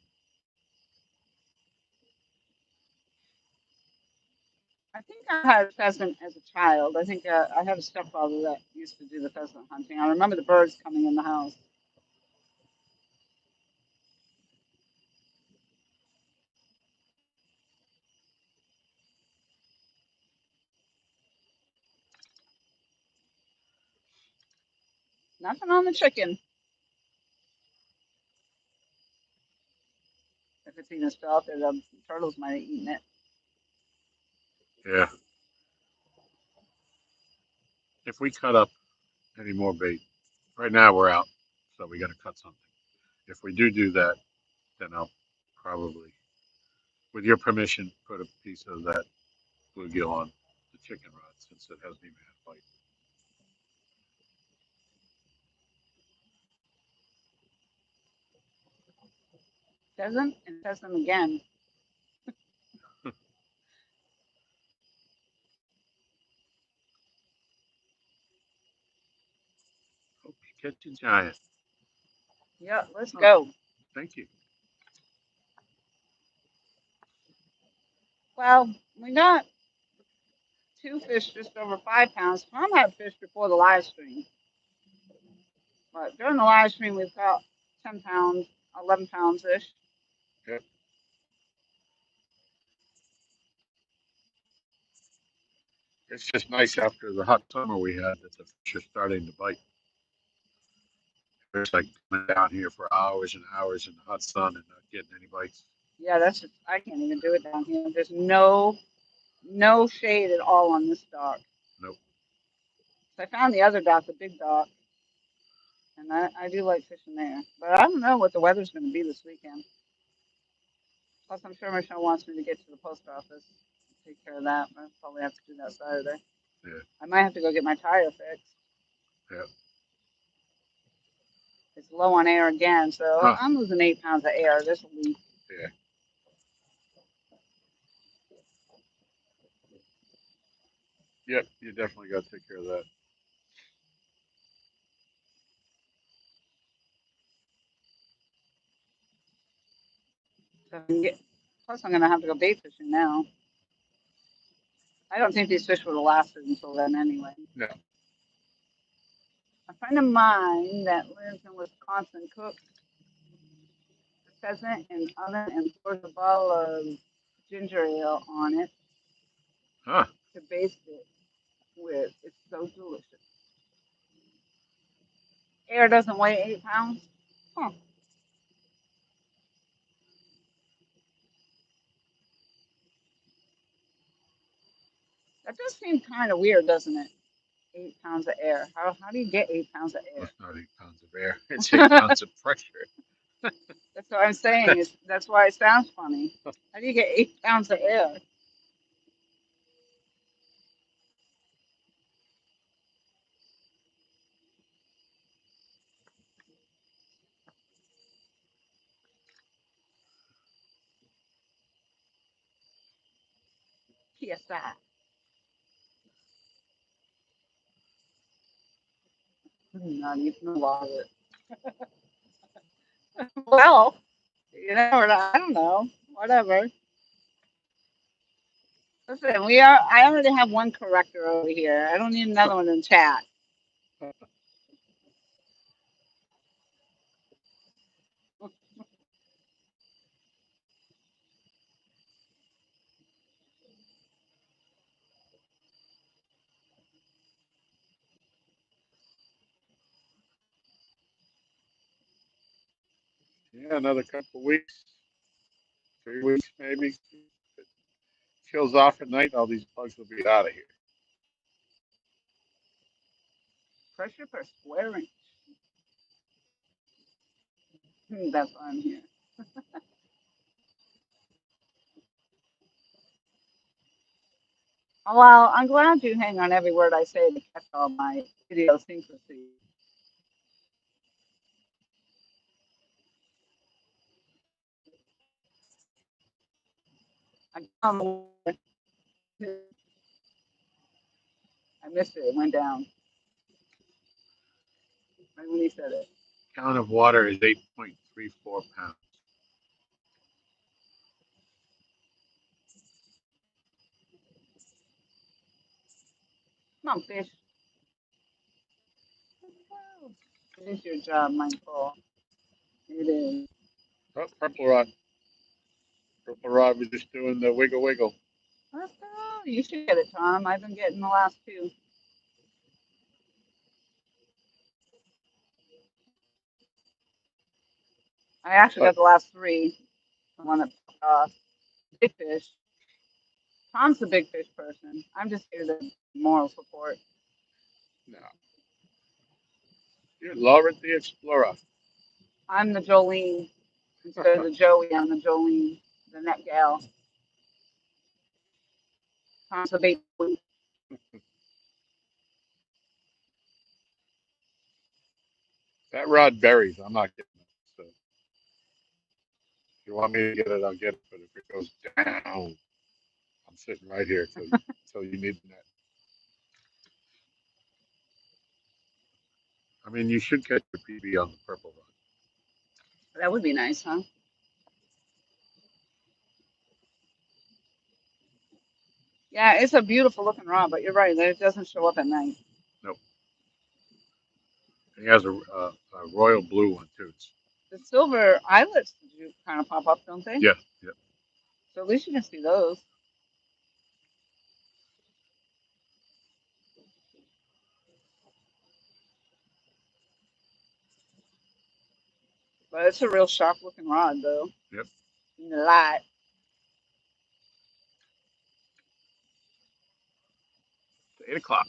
Speaker 1: I think I had pheasant as a child. I think I had a stepfather that used to do the pheasant hunting. I remember the birds coming in the house. Nothing on the chicken. If it's even still out there, the turtles might have eaten it.
Speaker 2: Yeah. If we cut up any more bait, right now we're out, so we got to cut something. If we do that, then I'll probably, with your permission, put a piece of that bluegill on the chicken rod since it hasn't even had a bite.
Speaker 1: Doesn't and test them again.
Speaker 2: Hope you catch a giant.
Speaker 1: Yeah, let's
Speaker 2: Oh,
Speaker 1: go.
Speaker 2: thank you.
Speaker 1: Well, we got 2 fish just over 5 pounds. Tom had fish before the live stream, but during the live stream we've got 10 pounds, 11 pounds ish.
Speaker 2: Yep. It's just nice after the hot summer we had that the fish are starting to bite. It's like coming down here for hours and hours in the hot sun and not getting any bites.
Speaker 1: Yeah, that's just, I can't even do it down here. There's no shade at all on this dock.
Speaker 2: Nope.
Speaker 1: So I found the other dock, the big dock, and I do like fishing there. But I don't know what the weather's going to be this weekend. Plus, I'm sure Michelle wants me to get to the post office, take care of that. I'll probably have to do that Saturday.
Speaker 2: Yeah.
Speaker 1: I might have to go get my tire fixed.
Speaker 2: Yeah.
Speaker 1: It's low on air again, so
Speaker 2: Huh.
Speaker 1: I'm losing 8 pounds of air this week.
Speaker 2: Yeah. Yep. You definitely got to take care of that.
Speaker 1: So I can get, plus, I'm going to have to go bait fishing now. I don't think these fish would have lasted until then anyway.
Speaker 2: No.
Speaker 1: A friend of mine that lives in Wisconsin cooks the pheasant in the oven and pours a bottle of ginger ale on it
Speaker 2: Huh.
Speaker 1: to baste it with. It's so delicious. Air doesn't weigh 8 pounds. Huh. That does seem kind of weird, doesn't it? 8 pounds of air. How do you get 8 pounds of
Speaker 2: Well,
Speaker 1: air?
Speaker 2: it's not 8 pounds of air. It's 8 pounds of pressure.
Speaker 1: That's what I'm saying. That's why it sounds funny. How do you get 8 pounds of air? PSI. Not even a lot of it. Well, or not, I don't know. Whatever. Listen, I already have one corrector over here. I don't need another one in chat.
Speaker 2: Yeah, another couple of weeks, 3 weeks maybe. If it kills off at night, all these bugs will be out of here.
Speaker 1: Pressure per square inch. That's why I'm here. Oh, well, I'm glad you hang on every word I say to catch all my idiosyncrasies. I, I missed it. It went down right when he said it.
Speaker 2: Gallon of water is 8.34 pounds.
Speaker 1: Come on, fish. It is your job, Michael. It is.
Speaker 2: Oh, purple rod. Purple rod was just doing the wiggle wiggle.
Speaker 1: Let's go. You should get it, Tom. I've been getting the last two. I actually
Speaker 2: But
Speaker 1: got the last three. The one that big fish. Tom's the big fish person. I'm just here to moral support.
Speaker 2: no, you're Laura the Explorer.
Speaker 1: I'm the Jolene instead of the Joey. I'm the Jolene, the net gal. Tom's the bait queen.
Speaker 2: That rod buries. I'm not getting it. So if you want me to get it, I'll get it. But if it goes down, I'm sitting right here till you need that. I mean, you should catch your PB on the purple rod.
Speaker 1: That would be nice, huh? Yeah, it's a beautiful looking rod, but you're right. It doesn't show up at night.
Speaker 2: Nope. And he has a royal blue one too.
Speaker 1: The silver eyelets do kind of pop up, don't they?
Speaker 2: Yeah, yeah.
Speaker 1: So at least you can see those. But it's a real sharp looking rod, though.
Speaker 2: Yep.
Speaker 1: In the light.
Speaker 2: It's 8 o'clock.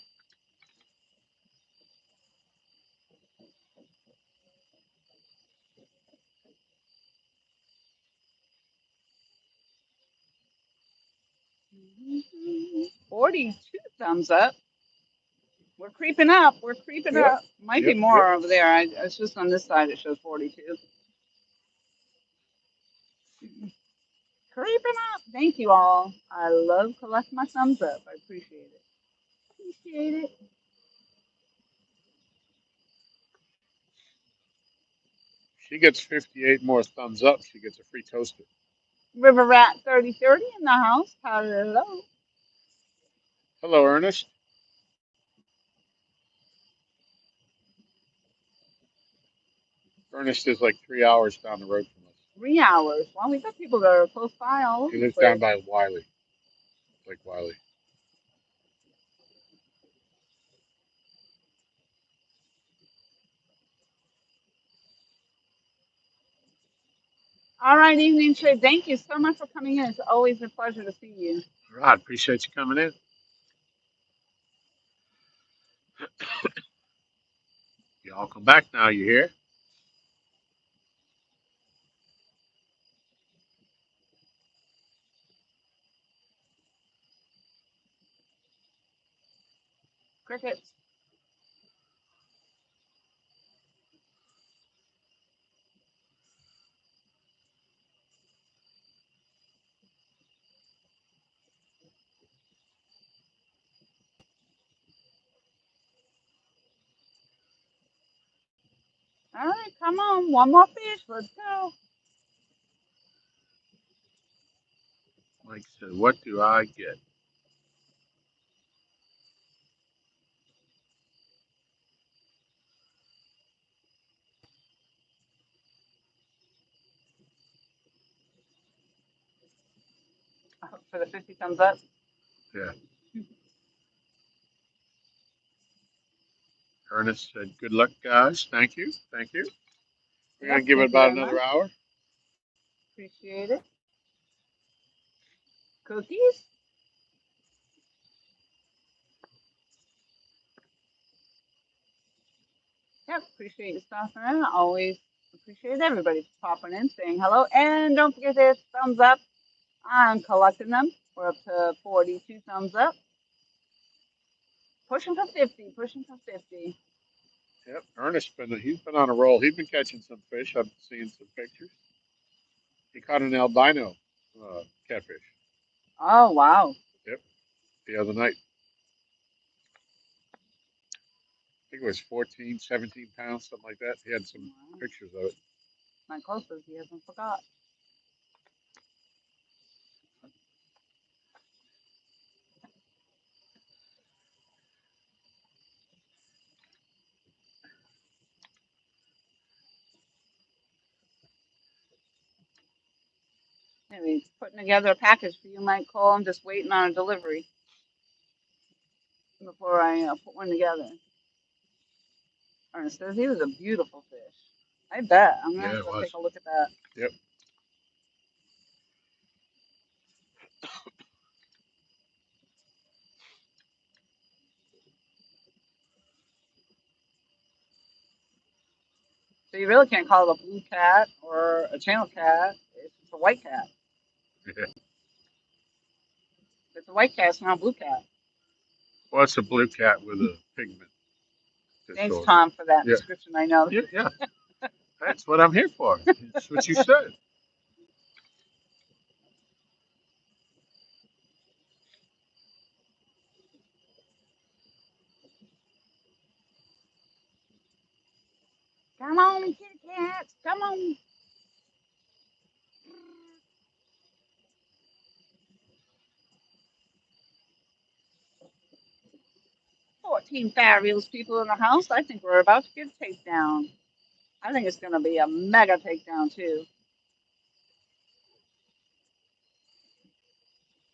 Speaker 1: 42 thumbs up. We're creeping up. We're creeping
Speaker 2: Yep.
Speaker 1: up. Might be
Speaker 2: Yep. Yep.
Speaker 1: more over there. It's just on this side it shows 42. Creeping up. Thank you all. I love collecting my thumbs up. I appreciate it. Appreciate it.
Speaker 2: She gets 58 more thumbs up. She gets a free toaster.
Speaker 1: River Rat 3030 in the house. Hello.
Speaker 2: Hello, Ernest. Ernest is like 3 hours down the road from us.
Speaker 1: 3 hours. Well, we got people that are close by all over
Speaker 2: He
Speaker 1: the
Speaker 2: lives down
Speaker 1: place.
Speaker 2: by Wiley, Lake Wiley.
Speaker 1: All right, evening trade. Thank you so much for coming in. It's always a pleasure to see you.
Speaker 2: Rod, appreciate you coming in. Y'all come back now. You hear?
Speaker 1: Crickets. All right, come on. One more fish. Let's go.
Speaker 2: Mike said, "What do I get?"
Speaker 1: For the 50 thumbs up.
Speaker 2: Yeah. Ernest said, "Good luck, guys. Thank you. Thank you. We're gonna
Speaker 1: Yep,
Speaker 2: give it
Speaker 1: thank you
Speaker 2: about
Speaker 1: very much.
Speaker 2: another hour."
Speaker 1: Appreciate it. Cookies? Yep, appreciate you stopping in. Always appreciate everybody popping in, saying hello. And don't forget to hit thumbs up. I'm collecting them. We're up to 42 thumbs up. Pushing for 50. Pushing for 50.
Speaker 2: Yep. He's been on a roll. He's been catching some fish. I've seen some pictures. He caught an albino catfish.
Speaker 1: Oh, wow.
Speaker 2: Yep. The other night. I think it was 14, 17 pounds, something like that. He had some
Speaker 1: Wow.
Speaker 2: pictures of it.
Speaker 1: My closest, he hasn't forgot. Maybe he's putting together a package for you, Mike Cole. I'm just waiting on a delivery before I put one together. Ernest says he was a beautiful fish. I bet. I'm gonna
Speaker 2: Yeah,
Speaker 1: have
Speaker 2: it
Speaker 1: to take
Speaker 2: was.
Speaker 1: a look at that.
Speaker 2: Yep.
Speaker 1: So you really can't call it a blue cat or a channel cat. It's a white cat.
Speaker 2: Yeah.
Speaker 1: If it's a white cat, it's not a blue cat.
Speaker 2: Well, it's a blue cat with a pigment
Speaker 1: Thanks,
Speaker 2: disorder.
Speaker 1: Tom, for that
Speaker 2: Yeah.
Speaker 1: description. I know.
Speaker 2: Yeah. Yeah. That's what I'm here for. It's what you said.
Speaker 1: Come on, kitty cats. Come on. 14 fabulous people in the house. I think we're about to get a takedown. I think it's going to be a mega takedown, too.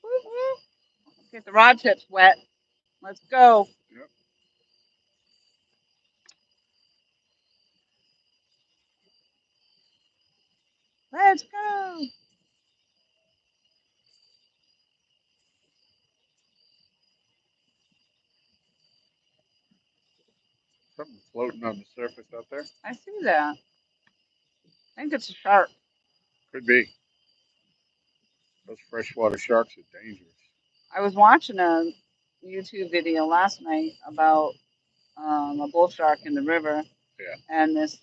Speaker 1: Woo woo. Get the rod tips wet. Let's go.
Speaker 2: Yep.
Speaker 1: Let's go.
Speaker 2: Something floating on the surface out there.
Speaker 1: I see that. I think it's a shark.
Speaker 2: Could be. Those freshwater sharks are dangerous.
Speaker 1: I was watching a YouTube video last night about a bull shark in the river,
Speaker 2: Yeah.
Speaker 1: and this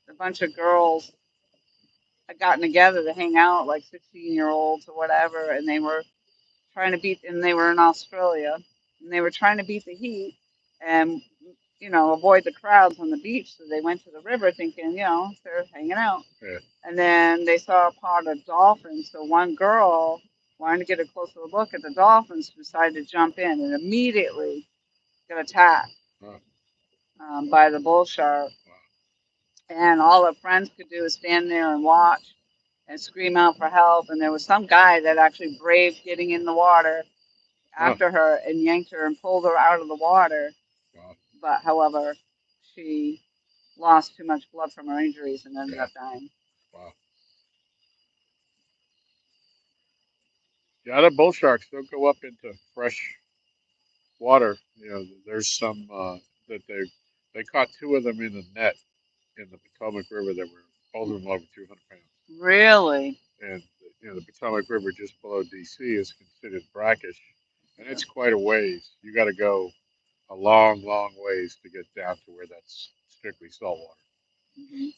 Speaker 1: a bunch of girls had gotten together to hang out, like 16-year-olds or whatever, and they were trying to beat, and they were in Australia, and they were trying to beat the heat and, avoid the crowds on the beach. So they went to the river thinking, they're hanging out.
Speaker 2: Yeah.
Speaker 1: And then they saw a pod of dolphins. So one girl wanted to get a closer look at the dolphins, decided to jump in and immediately got attacked
Speaker 2: Huh.
Speaker 1: by the bull shark.
Speaker 2: Wow.
Speaker 1: And all her friends could do is stand there and watch and scream out for help. And there was some guy that actually braved getting in the water
Speaker 2: Huh.
Speaker 1: after her and yanked her and pulled her out of the water.
Speaker 2: Wow.
Speaker 1: But however, she lost too much blood from her injuries and ended
Speaker 2: Yeah.
Speaker 1: up dying.
Speaker 2: Wow. Yeah, the bull sharks don't go up into fresh water. There's some that they caught two of them in a net in the Potomac River that were both of them over 200 pounds.
Speaker 1: Really?
Speaker 2: And the Potomac River just below D.C. is considered brackish, and it's quite a ways. You got to go a long, long ways to get down to where that's strictly saltwater.
Speaker 1: Hmm.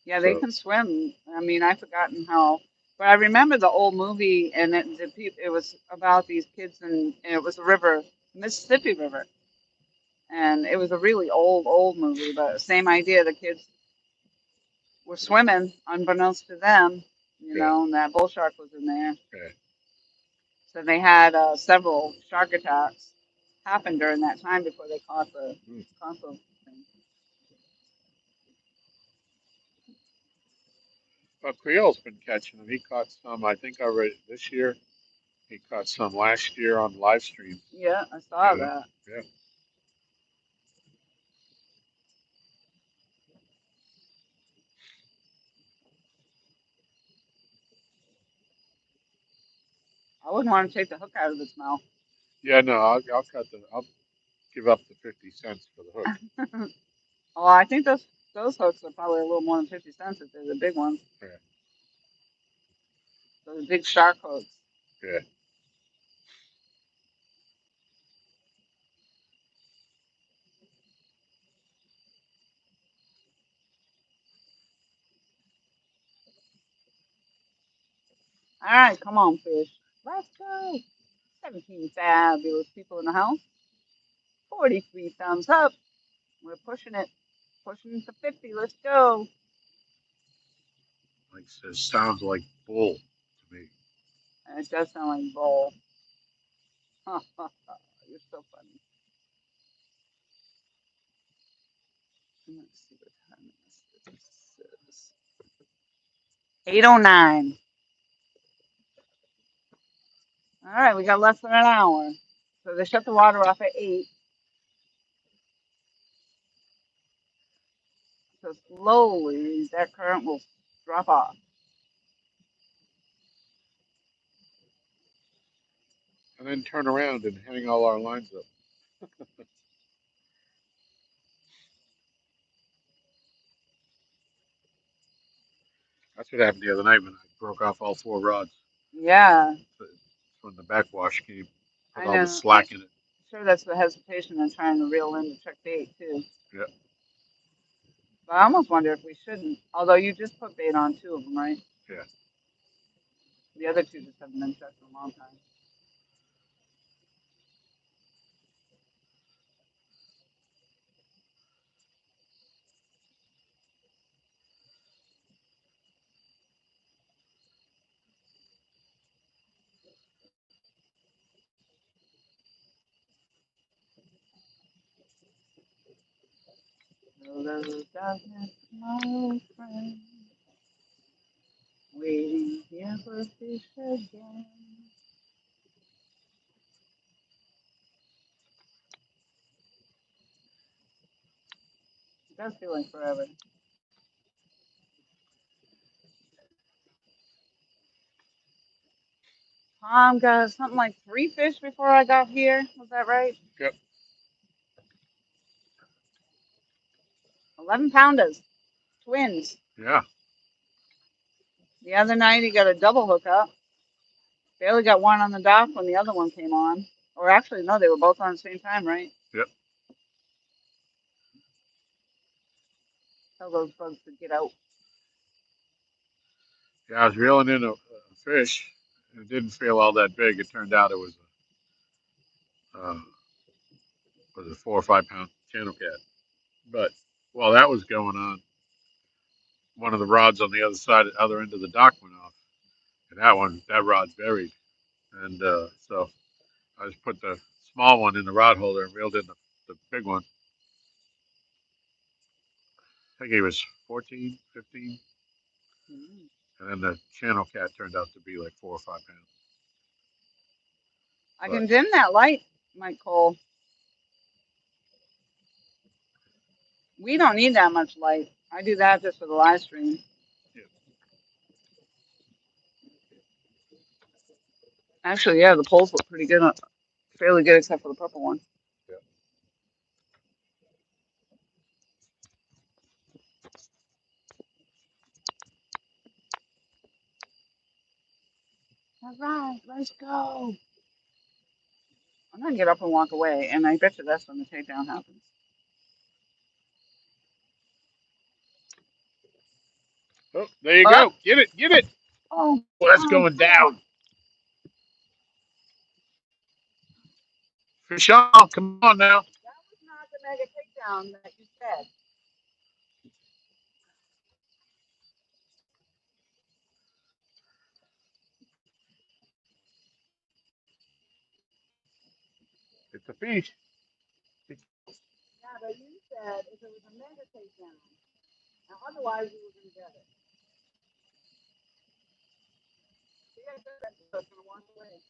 Speaker 1: Yeah, they
Speaker 2: So
Speaker 1: can swim. I mean, I've forgotten how, but I remember the old movie, and it was about these kids, and it was a river, Mississippi River, and it was a really old movie, but same idea. The kids were swimming, unbeknownst to them,
Speaker 2: yeah,
Speaker 1: and that bull shark was in there.
Speaker 2: yeah.
Speaker 1: So they had several shark attacks happen during that time before they
Speaker 2: Hmm.
Speaker 1: caught the thing.
Speaker 2: Well, Creole's been catching them. He caught some, I think, already this year. He caught some last year on live stream.
Speaker 1: Yeah, I saw
Speaker 2: Yeah,
Speaker 1: that.
Speaker 2: yeah.
Speaker 1: I wouldn't want to take the hook out of its mouth.
Speaker 2: Yeah, no, I'll give up the 50 cents for the hook.
Speaker 1: Oh, I think those hooks are probably a little more than 50 cents if they're the big ones.
Speaker 2: Yeah,
Speaker 1: Those big shark hooks.
Speaker 2: yeah.
Speaker 1: All right, come on, fish. Let's go. 17 fabulous people in the house. 43 thumbs up. We're pushing it. Pushing to 50. Let's go.
Speaker 2: Like I says, sounds like bull to me.
Speaker 1: And it does sound like bull. You're so funny. Let's see what time it is. 8:09. All right, we got less than an hour. So they shut the water off at 8. So slowly that current will drop off.
Speaker 2: And then turn around and hang all our lines up. That's what happened the other night when I broke off all 4 rods.
Speaker 1: Yeah,
Speaker 2: When the backwash came, put
Speaker 1: I
Speaker 2: all the
Speaker 1: know.
Speaker 2: slack in it.
Speaker 1: Sure, that's the hesitation in trying to reel in the check bait too.
Speaker 2: Yeah,
Speaker 1: But I almost wonder if we shouldn't. Although you just put bait on 2 of them, right?
Speaker 2: yeah.
Speaker 1: The other 2 just haven't been checked in a long time. Hello, darkness, my friend, waiting here for fish again. It does feel like forever. Tom got something like 3 fish before I got here. Was that right?
Speaker 2: Yep.
Speaker 1: 11 pounders, twins.
Speaker 2: Yeah.
Speaker 1: The other night he got a double hookup. Barely got one on the dock when the other one came on. Or actually, no, they were both on at the same time, right?
Speaker 2: Yep.
Speaker 1: Tell those bugs to get out.
Speaker 2: Yeah, I was reeling in a fish. And it didn't feel all that big. It turned out it was a 4 or 5 pound channel cat. But while that was going on, one of the rods on the other end of the dock went off, and that rod buried. And so I just put the small one in the rod holder and reeled in the big one. I think he was 14, 15.
Speaker 1: Mm.
Speaker 2: And then the channel cat turned out to be like 4 or 5 pounds.
Speaker 1: I
Speaker 2: But
Speaker 1: can dim that light, Mike Cole. We don't need that much light. I do that just for the live stream.
Speaker 2: yeah,
Speaker 1: Actually, yeah, the poles look pretty good, fairly good except for the purple one.
Speaker 2: yeah.
Speaker 1: All right, let's go. I'm gonna get up and walk away, and I bet you that's when the takedown happens.
Speaker 2: Oh, there you
Speaker 1: What?
Speaker 2: go. Get it, get it.
Speaker 1: Oh
Speaker 2: Well, that's
Speaker 1: my
Speaker 2: going
Speaker 1: God!
Speaker 2: down. Fish on, come on now.
Speaker 1: That was not the mega takedown that you said.
Speaker 2: It's a fish.
Speaker 1: Yeah, but you said if it was a mega takedown. Now, otherwise you were gonna get it. See, I said that I was gonna walk away.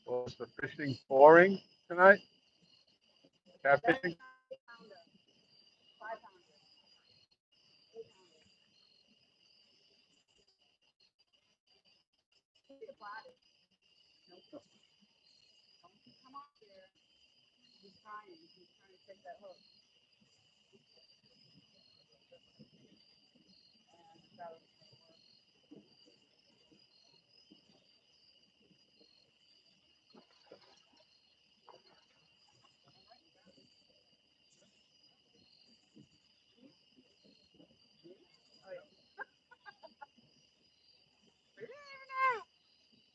Speaker 2: Was the fishing boring tonight? Catfishing?
Speaker 1: 5 pounder. Come on there. He's trying. He's trying to take that hook.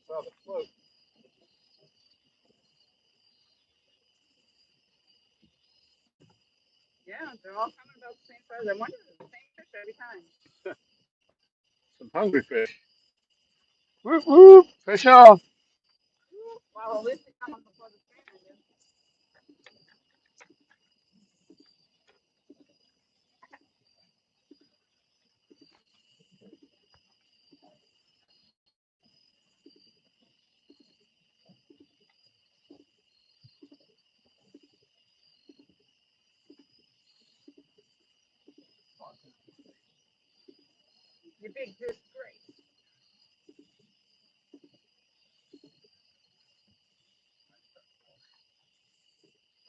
Speaker 2: Saw the float.
Speaker 1: Yeah, they're all coming about the same size. I wonder if it's the same fish every time.
Speaker 2: Some hungry fish. Whoop, whoop. Fish off.
Speaker 1: Well, at least they come up before the stream ended. You big disgrace.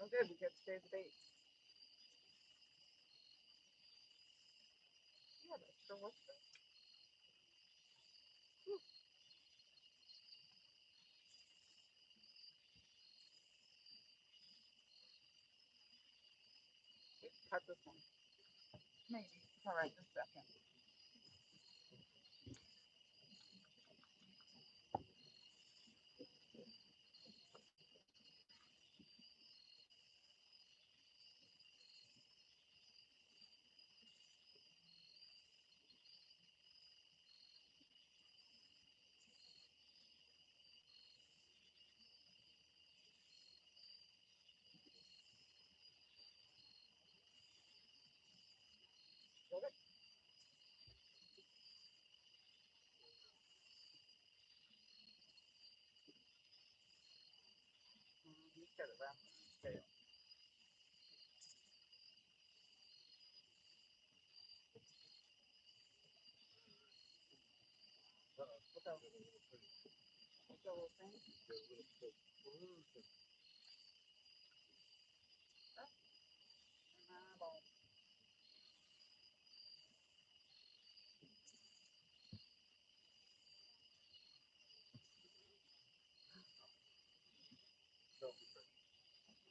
Speaker 1: Oh, good. We get to save the bait. Yeah, that's still works. Cut this one. Maybe. All right, just a second. You cut it around the tail. What's that little thing?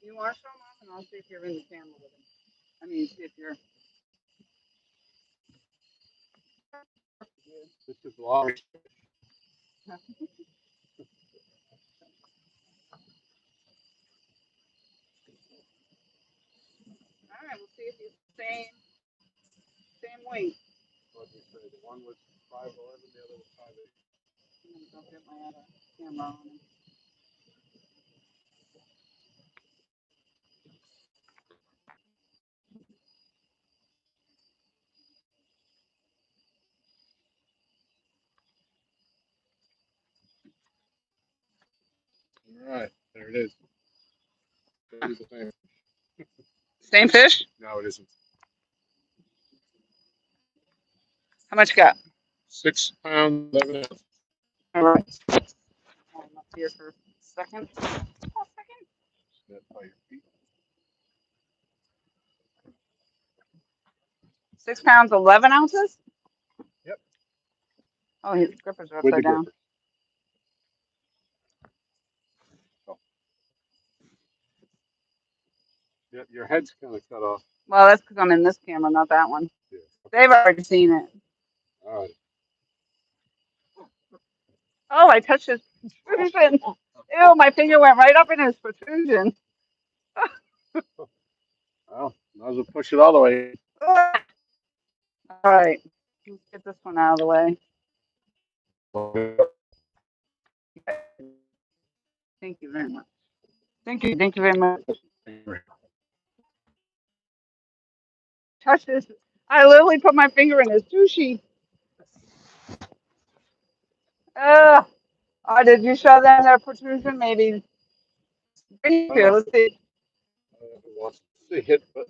Speaker 1: You want to show them off, and I'll see if you're in the camera with them. I mean, see if you're.
Speaker 2: This is large.
Speaker 1: All right, we'll see if he's the same weight.
Speaker 2: What did you say? The one was 5'11", the other was 5'8".
Speaker 1: I'm gonna go get my other camera on him.
Speaker 2: All right, there it is. It's the same.
Speaker 1: Same fish?
Speaker 2: No, it isn't.
Speaker 1: How much you got?
Speaker 2: 6 pounds, 11 ounces.
Speaker 1: All right. I'm up here for a second.
Speaker 2: That by your feet.
Speaker 1: 6 pounds, 11 ounces?
Speaker 2: Yep.
Speaker 1: Oh, his grippers are
Speaker 2: With the
Speaker 1: upside down.
Speaker 2: grippers. Oh. Yeah, your head's kind of cut off.
Speaker 1: Well, that's because I'm in this camera, not that one.
Speaker 2: Yeah.
Speaker 1: They've already seen it.
Speaker 2: All right.
Speaker 1: Oh, I touched his protrusion. Ew, my finger went right up in his protrusion.
Speaker 2: Well, might as well push it all the way.
Speaker 1: All right. Let's get this one out of the way. Thank you very much. Thank you. Thank you very much. Touch this. I literally put my finger in his sushi. Did you show them their protrusion? Maybe. Here, let's see.
Speaker 2: Wants to see it, but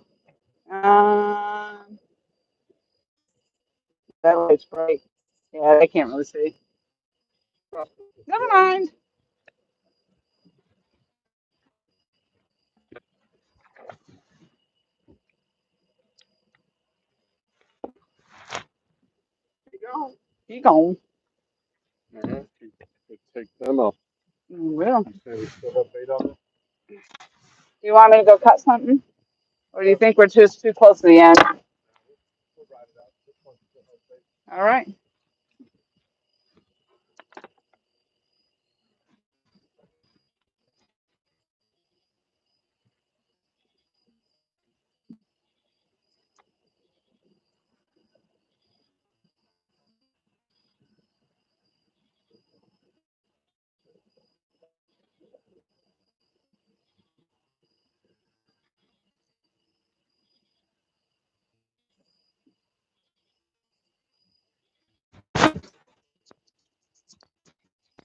Speaker 1: That light's bright. Yeah, I can't really see. Never mind. He gone.
Speaker 2: take them off.
Speaker 1: Well,
Speaker 2: You say we still have bait on it?
Speaker 1: you want me to go cut something? Or do you think we're just too close to the end?
Speaker 2: We'll ride it out. This one still has bait.
Speaker 1: All right.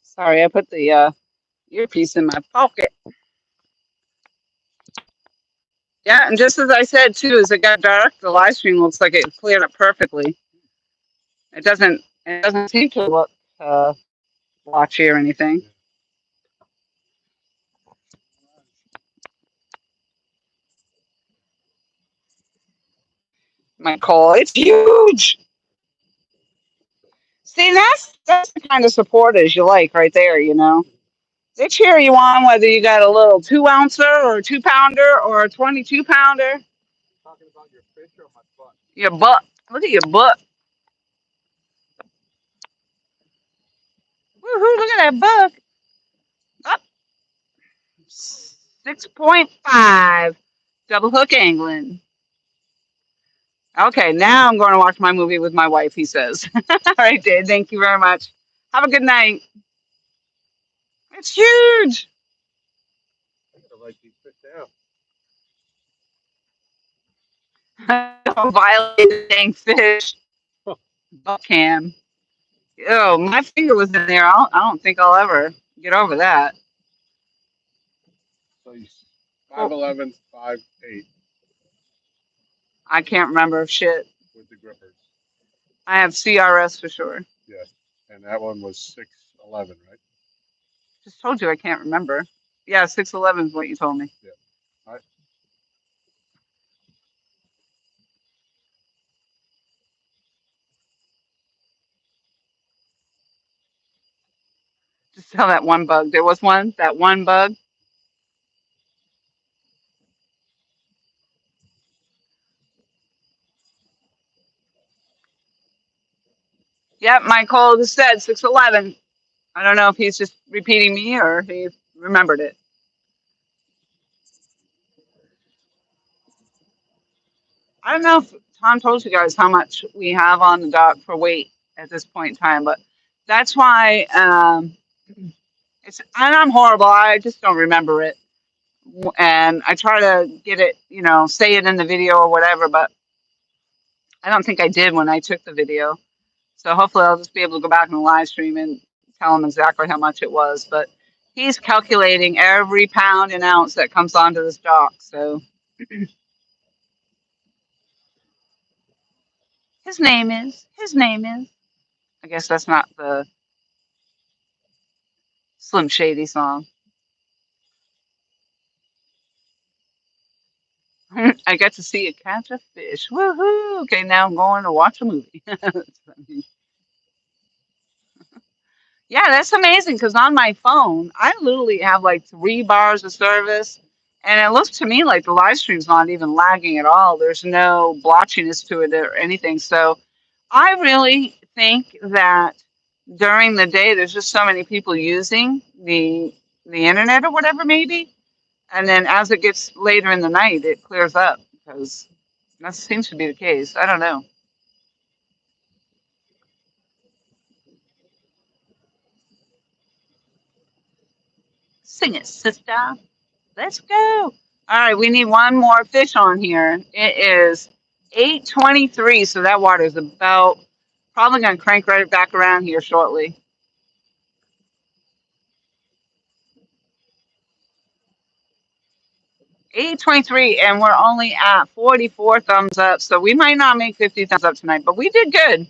Speaker 1: Sorry, I put the earpiece in my pocket. Yeah, and just as I said too, as it got dark, the live stream looks like it cleared up perfectly. It doesn't seem to look blotchy or anything.
Speaker 2: Yeah.
Speaker 1: My call, it's huge. See, that's the kind of supporters you like right there, you know. They cheer you on whether you got a little 2 ouncer or a 2 pounder or a 22 pounder.
Speaker 2: Talking about your fish or my butt?
Speaker 1: Your butt. Look at your butt. Woohoo, look at that buck. Up 6.5. Double hook angling. Okay, now I'm going to watch my movie with my wife, he says. All right, Dave, thank you very much. Have a good night. It's huge.
Speaker 2: I gotta write these fish down.
Speaker 1: Don't violate the dang fish. Buck cam. Oh, my finger was in there. I don't think I'll ever get over that.
Speaker 2: So you
Speaker 1: Well,
Speaker 2: 5'11", 5'8"
Speaker 1: I can't remember shit.
Speaker 2: with the grippers.
Speaker 1: I have CRS for sure.
Speaker 2: Yeah, and that one was 6'11", right?
Speaker 1: Just told you I can't remember. Yeah, 6'11 is what you told me.
Speaker 2: Yeah. I
Speaker 1: Just tell that one bug. There was one, that one bug. Yep, my cold just said 6'11. I don't know if he's just repeating me or if he remembered it. I don't know if Tom told you guys how much we have on the dock for weight at this point in time, but that's why and I'm horrible. I just don't remember it. And I try to get it, say it in the video or whatever, but I don't think I did when I took the video. So hopefully I'll just be able to go back in the live stream and tell him exactly how much it was. But he's calculating every pound and ounce that comes onto this dock. So his name is. I guess that's not the Slim Shady song. I got to see it catch a fish. Woohoo! Okay, now I'm going to watch a movie. Yeah, that's amazing because on my phone, I literally have like 3 bars of service. And it looks to me like the live stream's not even lagging at all. There's no blotchiness to it or anything. So I really think that during the day, there's just so many people using the internet or whatever, maybe. And then as it gets later in the night, it clears up because that seems to be the case. I don't know. Sing it, sister. Let's go. All right, we need one more fish on here. It is 8:23, so that water is about probably going to crank right back around here shortly. 8:23, and we're only at 44 thumbs up, so we might not make 50 thumbs up tonight, but we did good.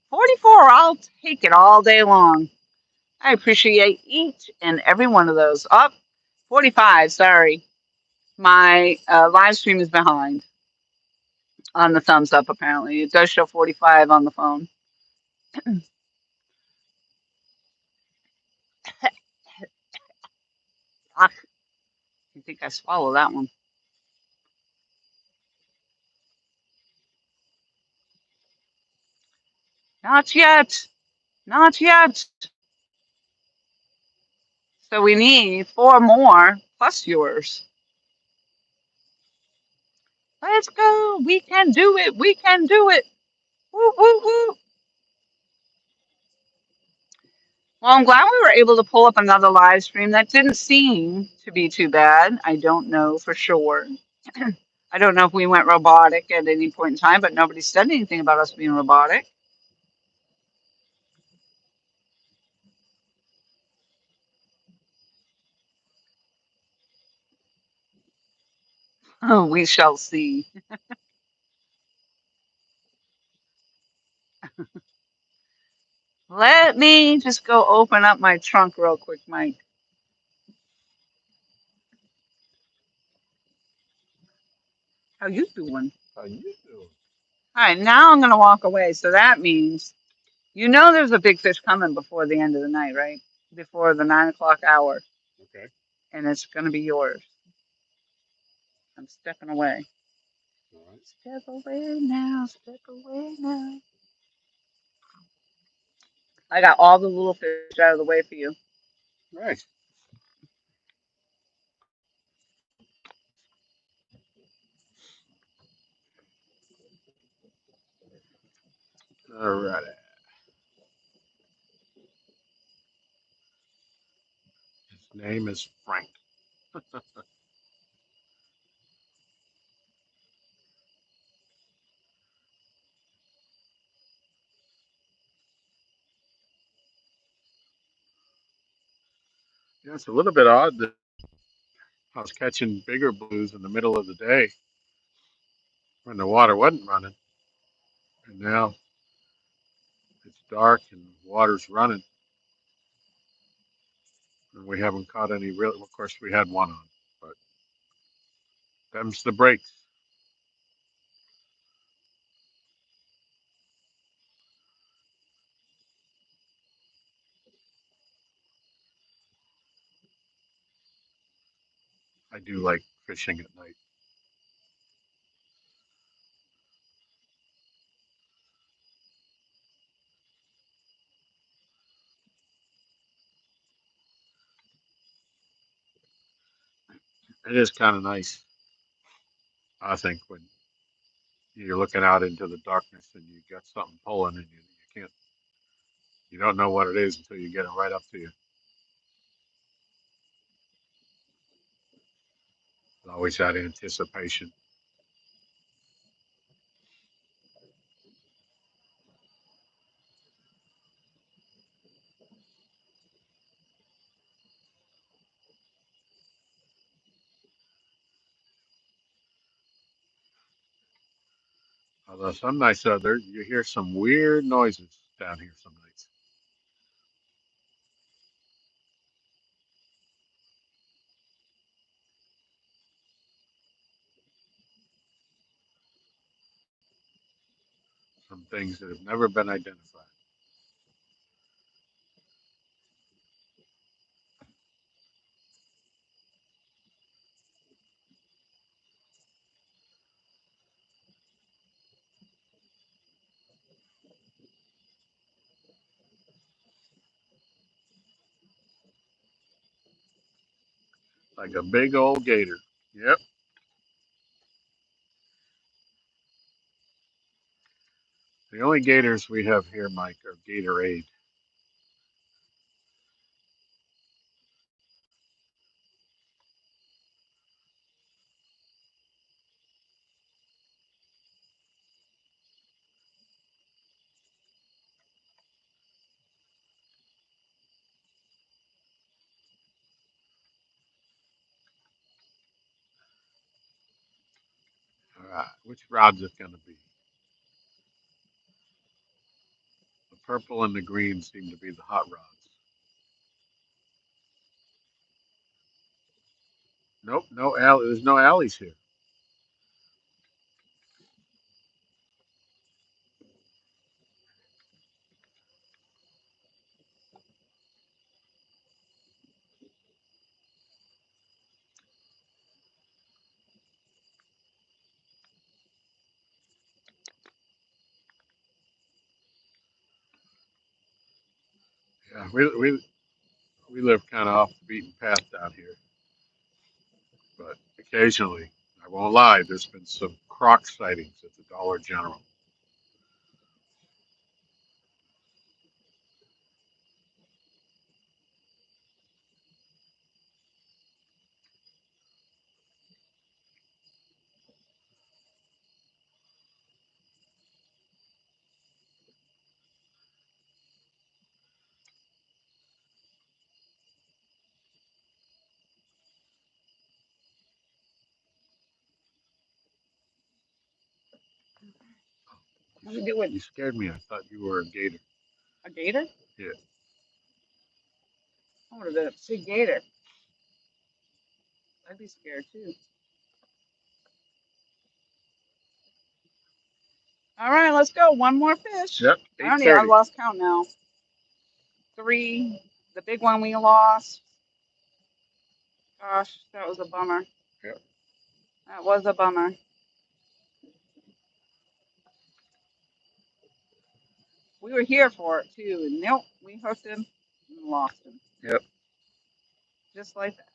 Speaker 1: 44, I'll take it all day long. I appreciate each and every one of those. Up 45, sorry. My live stream is behind on the thumbs up, apparently. It does show 45 on the phone. Ah, I think I swallowed that one. Not yet. Not yet. So we need 4 more plus yours. Let's go. We can do it. We can do it. Woo, woo, woo. Well, I'm glad we were able to pull up another live stream. That didn't seem to be too bad. I don't know for sure. I don't know if we went robotic at any point in time, but nobody said anything about us being robotic. Oh, we shall see. Let me just go open up my trunk real quick, Mike. How you doing?
Speaker 2: How you doing?
Speaker 1: All right, now I'm gonna walk away. So that means you know there's a big fish coming before the end of the night, right? Before the 9 o'clock hour,
Speaker 2: Okay.
Speaker 1: and it's gonna be yours. I'm stepping away.
Speaker 2: All right.
Speaker 1: Step away now. Step away now. I got all the little fish out of the way for you.
Speaker 2: Right. All right. His name is Frank. Yeah, it's a little bit odd that I was catching bigger blues in the middle of the day when the water wasn't running, and now it's dark and water's running, and we haven't caught any real. Of course, we had one on, but them's the breaks. I do like fishing at night. It is kind of nice, I think, when you're looking out into the darkness and you got something pulling and you can't, you don't know what it is until you get it right up to you. It's always that anticipation. Although some nights there, you hear some weird noises down here some nights. Some things that have never been identified. Like a big old gator. Yep. The only gators we have here, Mike, are Gatorade. All right. Which rod's it going to be? The purple and the green seem to be the hot rods. Nope. No alley. There's no alleys here. Yeah. We live kind of off the beaten path down here, but occasionally, I won't lie, there's been some croc sightings at the Dollar General.
Speaker 1: How we doing?
Speaker 2: You scared me. I thought you were a gator.
Speaker 1: A gator?
Speaker 2: Yeah.
Speaker 1: I would have been a big gator. I'd be scared too. All right, let's go. One more fish.
Speaker 2: Yep.
Speaker 1: I don't need. I
Speaker 2: 8:30.
Speaker 1: lost count now. 3. The big one we lost. Gosh, that was a bummer.
Speaker 2: Yep.
Speaker 1: That was a bummer. We were here for it too, and nope, we hooked him and lost him.
Speaker 2: Yep.
Speaker 1: Just like that.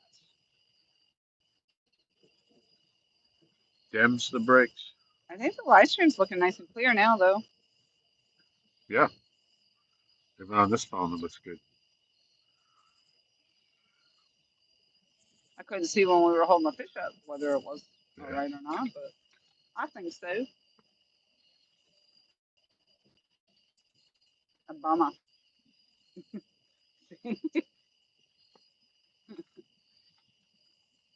Speaker 2: Dems the brakes.
Speaker 1: I think the live stream's looking nice and clear now, though.
Speaker 2: Yeah. Even on this phone, it looks good.
Speaker 1: I couldn't see when we were holding the fish up whether it was all
Speaker 2: Yeah.
Speaker 1: right or not, but I think so. A bummer.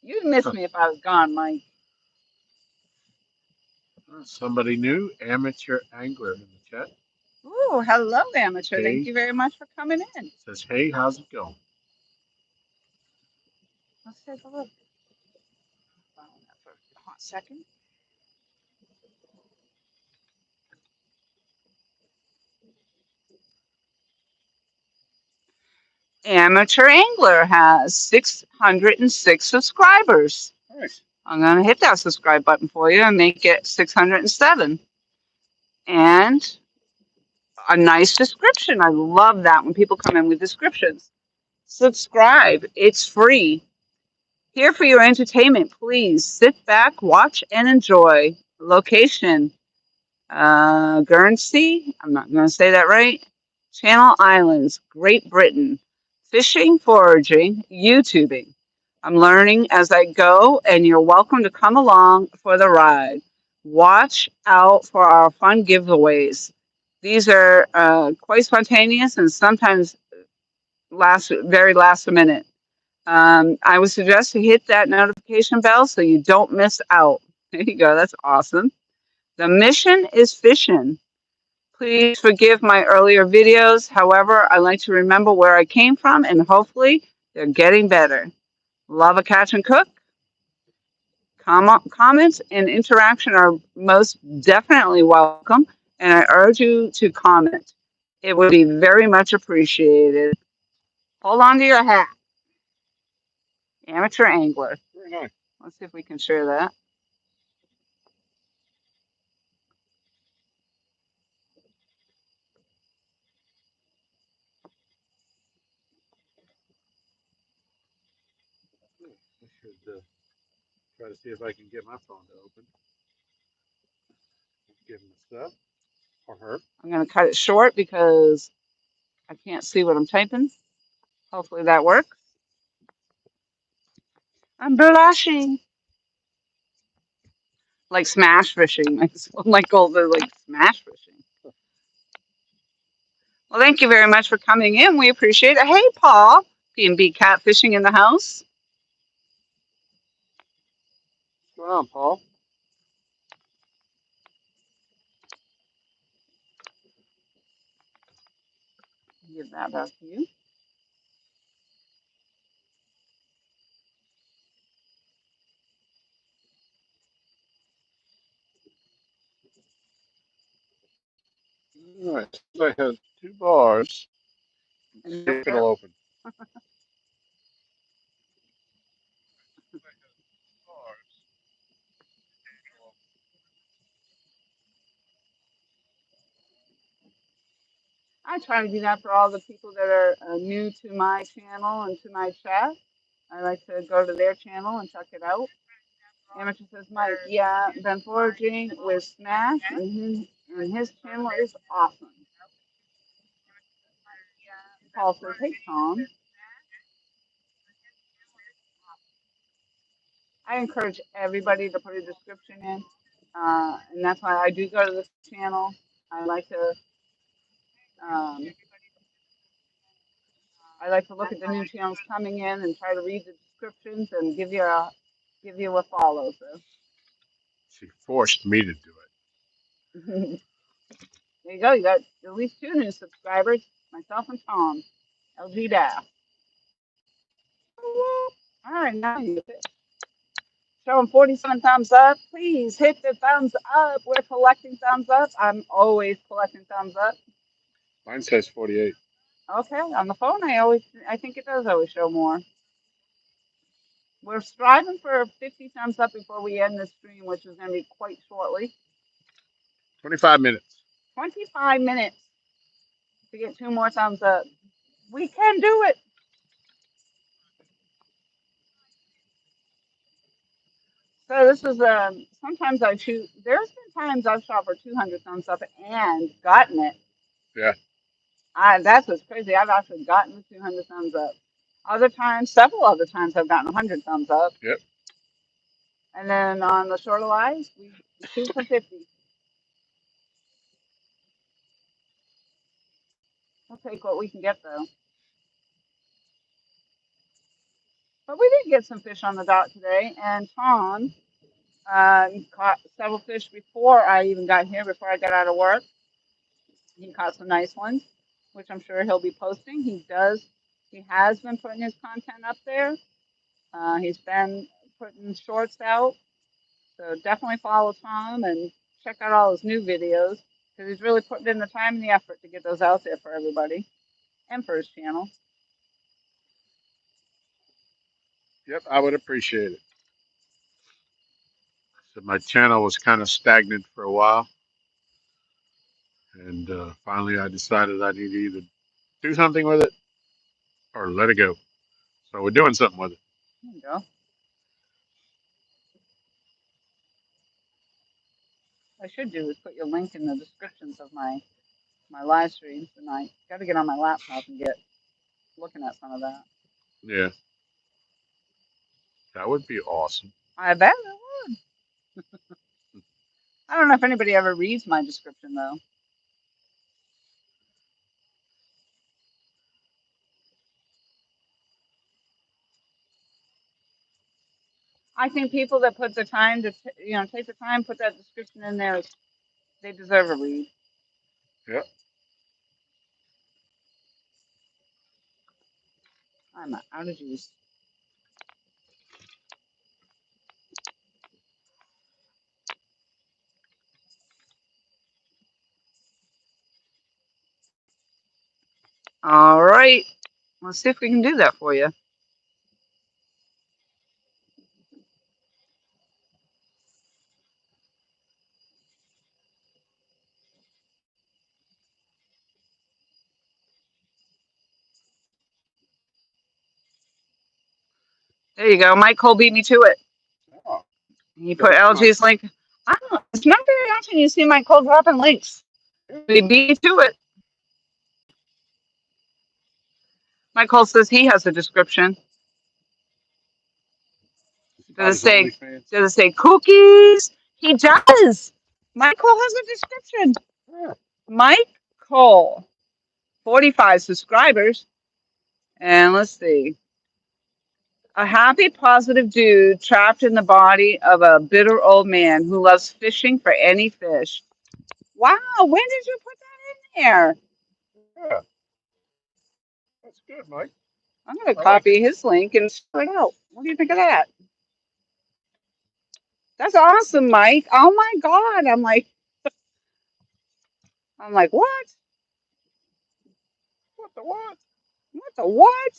Speaker 1: You'd miss me if I was gone, Mike.
Speaker 2: Somebody new, amateur angler in the chat.
Speaker 1: Ooh, hello, amateur.
Speaker 2: Hey.
Speaker 1: Thank you very much for coming in.
Speaker 2: Says, hey, how's it going?
Speaker 1: Let's take a look. For a hot second. Amateur Angler has 606 subscribers.
Speaker 2: Nice.
Speaker 1: I'm going to hit that subscribe button for you and make it 607. And a nice description. I love that when people come in with descriptions. Subscribe. It's free. Here for your entertainment. Please sit back, watch, and enjoy. Location, Guernsey. I'm not going to say that right. Channel Islands, Great Britain. Fishing, foraging, YouTubing. I'm learning as I go, and you're welcome to come along for the ride. Watch out for our fun giveaways. These are quite spontaneous and sometimes very last minute. I would suggest to hit that notification bell so you don't miss out. There you go. That's awesome. The mission is fishing. Please forgive my earlier videos. However, I like to remember where I came from, and hopefully they're getting better. Love a catch and cook. Comments and interaction are most definitely welcome, and I urge you to comment. It would be very much appreciated. Hold on to your hat. Amateur angler.
Speaker 2: Very nice.
Speaker 1: Let's see if we can share that.
Speaker 2: I should try to see if I can get my phone to open. Give him the stuff. Or her.
Speaker 1: I'm going to cut it short because I can't see what I'm typing. Hopefully that works. I'm blushing. Like smash fishing. Like gold, like smash fishing. Well, thank you very much for coming in. We appreciate it. Hey, Paul. P&B Catfishing in the house.
Speaker 2: What's going on, Paul?
Speaker 1: Give that back to you.
Speaker 2: All right. So I have 2 bars.
Speaker 1: And
Speaker 2: See
Speaker 1: no
Speaker 2: if
Speaker 1: tip.
Speaker 2: it'll open.
Speaker 1: I try to do that for all the people that are new to my channel and to my chat. I like to go to their channel and check it out. Amateur says, Mike, yeah, been foraging with Smash, and his channel is awesome. Paul says, hey, Tom. I encourage everybody to put a description in, and that's why I do go to this channel. I like to um, look at the new channels coming in and try to read the descriptions and give you a follow. So
Speaker 2: She forced me to do it.
Speaker 1: there you go. You got at least 2 new subscribers. Myself and Tom. LG Dash. All right, now you showing 47 thumbs up. Please hit the thumbs up. We're collecting thumbs up. I'm always collecting thumbs up.
Speaker 2: Mine says 48.
Speaker 1: Okay, on the phone, I think it does always show more. We're striving for 50 thumbs up before we end this stream, which is going to be quite shortly.
Speaker 2: 25 minutes.
Speaker 1: 25 minutes to get 2 more thumbs up. We can do it. So this is sometimes I shoot. There's been times I've shot for 200 thumbs up and gotten it.
Speaker 2: Yeah.
Speaker 1: That's what's crazy. I've actually gotten the 200 thumbs up. Other times, several other times, I've gotten 100 thumbs up.
Speaker 2: Yep.
Speaker 1: And then on the shorter lives, we shoot for 50. We'll take what we can get though. But we did get some fish on the dock today, and Tom caught several fish before I even got here, before I got out of work. He caught some nice ones, which I'm sure he'll be posting. He has been putting his content up there. He's been putting shorts out. So definitely follow Tom and check out all his new videos because he's really putting in the time and the effort to get those out there for everybody and for his channel.
Speaker 2: Yep, I would appreciate it. So my channel was kind of stagnant for a while. And finally I decided I need to either do something with it or let it go. So we're doing something with it.
Speaker 1: There you go. What I should do is put your link in the descriptions of my live streams tonight. Got to get on my laptop and get looking at some of that.
Speaker 2: Yeah. That would be awesome.
Speaker 1: I bet it would. I don't know if anybody ever reads my description though. I think people that put the time to, take the time, put that description in there, they deserve a read.
Speaker 2: Yep.
Speaker 1: I'm out of juice. All right. Let's see if we can do that for you. There you go. Mike Cole beat me to it.
Speaker 2: Oh,
Speaker 1: He put LG's link. I don't know. It's not very often you see Mike Cole dropping links. He beat me to it. Mike Cole says he has a description. Does it say cookies? He does. Mike Cole has a description.
Speaker 2: Yeah.
Speaker 1: Mike Cole, 45 subscribers. And let's see. A happy, positive dude trapped in the body of a bitter old man who loves fishing for any fish. Wow, when did you put that in there?
Speaker 2: Yeah. That's good, Mike.
Speaker 1: I'm going to copy his link and share it out. What do you think of that? That's awesome, Mike. Oh my God. I'm like, what?
Speaker 2: What the what?
Speaker 1: What the what?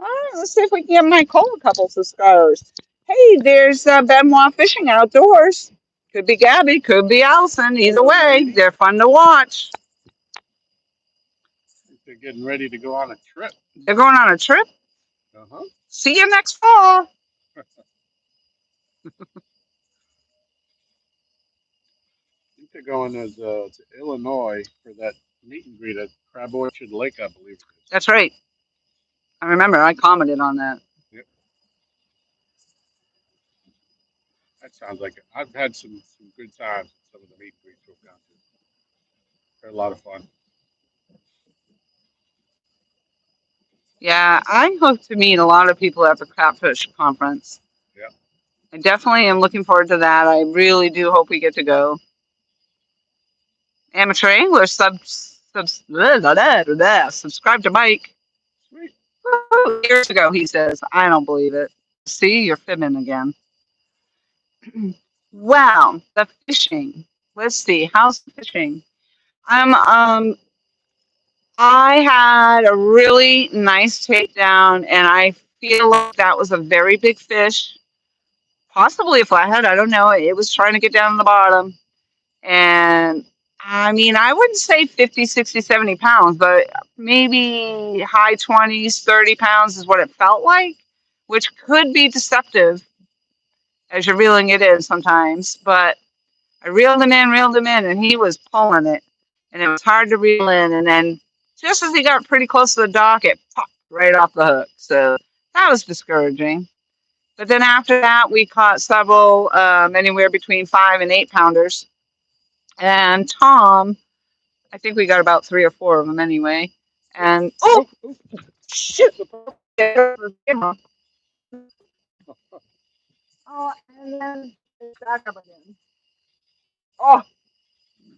Speaker 1: All right, let's see if we can get Mike Cole a couple subscribers. Hey, there's Benoit Fishing Outdoors. Could be Gabby, could be Allison. Either way, they're fun to watch.
Speaker 2: They're getting ready to go on a trip.
Speaker 1: They're going on a trip?
Speaker 2: Uh-huh.
Speaker 1: See you next fall.
Speaker 2: I think they're going to Illinois for that meet and greet at Crab Orchard Lake, I believe it is.
Speaker 1: That's right. I remember. I commented on that.
Speaker 2: Yep. That sounds like it. I've had some good times at some of the meet and greets we've gone to. They're a lot of fun.
Speaker 1: Yeah, I hope to meet a lot of people at the Catfish conference.
Speaker 2: Yeah.
Speaker 1: I definitely am looking forward to that. I really do hope we get to go. Amateur angler Subscribe to Mike.
Speaker 2: Sweet.
Speaker 1: Years ago, he says. I don't believe it. See, you're fibbing again. Wow, the fishing. Let's see. How's the fishing? I'm I had a really nice takedown, and I feel like that was a very big fish, possibly a flathead. I don't know. It was trying to get down to the bottom. And I mean, I wouldn't say 50, 60, 70 pounds, but maybe high 20s, 30 pounds is what it felt like, which could be deceptive as you're reeling it in sometimes. But I reeled him in, and he was pulling it. And it was hard to reel in. And then just as he got pretty close to the dock, it popped right off the hook. So that was discouraging. But then after that, we caught several, anywhere between 5 and 8 pounders. And Tom, I think we got about 3 or 4 of them anyway. And oh, shit! Oh, and then it's back up again. Oh,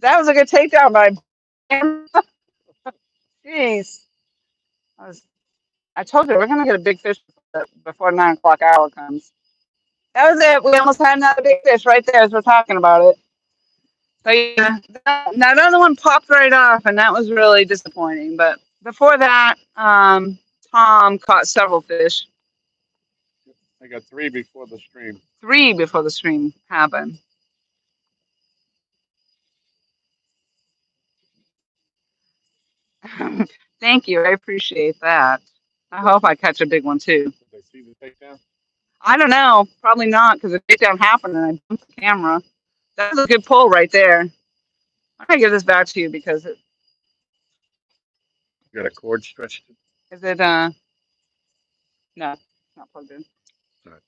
Speaker 1: that was a good takedown by him. Jeez. I was. I told you we're gonna get a big fish before 9 o'clock hour comes. That was it. We almost had another big fish right there as we're talking about it. But yeah, that other one popped right off, and that was really disappointing. But before that, Tom caught several fish.
Speaker 2: I got 3 before the stream.
Speaker 1: 3 before the stream happened. Thank you. I appreciate that. I hope I catch a big one too.
Speaker 2: Did I see the takedown?
Speaker 1: I don't know. Probably not because the takedown happened and I bumped the camera. That was a good pull right there. I'm gonna give this back to you because
Speaker 2: You got a cord stretched?
Speaker 1: is it no, it's not plugged in.
Speaker 2: All right.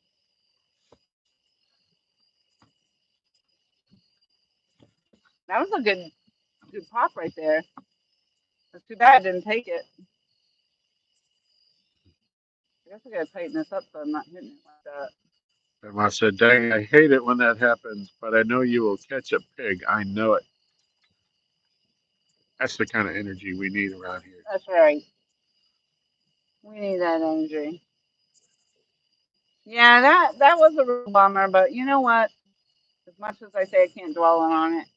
Speaker 1: That was a good pop right there. It's too bad I didn't take it. I guess I gotta tighten this up so I'm not hitting it like that.
Speaker 2: Grandma said, "Dang, I hate it when that happens, but I know you will catch a pig. I know it." That's the kind of energy we need around here.
Speaker 1: That's right. We need that energy. Yeah, that was a real bummer, but you know what? As much as I say I can't dwell on it.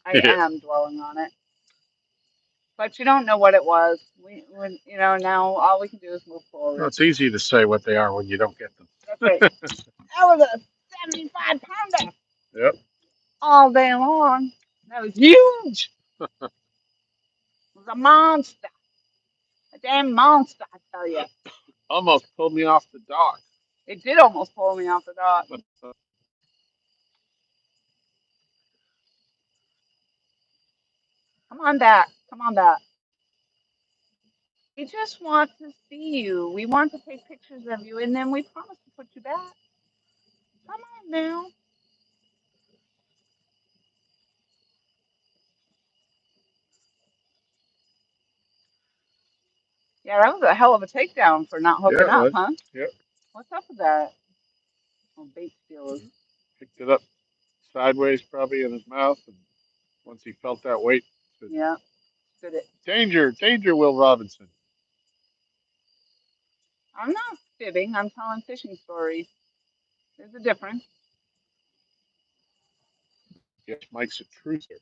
Speaker 1: I
Speaker 2: Yeah.
Speaker 1: am dwelling on it. But you don't know what it was. Now all we can do is move
Speaker 2: Well,
Speaker 1: forward.
Speaker 2: it's easy to say what they are when you don't get them.
Speaker 1: That's right. That was a 75 pounder
Speaker 2: Yep.
Speaker 1: all day long. That was huge. It was a monster. A damn monster, I tell you.
Speaker 2: Almost pulled me off the dock.
Speaker 1: It did almost pull me off the dock. Come on back. Come on back. We just want to see you. We want to take pictures of you, and then we promise to put you back. Come on now. Yeah, that was a hell of a takedown for not
Speaker 2: Yeah,
Speaker 1: hooking
Speaker 2: it
Speaker 1: up,
Speaker 2: was.
Speaker 1: huh?
Speaker 2: Yep.
Speaker 1: What's up with that? Oh, bait stealers.
Speaker 2: Picked it up sideways, probably in his mouth, and once he felt that weight, said,
Speaker 1: Yeah, good.
Speaker 2: "Danger, danger, Will Robinson."
Speaker 1: I'm not fibbing. I'm telling fishing stories. There's a difference.
Speaker 2: Yes, Mike's a truther.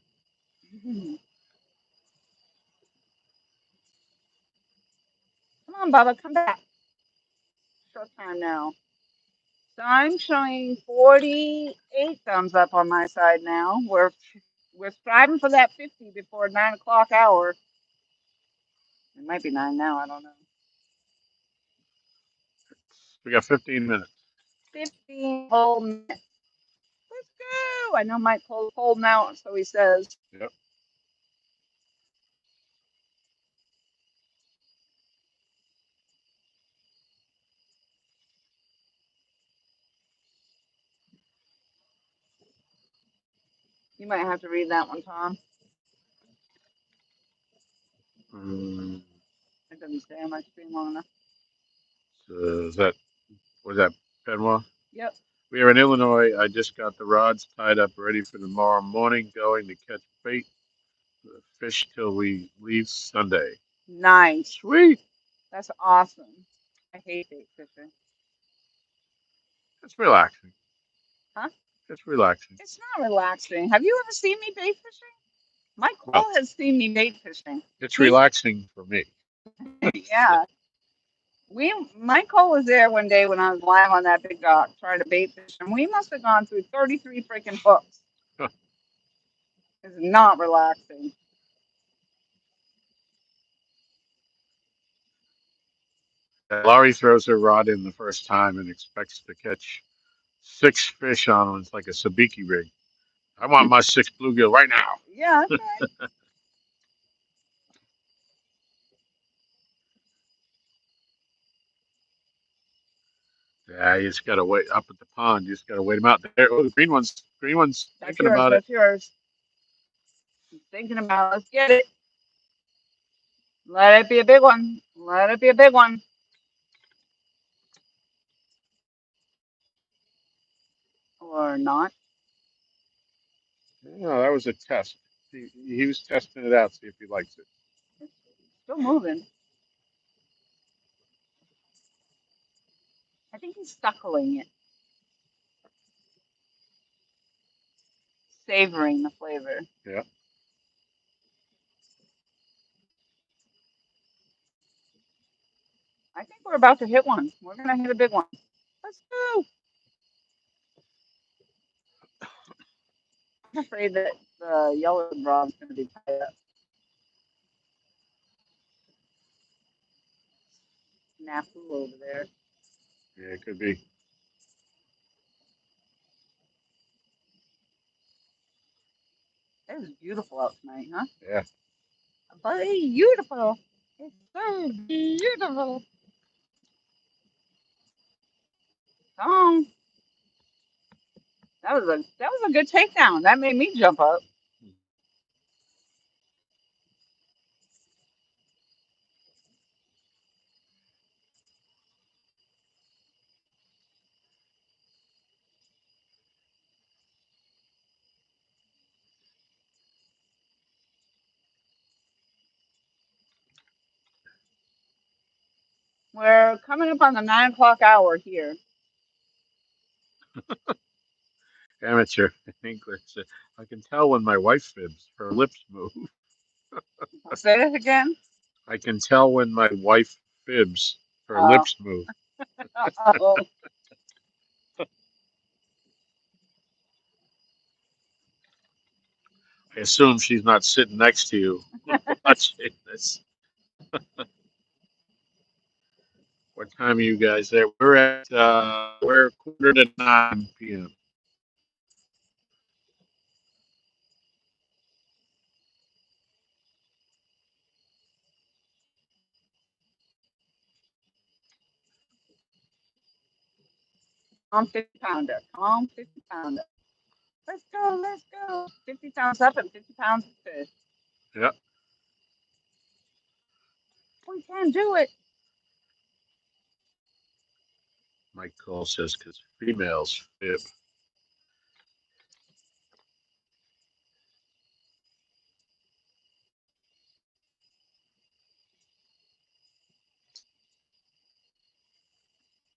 Speaker 1: Come on, Bubba, come back. Short time now. So I'm showing 48 thumbs up on my side now. We're striving for that 50 before 9 o'clock hour. It might be 9 now. I don't know.
Speaker 2: We got 15 minutes.
Speaker 1: 15 whole minutes. Let's go. I know Mike pulled holding out, so he says.
Speaker 2: Yep.
Speaker 1: You might have to read that one, Tom.
Speaker 2: Um,
Speaker 1: It doesn't stay on my screen long enough.
Speaker 2: so was that Benoit?
Speaker 1: Yep.
Speaker 2: We are in Illinois. I just got the rods tied up, ready for tomorrow morning, going to catch bait. Fish till we leave Sunday.
Speaker 1: Nice.
Speaker 2: Sweet.
Speaker 1: That's awesome. I hate bait fishing.
Speaker 2: It's relaxing.
Speaker 1: Huh?
Speaker 2: It's relaxing.
Speaker 1: It's not relaxing. Have you ever seen me bait fishing? My
Speaker 2: Well,
Speaker 1: Cole has seen me bait fishing.
Speaker 2: it's
Speaker 1: He,
Speaker 2: relaxing for me.
Speaker 1: yeah. My Cole was there one day when I was lying on that big dock trying to bait fish, and we must have gone through 33 freaking hooks. It's not relaxing.
Speaker 2: Laurie throws her rod in the first time and expects to catch 6 fish on it. It's like a sabiki rig. I want my 6 bluegill right now.
Speaker 1: Yeah, okay.
Speaker 2: Yeah, you just gotta wait up at the pond. You just gotta wait them out. There, oh, the green one's
Speaker 1: That's
Speaker 2: thinking
Speaker 1: yours.
Speaker 2: about it.
Speaker 1: That's yours. He's thinking about it. Let's get it. Let it be a big one. Let it be a big one. Or not.
Speaker 2: No, that was a test. He was testing it out, see if he likes it.
Speaker 1: It's still moving. I think he's suckling it, savoring the flavor.
Speaker 2: Yeah.
Speaker 1: I think we're about to hit one. We're going to hit a big one. Let's go. I'm afraid that the yellow rod is going to be tied up. Snafu over there.
Speaker 2: Yeah, it could be.
Speaker 1: It was beautiful out tonight, huh?
Speaker 2: Yeah.
Speaker 1: But beautiful. It's so beautiful. Come on. That was a good takedown. That made me jump up. We're coming up on the 9 o'clock hour here.
Speaker 2: Amateur English. I can tell when my wife fibs. Her lips move.
Speaker 1: Say it again.
Speaker 2: I can tell when my wife fibs. Her
Speaker 1: Oh,
Speaker 2: lips move.
Speaker 1: oh,
Speaker 2: I assume she's not sitting next to you watching this. What time are you guys there? We're quarter to 9 p.m.
Speaker 1: come on, 50 pounder. Come on, 50 pounder. Let's go, let's go. 50 pounds up and 50 pounds of fish.
Speaker 2: Yep.
Speaker 1: We can do it.
Speaker 2: Mike Cole says because females fib.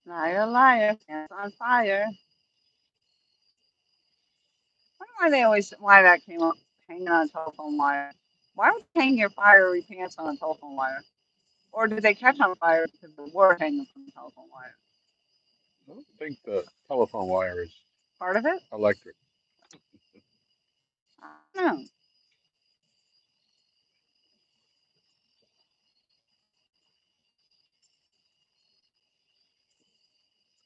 Speaker 1: Liar, liar. Hands on fire. I wonder why they always, why that came up hanging on a telephone wire. Why would you hang your fiery pants on a telephone wire? Or did they catch on fire because they were hanging from the telephone wire?
Speaker 2: I don't think the telephone wire is
Speaker 1: Part of it?
Speaker 2: electric.
Speaker 1: I don't know.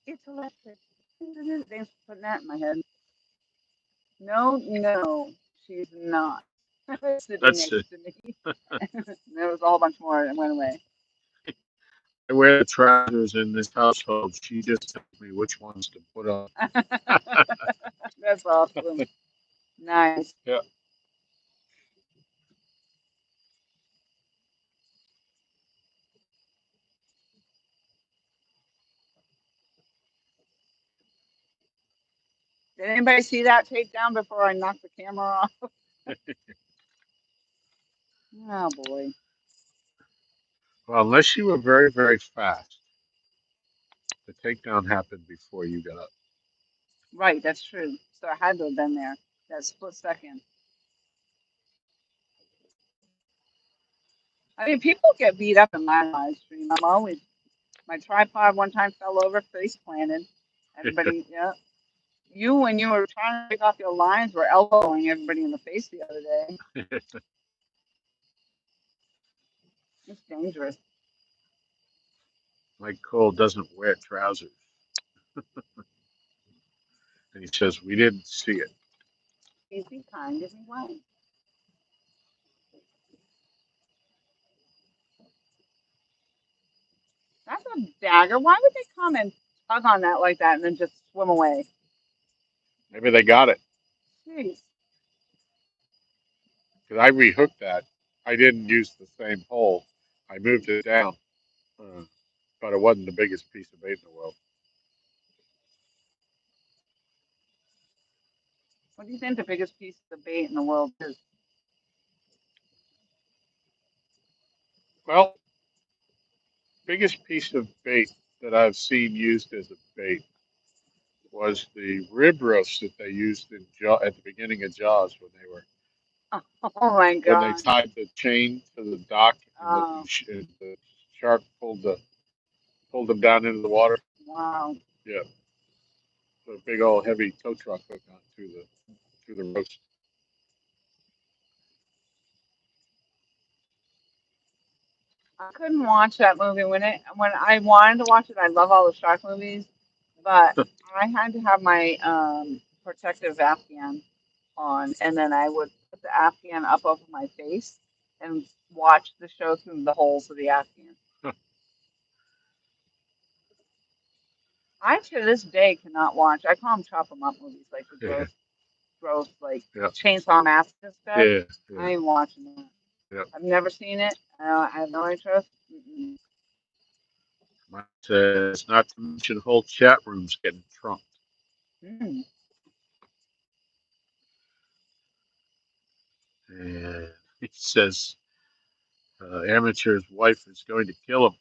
Speaker 1: It's electric. Thanks for putting that in my head. No, no, she's not. Sitting
Speaker 2: That's
Speaker 1: next
Speaker 2: it.
Speaker 1: to me. There was a whole bunch more that went away.
Speaker 2: I wear the trousers in this household. She just tells me which ones to put on.
Speaker 1: That's awesome. Nice.
Speaker 2: Yeah.
Speaker 1: Did anybody see that takedown before I knocked the camera off? Oh boy.
Speaker 2: Well, unless you were very, very fast, the takedown happened before you got up.
Speaker 1: Right, that's true. So I had to have been there. That split second. I mean, people get beat up in my live stream. I'm always my tripod one time fell over, face planted. Everybody, yeah. You, when you were trying to take off your lines, were elbowing everybody in the face the other day. It's dangerous.
Speaker 2: Mike Cole doesn't wear trousers, and he says we didn't see it.
Speaker 1: Easy, kind, easy way. That's a dagger. Why would they come and tug on that like that and then just swim away?
Speaker 2: Maybe they got it
Speaker 1: Jeez.
Speaker 2: because I rehooked that. I didn't use the same hole. I moved it down, uh, but it wasn't the biggest piece of bait in the world.
Speaker 1: What do you think the biggest piece of bait in the world is?
Speaker 2: Well, biggest piece of bait that I've seen used as a bait was the rib roast that they used in at the beginning of Jaws
Speaker 1: Oh my
Speaker 2: when they
Speaker 1: God.
Speaker 2: tied the chain to the dock and
Speaker 1: Oh,
Speaker 2: and the shark pulled them down into the water.
Speaker 1: wow.
Speaker 2: Yeah, the big old heavy tow truck hook on through the roast.
Speaker 1: I couldn't watch that movie when I wanted to watch it. I love all the shark movies, but I had to have my protective Afghan on, and then I would put the Afghan up over my face and watch the show through the holes of the Afghan. I to this day cannot watch. I call them chop 'em up movies, like the
Speaker 2: Yeah,
Speaker 1: gross, like
Speaker 2: yeah,
Speaker 1: Chainsaw Massacre stuff.
Speaker 2: yeah,
Speaker 1: I
Speaker 2: yeah,
Speaker 1: ain't watching that.
Speaker 2: yeah.
Speaker 1: I've never seen it. I have no interest. Mm-mm.
Speaker 2: Mike says not to mention whole chat rooms getting trumped,
Speaker 1: Mm.
Speaker 2: and he says amateur's wife is going to kill him.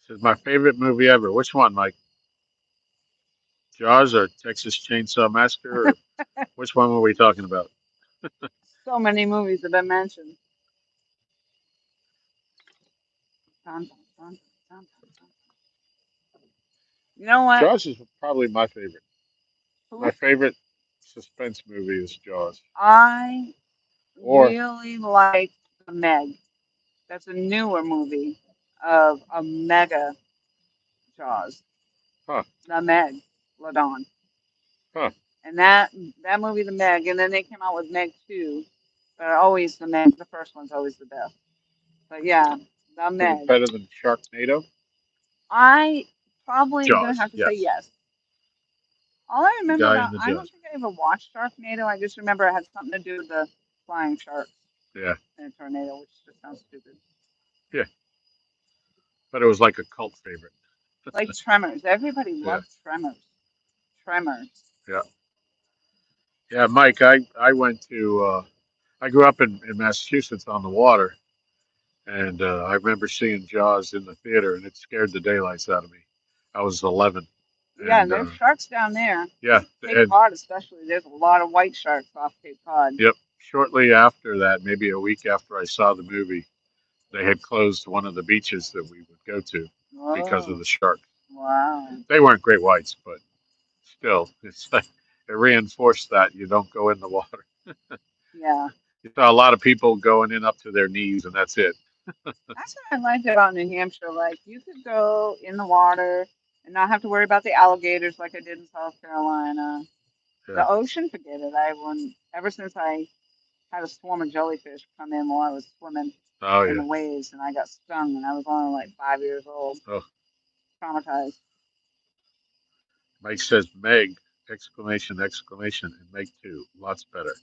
Speaker 2: Says my favorite movie ever. Which one, Mike? Jaws or Texas Chainsaw Massacre? Or which one were we talking about?
Speaker 1: So many movies have been mentioned. Dun, dun, dun, dun, dun, dun. You know what?
Speaker 2: Jaws is probably my favorite. My
Speaker 1: Who
Speaker 2: favorite suspense movie is Jaws.
Speaker 1: I
Speaker 2: Or,
Speaker 1: really like the Meg. That's a newer movie of a mega Jaws.
Speaker 2: huh,
Speaker 1: The Meg, Ladon.
Speaker 2: huh.
Speaker 1: And that movie, The Meg, and then they came out with Meg 2, but always the Meg. The first one's always the best. But yeah, The
Speaker 2: Is it
Speaker 1: Meg.
Speaker 2: better than Sharknado?
Speaker 1: I probably am gonna
Speaker 2: Jaws,
Speaker 1: have to say
Speaker 2: yes.
Speaker 1: yes. All I remember
Speaker 2: Guy
Speaker 1: about
Speaker 2: in the
Speaker 1: I don't
Speaker 2: Jaws.
Speaker 1: think I ever watched Sharknado. I just remember it had something to do with the flying sharks
Speaker 2: Yeah,
Speaker 1: in a tornado, which just sounds stupid.
Speaker 2: yeah. But it was like a cult favorite.
Speaker 1: Like Tremors. Everybody
Speaker 2: Yeah,
Speaker 1: loved Tremors. Tremors.
Speaker 2: yeah. Yeah, Mike, I went to, I grew up in Massachusetts on the water, and I remember seeing Jaws in the theater, and it scared the daylights out of me. I was 11.
Speaker 1: Yeah,
Speaker 2: And
Speaker 1: and there's sharks down there.
Speaker 2: yeah,
Speaker 1: Cape
Speaker 2: and
Speaker 1: Cod especially. There's a lot of white sharks off Cape Cod.
Speaker 2: yep, shortly after that, maybe a week after I saw the movie, they had closed one of the beaches that we would go to because of
Speaker 1: Oh,
Speaker 2: the shark.
Speaker 1: wow.
Speaker 2: They weren't great whites, but still, it's like it reinforced that you don't go in the water.
Speaker 1: Yeah.
Speaker 2: You saw a lot of people going in up to their knees, and that's it.
Speaker 1: That's what I liked about New Hampshire. Like, you could go in the water and not have to worry about the alligators like I did in South Carolina.
Speaker 2: Yeah.
Speaker 1: The ocean, forget it. I wouldn't, ever since I had a swarm of jellyfish come in while I was swimming
Speaker 2: Oh
Speaker 1: in
Speaker 2: yeah.
Speaker 1: the waves and I got stung and I was only like 5 years old,
Speaker 2: Oh,
Speaker 1: traumatized.
Speaker 2: Mike says Meg! Exclamation! Exclamation! And Meg 2, lots better.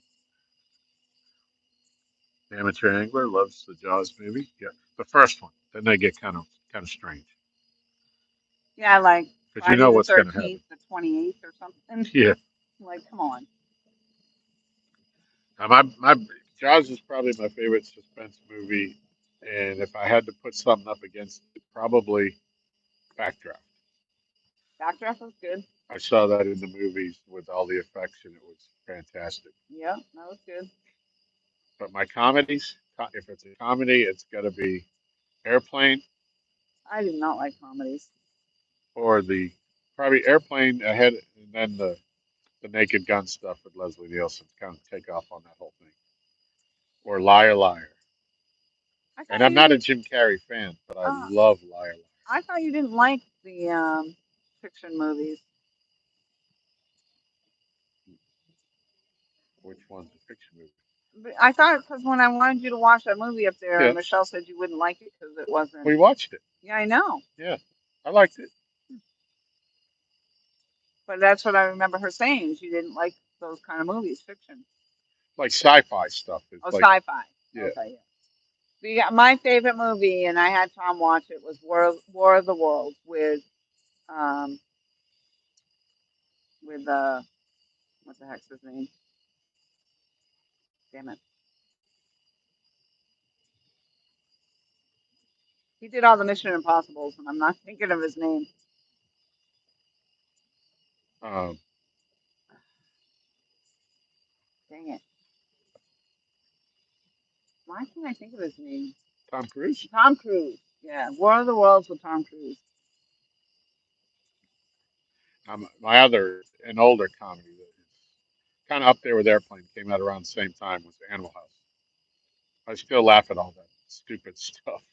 Speaker 2: Amateur angler loves the Jaws movie. Yeah, the first one. Then they get kind of strange
Speaker 1: Yeah, like
Speaker 2: because you
Speaker 1: Friday
Speaker 2: know
Speaker 1: the
Speaker 2: what's going to happen.
Speaker 1: 13th, the 28th or something.
Speaker 2: Yeah.
Speaker 1: Like, come on.
Speaker 2: My Jaws is probably my favorite suspense movie, and if I had to put something up against it, probably Backdraft.
Speaker 1: Backdraft was good.
Speaker 2: I saw that in the movies with all the effects, and it was fantastic.
Speaker 1: Yeah, that was good.
Speaker 2: But my comedies, if it's a comedy, it's got to be Airplane
Speaker 1: I did not like comedies.
Speaker 2: or the probably Airplane ahead, and then the Naked Gun stuff with Leslie Nielsen to kind of take off on that whole thing, or Liar Liar.
Speaker 1: I
Speaker 2: And
Speaker 1: thought
Speaker 2: I'm
Speaker 1: you
Speaker 2: not a
Speaker 1: did.
Speaker 2: Jim Carrey fan, but I
Speaker 1: Uh,
Speaker 2: love Liar Liar.
Speaker 1: I thought you didn't like the fiction movies.
Speaker 2: Which one's a fiction movie?
Speaker 1: But I thought because when I wanted you to watch that movie up there,
Speaker 2: Yeah,
Speaker 1: Michelle said you wouldn't like it because it wasn't.
Speaker 2: we watched it.
Speaker 1: Yeah, I know.
Speaker 2: Yeah, I liked it.
Speaker 1: But that's what I remember her saying. She didn't like those kind of movies, fiction.
Speaker 2: Like sci-fi stuff.
Speaker 1: Oh,
Speaker 2: It's like,
Speaker 1: sci-fi.
Speaker 2: yeah.
Speaker 1: Okay, yeah. My favorite movie, and I had Tom watch it, was War of the Worlds um with what the heck's his name? Damn it. He did all the Mission Impossibles, and I'm not thinking of his name.
Speaker 2: Um,
Speaker 1: Dang it. Why can't I think of his name?
Speaker 2: Tom Cruise.
Speaker 1: Tom Cruise. Yeah, War of the Worlds with Tom Cruise.
Speaker 2: My other an older comedy that is kind of up there with Airplane came out around the same time was Animal House. I still laugh at all that stupid stuff.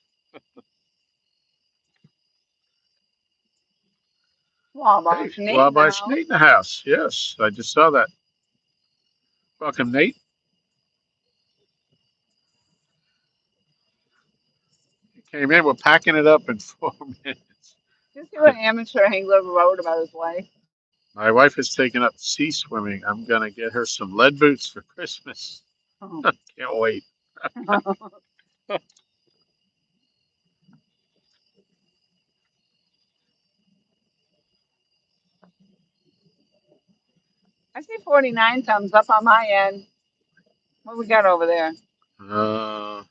Speaker 2: Hey,
Speaker 1: Wabash, Nate in the
Speaker 2: Wabash
Speaker 1: house.
Speaker 2: Nate in the house. Yes, I just saw that. Welcome, Nate. He came in. We're packing it up in 4 minutes.
Speaker 1: Did you see what amateur angler wrote about his wife?
Speaker 2: My wife has taken up sea swimming. I'm gonna get her some lead boots for Christmas.
Speaker 1: Oh.
Speaker 2: Can't wait.
Speaker 1: I see 49 thumbs up on my end. What we got over there?
Speaker 2: Uh,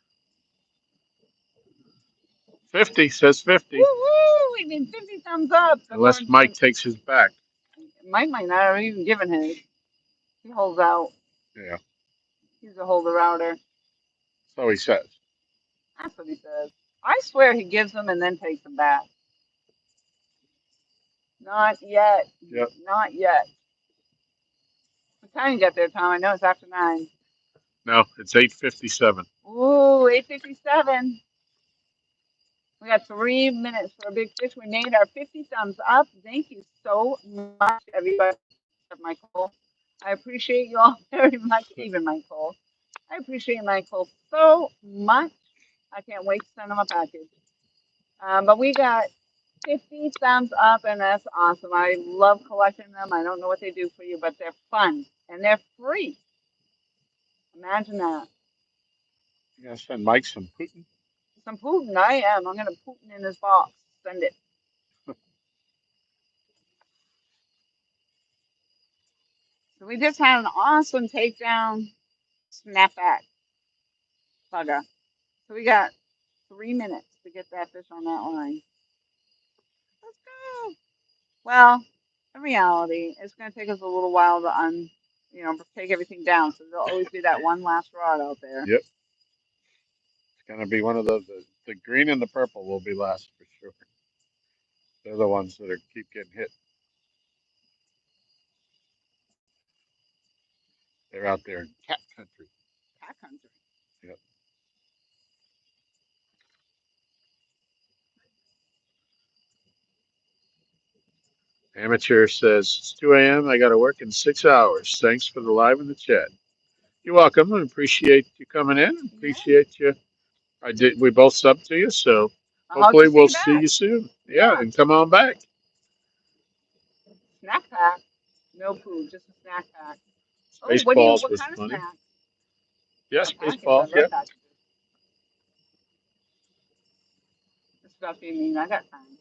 Speaker 2: 50 says 50.
Speaker 1: Woo-hoo! We did 50 thumbs up
Speaker 2: Unless
Speaker 1: according
Speaker 2: Mike
Speaker 1: to
Speaker 2: takes his back.
Speaker 1: Mike. Might not have even given his. He holds out.
Speaker 2: Yeah,
Speaker 1: He's a holder outer.
Speaker 2: so he says.
Speaker 1: That's what he says. I swear he gives them and then takes them back. Not yet.
Speaker 2: Yep.
Speaker 1: Not yet. What time you got there, Tom? I know it's after 9.
Speaker 2: No, it's 8:57.
Speaker 1: Ooh, 8:57. We got 3 minutes for a big fish. We made our 50 thumbs up. Thank you so much, everybody. Michael. I appreciate you all very much, even Michael. I appreciate Michael so much. I can't wait to send him a package. But we got 50 thumbs up, and that's awesome. I love collecting them. I don't know what they do for you, but they're fun and they're free. Imagine that.
Speaker 2: You gotta send Mike some Putin.
Speaker 1: Some Putin, I am. I'm going to Putin in his box. Send it. So we just had an awesome takedown snapback bugger. So we got 3 minutes to get that fish on that line. Let's go. Well, in reality, it's going to take us a little while to take everything down. So there'll always be that one last rod out there.
Speaker 2: Yep. It's gonna be one of those. The green and the purple will be last for sure. They're the ones that keep getting hit. They're out there in cat country.
Speaker 1: Cat country.
Speaker 2: Yep. Amateur says it's 2 a.m. I got to work in 6 hours. Thanks for the live in the chat. You're welcome. I appreciate you coming in.
Speaker 1: Yeah.
Speaker 2: Appreciate you. I did. We both subbed to you, so
Speaker 1: I hope
Speaker 2: hopefully
Speaker 1: to see
Speaker 2: we'll
Speaker 1: you
Speaker 2: see
Speaker 1: back.
Speaker 2: you soon. Yeah,
Speaker 1: Yeah.
Speaker 2: and come on back.
Speaker 1: Snack pack. No food, just a snack pack. Oh,
Speaker 2: Spaceballs
Speaker 1: what
Speaker 2: was
Speaker 1: kind of
Speaker 2: funny.
Speaker 1: snack?
Speaker 2: Yeah,
Speaker 1: A package. I
Speaker 2: Spaceballs.
Speaker 1: love
Speaker 2: Yeah.
Speaker 1: packages. The stuff you mean. I got time.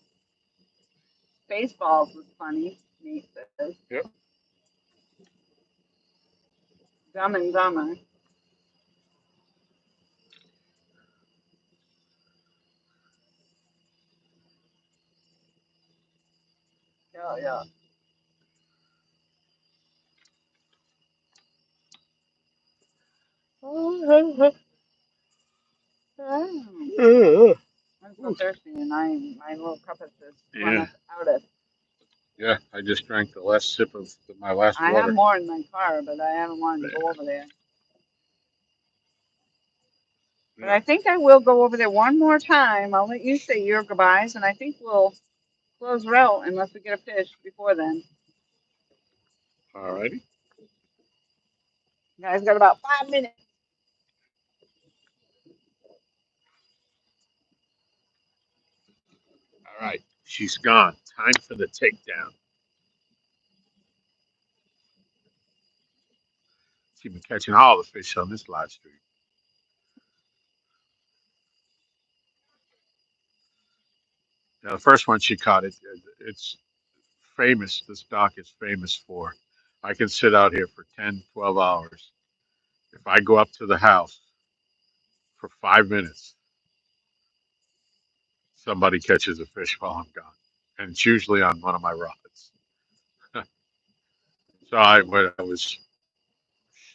Speaker 1: Spaceballs was funny. Nate says.
Speaker 2: Yep.
Speaker 1: Dumb and Dumber. yeah. I'm so thirsty, and my little cup has just run
Speaker 2: Yeah,
Speaker 1: us out of.
Speaker 2: yeah. I just drank the last sip of my last
Speaker 1: I have
Speaker 2: water.
Speaker 1: more in my car, but I haven't wanted to go over there. But
Speaker 2: Yeah.
Speaker 1: I think I will go over there one more time. I'll let you say your goodbyes, and I think we'll close route unless we get a fish before then.
Speaker 2: Alrighty.
Speaker 1: You guys got about 5 minutes.
Speaker 2: All right. She's gone. Time for the takedown. She's been catching all the fish on this live stream. Now, the first one she caught, it's famous. This dock is famous for. I can sit out here for 10, 12 hours. If I go up to the house for 5 minutes, somebody catches a fish while I'm gone. And it's usually on one of my rods. When I was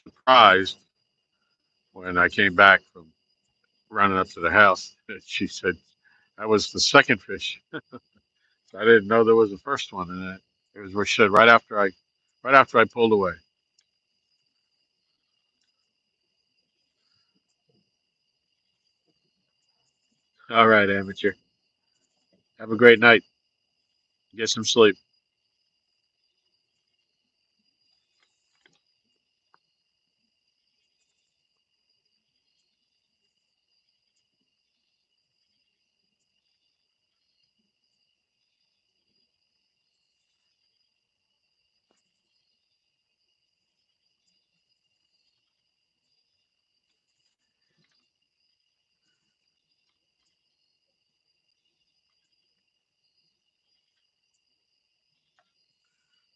Speaker 2: surprised when I came back from running up to the house, she said, that was the second fish. So I didn't know there was a first one in it. It was what she said right after I pulled away. All right, amateur. Have a great night. Get some sleep.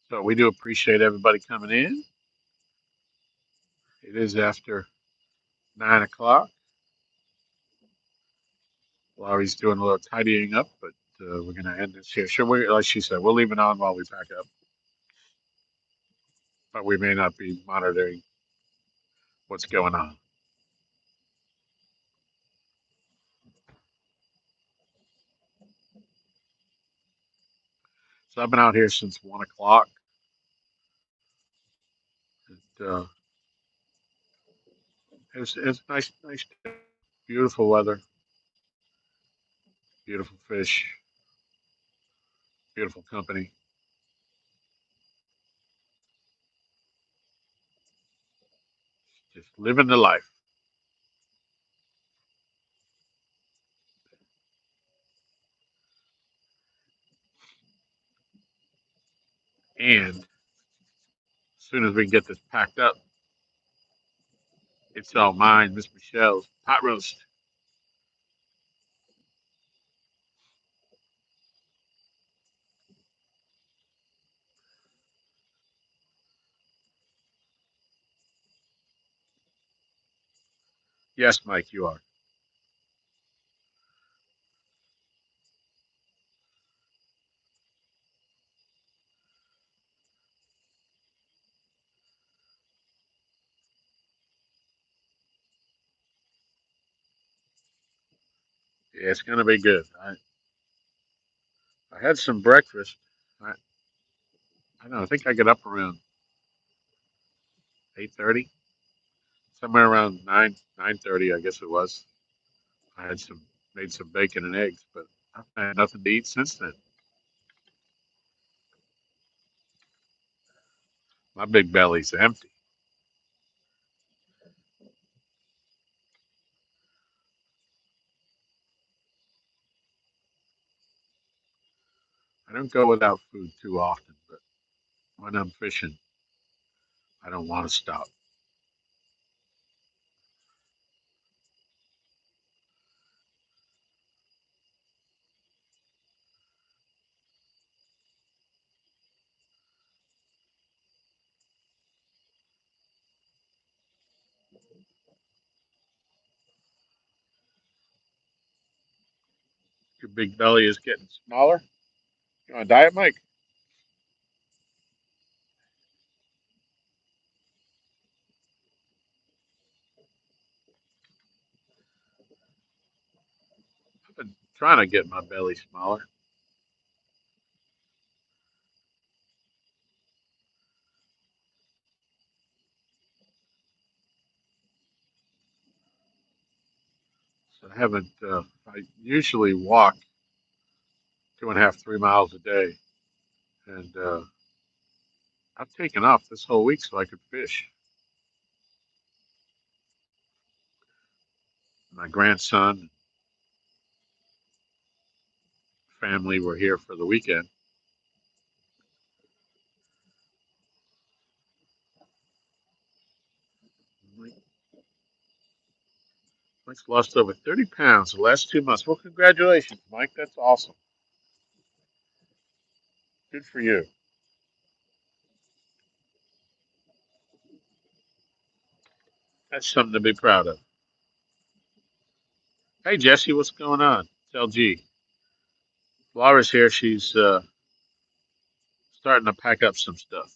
Speaker 2: So we do appreciate everybody coming in. It is after 9 o'clock. Laurie's doing a little tidying up, but we're going to end this here. Sure, like she said, we'll leave it on while we pack up, but we may not be monitoring what's going on. So I've been out here since 1 o'clock. It, it's nice, nice, beautiful weather, beautiful fish, beautiful company. Just living the life. And as soon as we can get this packed up, it's all mine, Miss Michelle's pot roast. Yes, Mike, you are. Yeah, it's gonna be good. I had some breakfast. I don't know. I think I got up around 8:30, somewhere around 9:30, I guess it was. I had some made some bacon and eggs, but I've had nothing to eat since then. My big belly's empty. I don't go without food too often, but when I'm fishing, I don't want to stop. Your big belly is getting smaller. You want a diet, Mike? Trying to get my belly smaller. So I haven't. I usually walk 2.5, 3 miles a day, and I've taken off this whole week so I could fish. My grandson and family were here for the weekend. Mike's lost over 30 pounds the last 2 months. Well, congratulations, Mike. That's awesome. Good for you. That's something to be proud of. Hey, Jesse, what's going on? It's LG. Laura's here. She's starting to pack up some stuff.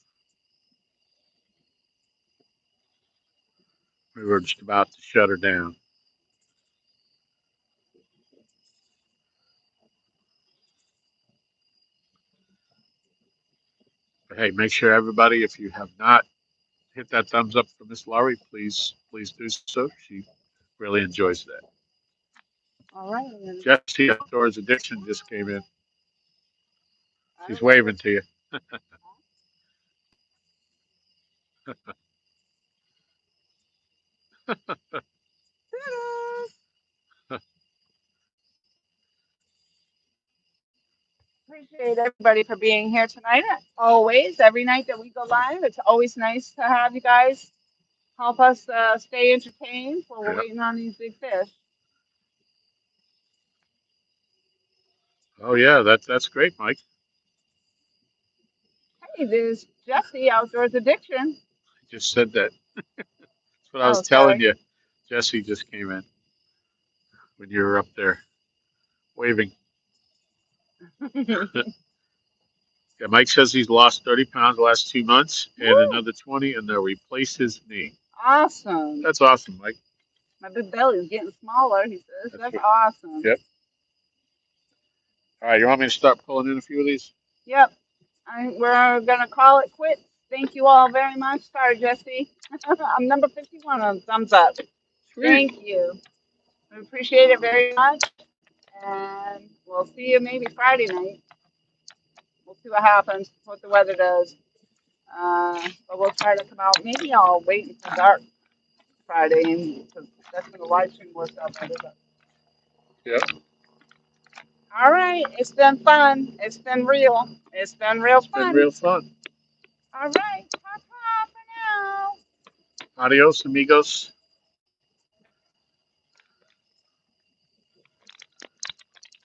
Speaker 2: We were just about to shut her down. But hey, make sure everybody, if you have not hit that thumbs up for Miss Laurie, please do so. She really enjoys that.
Speaker 1: All right.
Speaker 2: Jesse Outdoors Addiction just came in.
Speaker 1: All
Speaker 2: She's
Speaker 1: right.
Speaker 2: waving to you.
Speaker 1: Appreciate everybody for being here tonight. Always, every night that we go live, it's always nice to have you guys help us stay entertained while we're
Speaker 2: Yeah.
Speaker 1: waiting on these big fish.
Speaker 2: Oh yeah, that's great, Mike.
Speaker 1: Hey, there's Jesse, Outdoors Addiction.
Speaker 2: I just said that. That's what I was
Speaker 1: Oh,
Speaker 2: telling
Speaker 1: sorry.
Speaker 2: you. Jesse just came in when you were up there waving. Yeah, Mike says he's lost 30 pounds the last 2 months and
Speaker 1: Woo!
Speaker 2: another 20, and they'll replace his knee.
Speaker 1: Awesome.
Speaker 2: That's awesome, Mike.
Speaker 1: My big belly is getting smaller, he says.
Speaker 2: That's
Speaker 1: That's
Speaker 2: what.
Speaker 1: awesome.
Speaker 2: Yep. All right, you want me to start pulling in a few of these?
Speaker 1: Yep. We're going to call it quits. Thank you all very much. Sorry, Jesse. I'm number 51 on thumbs up.
Speaker 2: Sweet.
Speaker 1: Thank you. I appreciate it very much. And we'll see you maybe Friday night. We'll see what happens, what the weather does. But we'll try to come out. Maybe I'll wait until dark Friday, and because that's when the live stream works out better. But
Speaker 2: Yep.
Speaker 1: all right, it's been fun. It's been real. It's been real
Speaker 2: It's been
Speaker 1: fun.
Speaker 2: real fun.
Speaker 1: All right, ta ta for now.
Speaker 2: Adios, amigos.